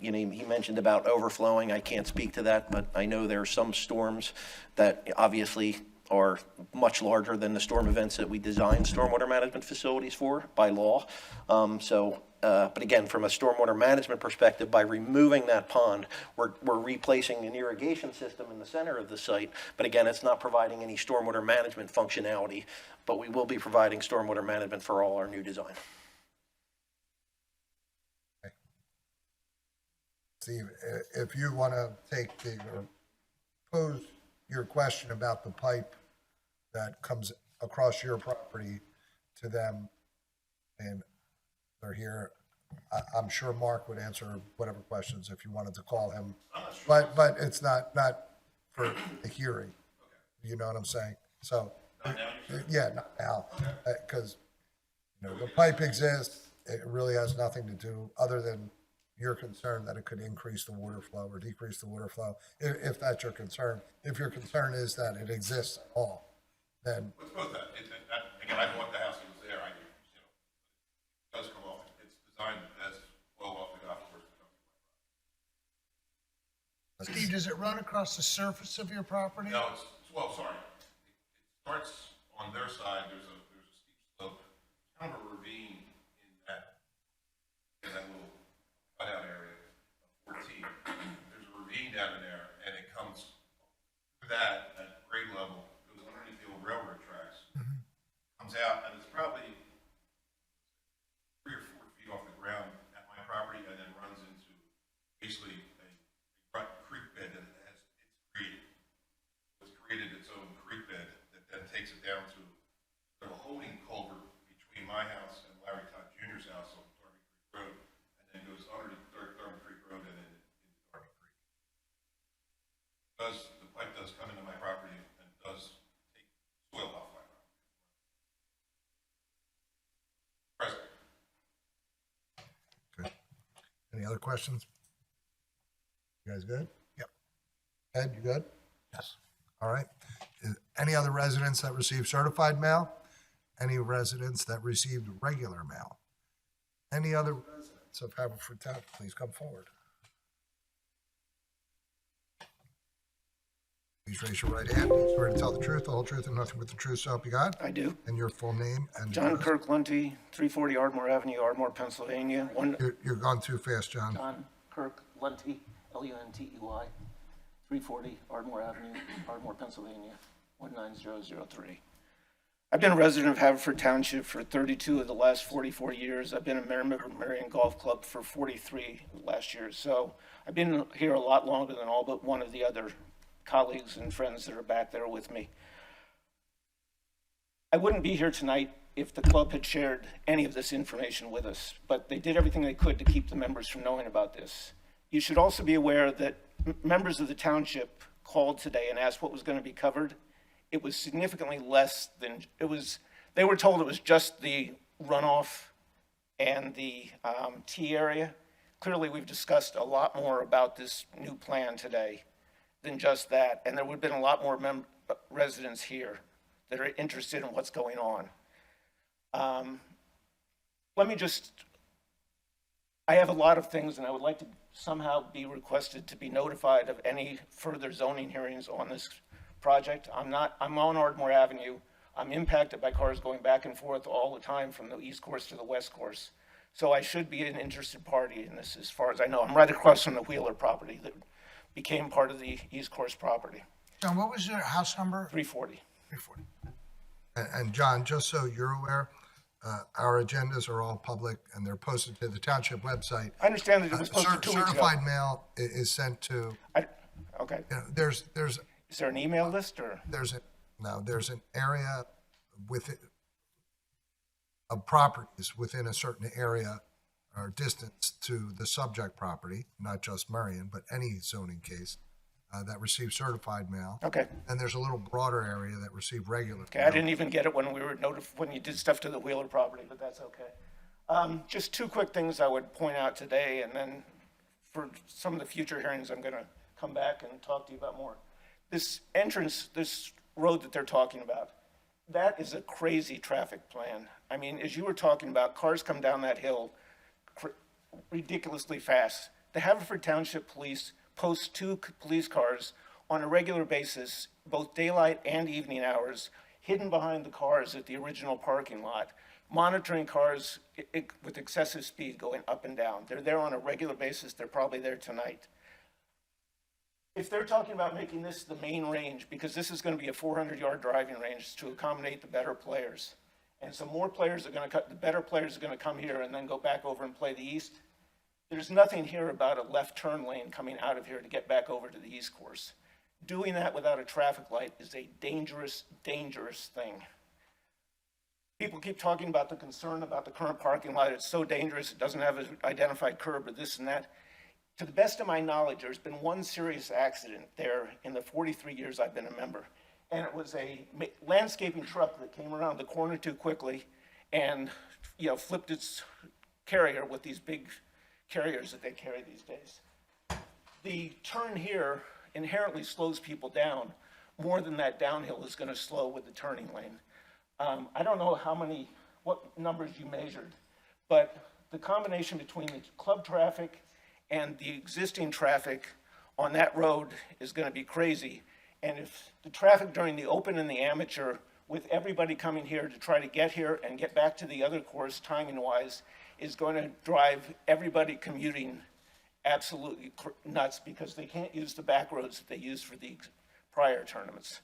He mentioned about overflowing. I can't speak to that, but I know there are some storms that obviously are much larger than the storm events that we design stormwater management facilities for by law. But again, from a stormwater management perspective, by removing that pond, we're replacing an irrigation system in the center of the site. But again, it's not providing any stormwater management functionality, but we will be providing stormwater management for all our new design. Steve, if you want to or pose your question about the pipe that comes across your property to them, and they're here, I'm sure Mark would answer whatever questions if you wanted to call him. But it's not for the hearing. You know what I'm saying? So, yeah, not now, because, the pipe exists. It really has nothing to do, other than you're concerned that it could increase the water flow or decrease the water flow, if that's your concern. If your concern is that it exists at all, then. Let's both that. Again, I bought the house, it was there, it does come off, it's designed as well off the golf course. Steve, does it run across the surface of your property? No, sorry. It starts on their side, there's a steep slope, kind of a ravine in that little cutout area of 14. There's a ravine down in there, and it comes through that at grade level, goes underneath the old railroad tracks, comes out, and it's probably 3 or 4 feet off the ground at my property, and then runs into basically a creek bed that it's created. It's created its own creek bed that then takes it down to a holding culvert between my house and Larry Todd Jr.'s house on Darby Creek Road, and then goes underneath Darby Creek Road and then into Darby Creek. The pipe does come into my property and does take soil off my property. Present. Good. Any other questions? You guys good? Yep. Ed, you good? Yes. All right. Any other residents that received certified mail? Any residents that received regular mail? Any other residents of Haverford Township, please come forward. Please raise your right hand. Do you swear to tell the truth, the whole truth, and nothing but the truth, so help you God? I do. And your full name and John address? Kirk Lunty, 340 Ardmore Avenue, Ardmore, Pennsylvania. You're gone too fast, John. John Kirk Lunty, Luntey, 340 Ardmore Avenue, Ardmore, Pennsylvania, 19003. I've been a resident of Haverford Township for 32 of the last 44 years. I've been a member of Marion Golf Club for 43 last year. So I've been here a lot longer than all but one of the other colleagues and friends that are back there with me. I wouldn't be here tonight if the club had shared any of this information with us, but they did everything they could to keep the members from knowing about this. You should also be aware that members of the township called today and asked what was going to be covered. It was significantly less than, they were told it was just the runoff and the T area. Clearly, we've discussed a lot more about this new plan today than just that, and there would have been a lot more residents here that are interested in what's going on. I have a lot of things, and I would like to somehow be requested to be notified of any further zoning hearings on this project. I'm on Ardmore Avenue. I'm impacted by cars going back and forth all the time from the east course to the west course. So I should be an interested party in this as far as I know. I'm right across from the Wheeler property that became part of the east course property. John, what was your house number? 340. 340. And John, just so you're aware, Our agendas are all public and they're posted to the township website. I understand that it was posted 2 weeks ago. Certified mail is sent to, Okay. you know, there's Is there an email list or? there's an area with of properties within a certain area or distance to the subject property, not just Marion, but any zoning case that receives certified mail. Okay. And there's a little broader area that receive regular. Okay, I didn't even get it when we were when you did stuff to the Wheeler property, but that's okay. Just 2 quick things I would point out today, and then for some of the future hearings, I'm gonna come back and talk to you about more. This entrance, this road that they're talking about, that is a crazy traffic plan. I mean, as you were talking about, cars come down that hill ridiculously fast. The Haverford Township Police post 2 police cars on a regular basis, both daylight and evening hours, hidden behind the cars at the original parking lot, monitoring cars with excessive speed going up and down. They're there on a regular basis. They're probably there tonight. If they're talking about making this the main range, because this is going to be a 400-yard driving range to accommodate the better players, and some more players are going to the better players are going to come here and then go back over and play the east. There's nothing here about a left turn lane coming out of here to get back over to the east course. Doing that without a traffic light is a dangerous, dangerous thing. People keep talking about the concern about the current parking lot. It's so dangerous, it doesn't have an identified curb or this and that. To the best of my knowledge, there's been one serious accident there in the 43 years I've been a member. And it was a landscaping truck that came around the corner too quickly and, you know, flipped its carrier with these big carriers that they carry these days. The turn here inherently slows people down more than that downhill is going to slow with the turning lane. I don't know what numbers you measured, but the combination between the club traffic and the existing traffic on that road is going to be crazy. And if the traffic during the open and the amateur, with everybody coming here to try to get here and get back to the other course timing-wise, is going to drive everybody commuting absolutely nuts because they can't use the back roads that they used for the prior tournaments.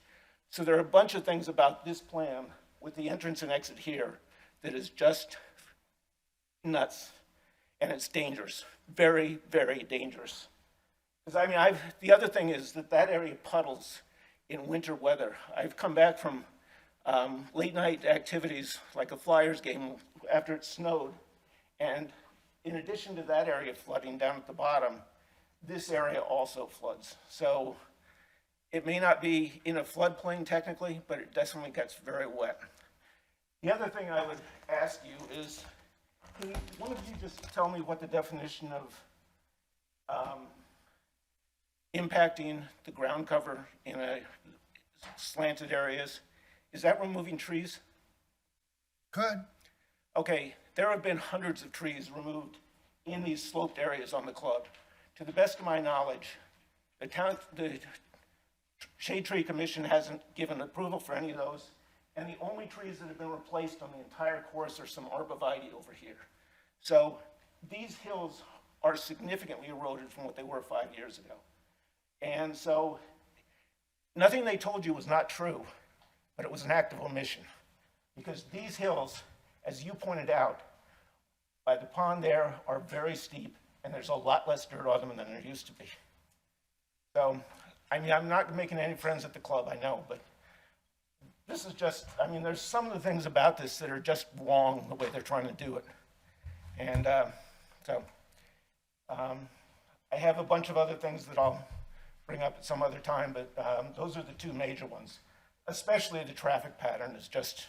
So there are a bunch of things about this plan with the entrance and exit here that is just nuts, and it's dangerous, very, very dangerous. Because I mean, the other thing is that area puddles in winter weather. I've come back from late night activities like a Flyers game after it snowed, and in addition to that area flooding down at the bottom, this area also floods. So it may not be in a floodplain technically, but it definitely gets very wet. The other thing I would ask you is, can one of you just tell me what the definition of impacting the ground cover in a slanted areas? Is that removing trees? Could. Okay, there have been hundreds of trees removed in these sloped areas on the club. To the best of my knowledge, the Shade Tree Commission hasn't given approval for any of those, and the only trees that have been replaced on the entire course are some arborvitae over here. So these hills are significantly eroded from what they were 5 years ago. And so nothing they told you was not true, but it was an act of omission. Because these hills, as you pointed out, by the pond there are very steep, and there's a lot less dirt on them than there used to be. So, I mean, I'm not making any friends at the club, I know, but this is just, I mean, there's some of the things about this that are just wrong the way they're trying to do it. And I have a bunch of other things that I'll bring up at some other time, but those are the 2 major ones. Especially the traffic pattern is just,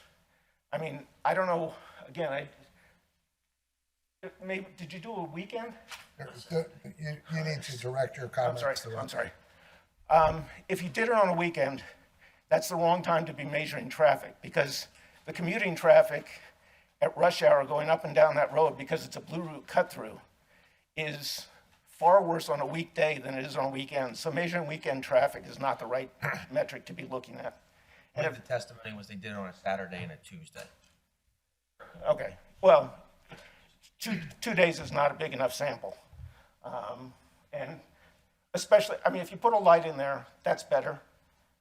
I mean, I don't know, again, maybe, did you do a weekend? You need to direct your comments. I'm sorry. If you did it on a weekend, that's the wrong time to be measuring traffic because the commuting traffic at rush hour going up and down that road, because it's a blue route cut through, is far worse on a weekday than it is on a weekend. So measuring weekend traffic is not the right metric to be looking at. One of the testimony was they did it on a Saturday and a Tuesday. Okay, well, two days is not a big enough sample. And especially, I mean, if you put a light in there, that's better.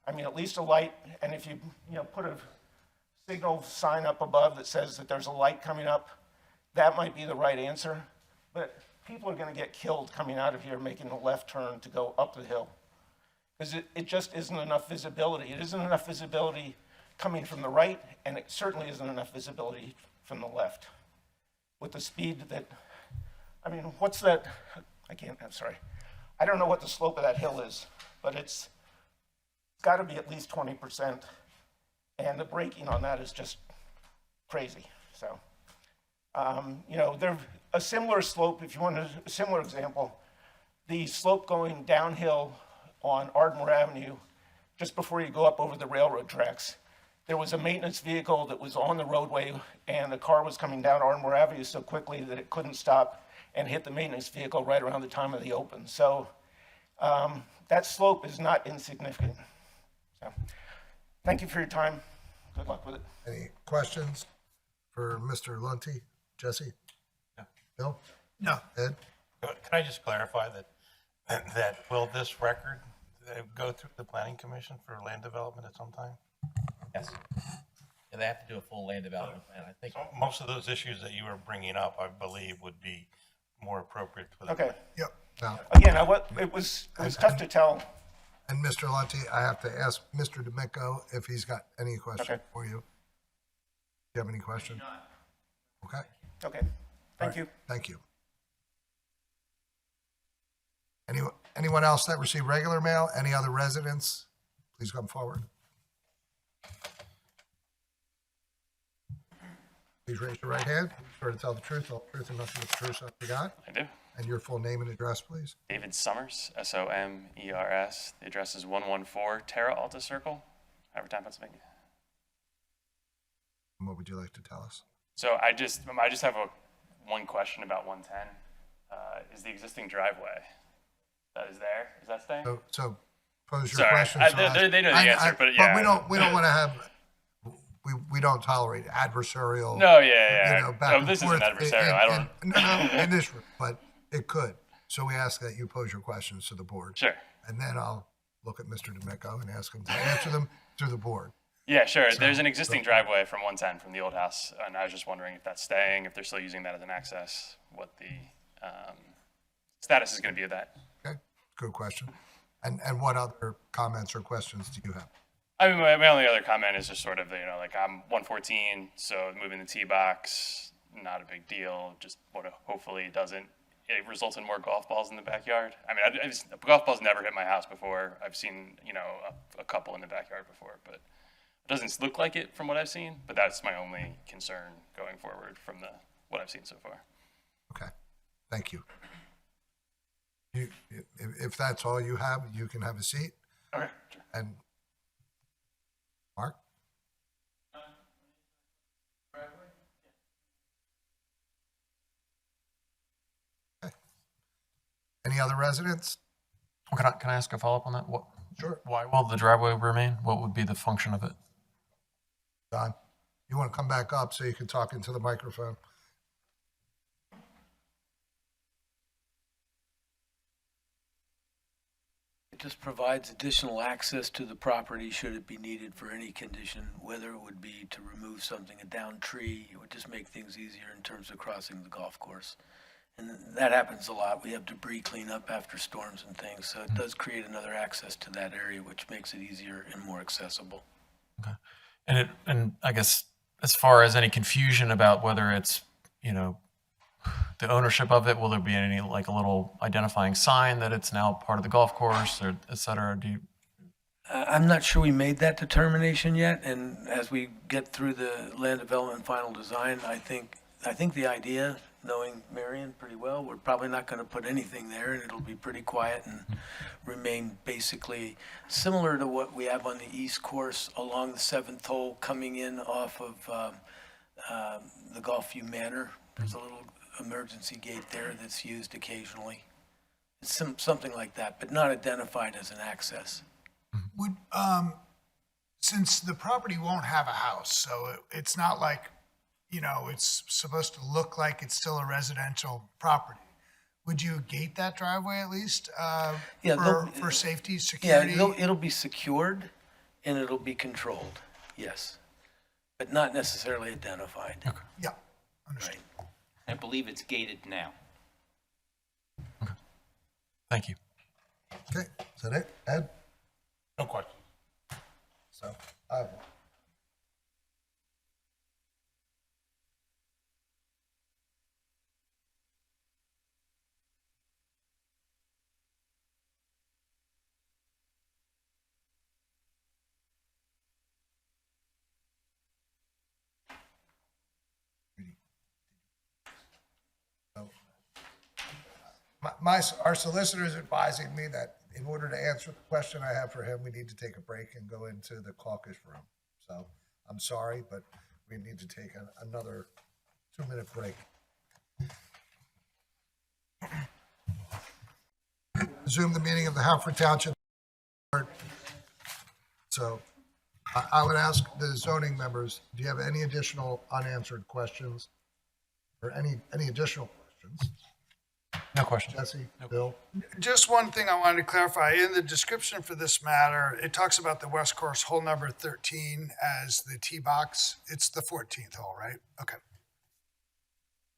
I mean, at least a light, and if you put a signal sign up above that says that there's a light coming up, that might be the right answer. But people are going to get killed coming out of here making a left turn to go up the hill. Because it just isn't enough visibility. It isn't enough visibility coming from the right, and it certainly isn't enough visibility from the left. With the speed that, I mean, what's that? I'm sorry. I don't know what the slope of that hill is, but it's got to be at least 20%. And the braking on that is just crazy. So, you know, a similar slope, if you want a similar example, the slope going downhill on Ardmore Avenue, just before you go up over the railroad tracks, there was a maintenance vehicle that was on the roadway, and the car was coming down Ardmore Avenue so quickly that it couldn't stop and hit the maintenance vehicle right around the time of the open. So that slope is not insignificant. So, thank you for your time. Good luck with it. Any questions for Mr. Lunty? Jesse? No. Bill? No. Ed? Can I just clarify that will this record go through the planning commission for land development at some time? Yes. Yeah, they have to do a full land development plan, I think. So most of those issues that you were bringing up, I believe, would be more appropriate for the. Okay. Yep. Now, Again, it was tough to tell. and Mr. Lunty, I have to ask Mr. D'Amico if he's got any question Okay. for you. Do you have any questions? Okay. Okay. Thank you. Thank you. Anyone else that received regular mail? Any other residents? Please come forward. Please raise your right hand. Swear to tell the truth, all the truth, and nothing but the truth, so help you God. I do. And your full name and address, please. David Summers, Somers. The address is 114 Terra Alta Circle, Haverford Township, Pennsylvania. And what would you like to tell us? So I just have one question about 110. Is the existing driveway that is there, is that staying? So pose your Sorry, question. they know the answer, but yeah. But we don't want to have, we don't tolerate adversarial. No, yeah. You know, back No, and this forth isn't adversarial. I don't. No, in this room, but it could. So we ask that you pose your questions to the board. Sure. And then I'll look at Mr. D'Amico and ask him to answer them through the board. Yeah, sure. There's an existing driveway from 110 from the old house, and I was just wondering if that's staying, if they're still using that as an access, what the status is going to be of that. Okay, good question. And what other comments or questions do you have? I mean, my only other comment is just sort of, like I'm 114, so moving the tee box, not a big deal. Just hopefully it results in more golf balls in the backyard. I mean, golf balls never hit my house before. I've seen, a couple in the backyard before, but it doesn't look like it from what I've seen. But that's my only concern going forward from what I've seen so far. Okay, thank you. If that's all you have, you can have a seat. Okay, sure. And Mark? Okay. Any other residents? Can I ask a follow-up on that? Sure. Why will the driveway remain? What would be the function of it? Don, you want to come back up so you can talk into the microphone? It just provides additional access to the property should it be needed for any condition, whether it would be to remove something, a downed tree. It would just make things easier in terms of crossing the golf course. And that happens a lot. We have debris cleanup after storms and things, so it does create another access to that area, which makes it easier and more accessible. Okay. And I guess as far as any confusion about whether it's, the ownership of it, will there be any, like a little identifying sign that it's now part of the golf course or et cetera? I'm not sure we made that determination yet, and as we get through the land development final design, I think the idea, knowing Marion pretty well, we're probably not going to put anything there, and it'll be pretty quiet and remain basically similar to what we have on the east course along the 7th hole coming in off of the Golfview Manor. There's a little emergency gate there that's used occasionally. It's something like that, but not identified as an access. Would, since the property won't have a house, so it's not like, it's supposed to look like it's still a residential property. Would you gate that driveway at least, for safety, security? Yeah, it'll be secured and it'll be controlled, yes. but not necessarily identified. Yeah, understood. I believe it's gated now. Thank you. Okay, is that it? Ed? No question. So, I have one. Our solicitor is advising me that in order to answer the question I have for him, we need to take a break and go into the caucus room. So I'm sorry, but we need to take another 2-minute break. Resume the meeting of the Haverford Township Board. So I would ask the zoning members, do you have any additional unanswered questions? Or any additional questions? No question. Jesse, Bill? Just one thing I wanted to clarify. In the description for this matter, it talks about the West Course hole number 13 as the tee box. It's the 14th hole, right? Okay.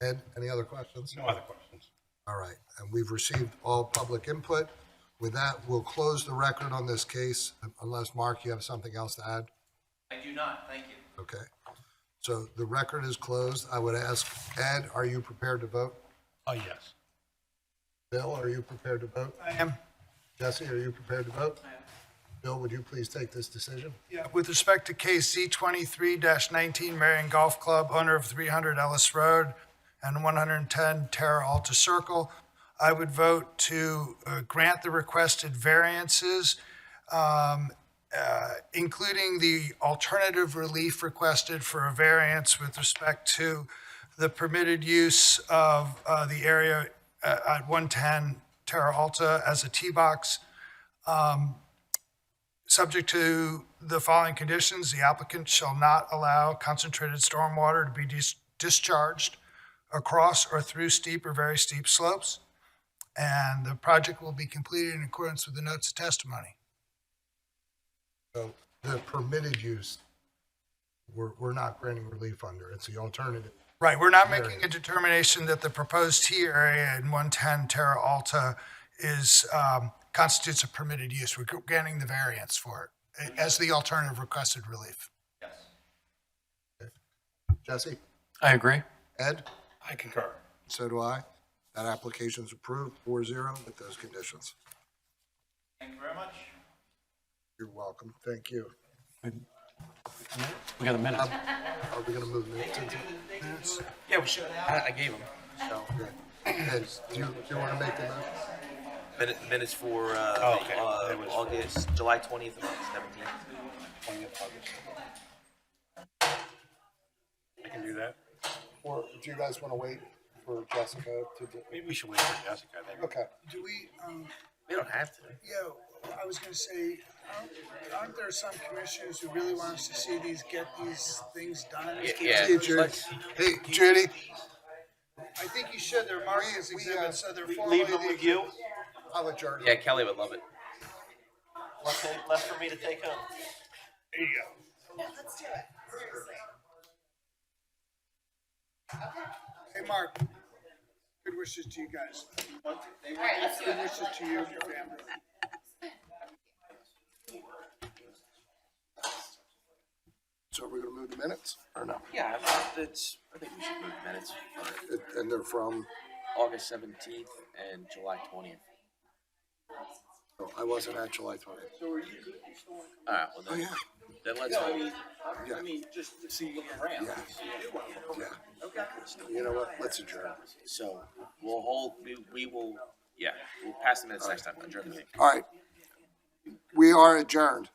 Ed, any other questions? No other questions. All right, and we've received all public input. With that, we'll close the record on this case, unless, Mark, you have something else to add? I do not, thank you. Okay. So the record is closed. I would ask, Ed, are you prepared to vote? Oh, yes. Bill, are you prepared to vote? I am. Jesse, are you prepared to vote? I am. Bill, would you please take this decision? Yeah, with respect to case Z23-19, Marion Golf Club, owner of 300 Ellis Road and 110 Terra Alta Circle, I would vote to grant the requested variances, including the alternative relief requested for a variance with respect to the permitted use of the area at 110 Terra Alta as a tee box. Subject to the following conditions, the applicant shall not allow concentrated stormwater to be discharged across or through steep or very steep slopes. And the project will be completed in accordance with the notes of testimony. So the permitted use, we're not granting relief under. It's the alternative. Right, we're not making a determination that the proposed tee area in 110 Terra Alta is, constitutes a permitted use. We're granting the variance for it as the alternative requested relief. Jesse? I agree. Ed? I concur. So do I. That application's approved 4-0 with those conditions. Thank you very much. You're welcome. Thank you. We got a minute. Are we gonna move minutes into minutes? Yeah, we should. I gave them. So. Ed, do you wanna make the motion? Minutes for okay. August, July 20th and August 17th. I can do that. Or do you guys wanna wait for Jessica to do? Maybe we should wait for Jessica, I think. Okay. Do we, We don't have to. yeah, I was gonna say, aren't there some commissioners who really want us to see get these things done? Yeah. Hey, Judy. Hey, Judy. I think you should. They're marked as exhibits, so they're Leave them with you? I'll adjourn. Yeah, Kelly would love it. Left for me to take home. There you go. Hey, Mark. Good wishes to you guys. Good wishes to you and your family. So are we gonna move the minutes or no? Yeah, I think we should move minutes for And they're from, August 17th and July 20th. oh, I wasn't at July 20th. All right, well Oh, then, yeah. then let's. Yeah. just to see what the ramp. Yeah. You know what? Let's adjourn. So we'll hold. We will. Yeah, we'll pass the minutes next time. Adjourn the meeting. All right. We are adjourned.